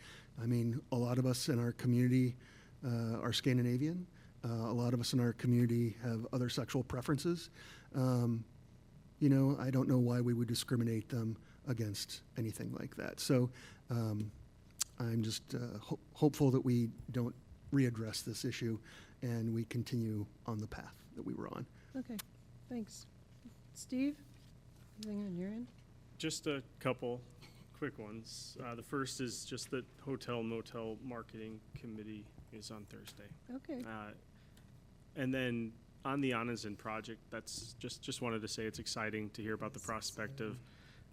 I mean, a lot of us in our community are Scandinavian. A lot of us in our community have other sexual preferences. You know, I don't know why we would discriminate them against anything like that. So I'm just hopeful that we don't readdress this issue and we continue on the path that we were on. Okay, thanks. Steve, anything on your end? Just a couple quick ones. The first is just that Hotel Motel Marketing Committee is on Thursday. Okay. And then on the Onizin project, that's just wanted to say it's exciting to hear about the prospect of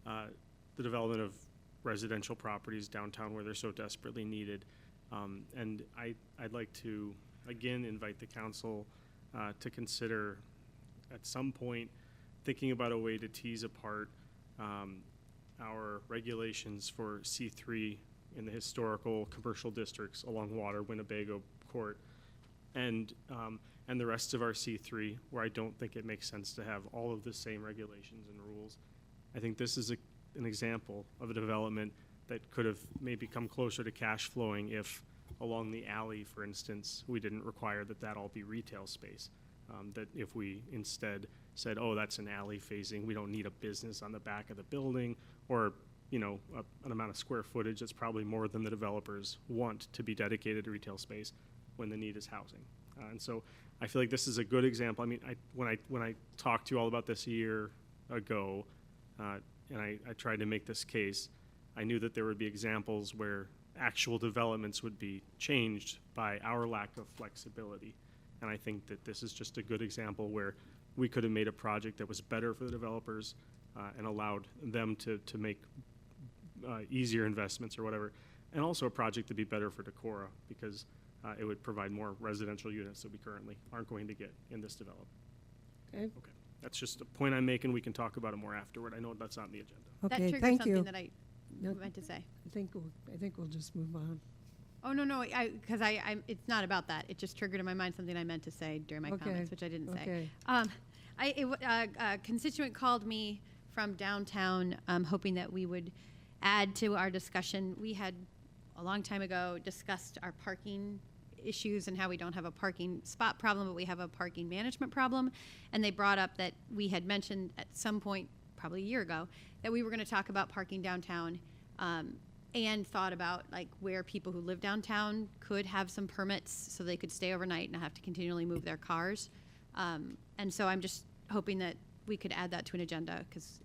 the development of residential properties downtown where they're so desperately needed. And I'd like to, again, invite the council to consider at some point thinking about a way to tease apart our regulations for C3 in the historical commercial districts along Water, Winnebago Court, and the rest of our C3, where I don't think it makes sense to have all of the same regulations and rules. I think this is an example of a development that could have maybe come closer to cash flowing if along the alley, for instance, we didn't require that all be retail space. That if we instead said, oh, that's an alley phasing, we don't need a business on the back of the building, or an amount of square footage that's probably more than the developers want to be dedicated to retail space when the need is housing. And so I feel like this is a good example. I mean, when I talked to you all about this a year ago, and I tried to make this case, I knew that there would be examples where actual developments would be changed by our lack of flexibility. And I think that this is just a good example where we could have made a project that was better for the developers and allowed them to make easier investments or whatever, and also a project to be better for Decorah because it would provide more residential units that we currently aren't going to get in this development. Okay. Okay. That's just a point I'm making. We can talk about it more afterward. I know that's on the agenda. That Okay, triggered thank something you. that I meant to say. I think we'll just move on. Oh, no, because it's not about that. It just triggered in my mind something I meant to say during my Okay, comments, which I didn't say. okay. A constituent called me from downtown, hoping that we would add to our discussion. We had, a long time ago, discussed our parking issues and how we don't have a parking spot problem, but we have a parking management problem. And they brought up that we had mentioned at some point, probably a year ago, that we were going to talk about parking downtown, and thought about like where people who live downtown could have some permits so they could stay overnight and not have to continually move their cars. And so I'm just hoping that we could add that to an agenda because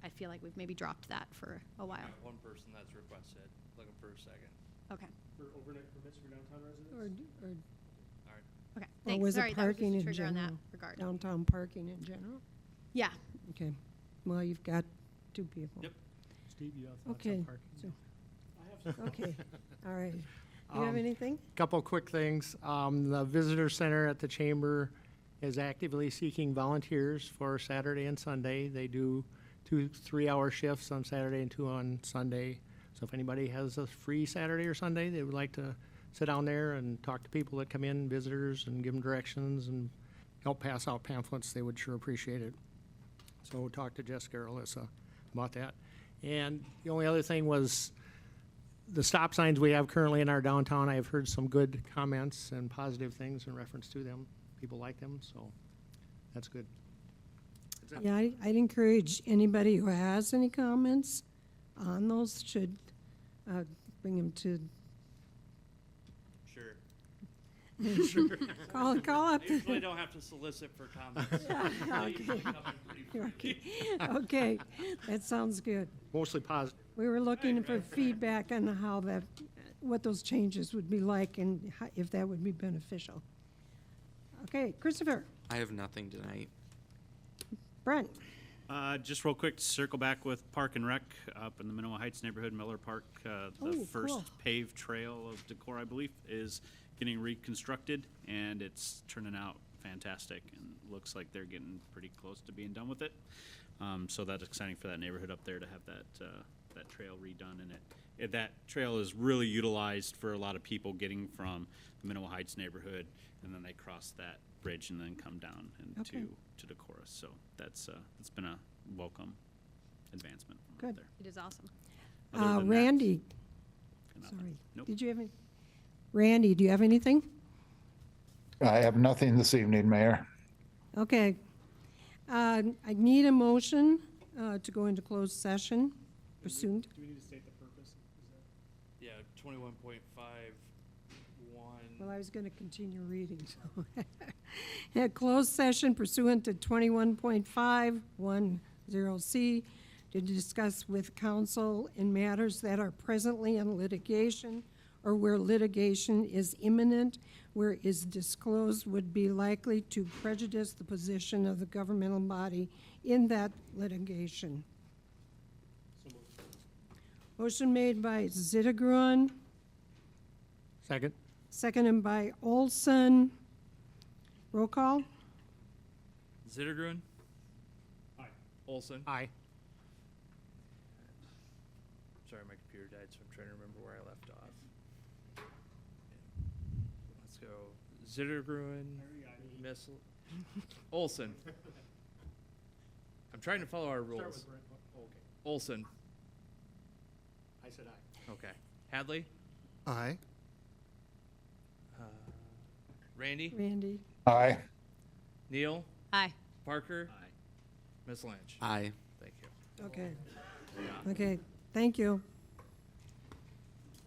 I feel like we've maybe dropped that for a while. One person that's requested, looking for a second. Okay. For overnight permits for downtown residents? Or All right. Okay. or Thanks. was Sorry, it that was just parking a in trigger on that general? regard. Downtown parking in general? Yeah. Okay. Well, you've got two people. Yep. Steve, you have thoughts Okay. on parking? Okay, all right. You have anything? Couple quick things. The visitor center at the chamber is actively seeking volunteers for Saturday and Sunday. They do 2 3-hour shifts on Saturday and 2 on Sunday. So if anybody has a free Saturday or Sunday, they would like to sit down there and talk to people that come in, visitors, and give them directions and help pass out pamphlets, they would sure appreciate it. So we'll talk to Jessica or Alyssa about that. And the only other thing was the stop signs we have currently in our downtown. I have heard some good comments and positive things in reference to them. People like them, so that's good. Yeah, I'd encourage anybody who has any comments on those should bring them to, Sure. Sure. call up. I usually don't have to solicit for comments. They usually come in pretty quickly. Okay, that sounds good. Mostly positive. We were looking for feedback on how that, what those changes would be like and if that would be beneficial. Okay, Christopher, I have nothing tonight. Brent. Just real quick, to circle back with Park and Rec up in the Minoa Heights neighborhood, Miller Park. The Oh, first cool. paved trail of Decorah, I believe, is getting reconstructed, and it's turning out fantastic, and looks like they're getting pretty close to being done with it. So that's exciting for that neighborhood up there to have that trail redone, and that trail is really utilized for a lot of people getting from the Minoa Heights neighborhood, and then they cross that bridge and then come down into Okay. to Decorah. So that's it's been a welcome advancement from Good. up there. It is awesome. Other than that, Randy, nothing. sorry. Nope. Did you have any? Randy, do you have anything? I have nothing this evening, Mayor. Okay. I need a motion to go into closed session pursuant. Do we need to state the purpose? Yeah, 21.51. Well, I was going to continue reading, so. A closed session pursuant to 21.510C to discuss with counsel in matters that are presently in litigation or where litigation is imminent, where is disclosed would be likely to prejudice the position of the governmental body in that litigation. Motion made by Zittergruan, Second. seconded by Olson. Roll call? Zittergrun? Aye. Olson? Aye. Sorry, my computer died, so I'm trying to remember where I left off. Let's go. Zittergrun, Missile, Olson. I'm trying to follow our rules. Olson. I said aye. Okay. Hadley? Aye. Randy? Randy? Aye. Neil? Aye. Parker? Aye. Miss Lynch? Aye. Thank you. Okay. Okay, thank you.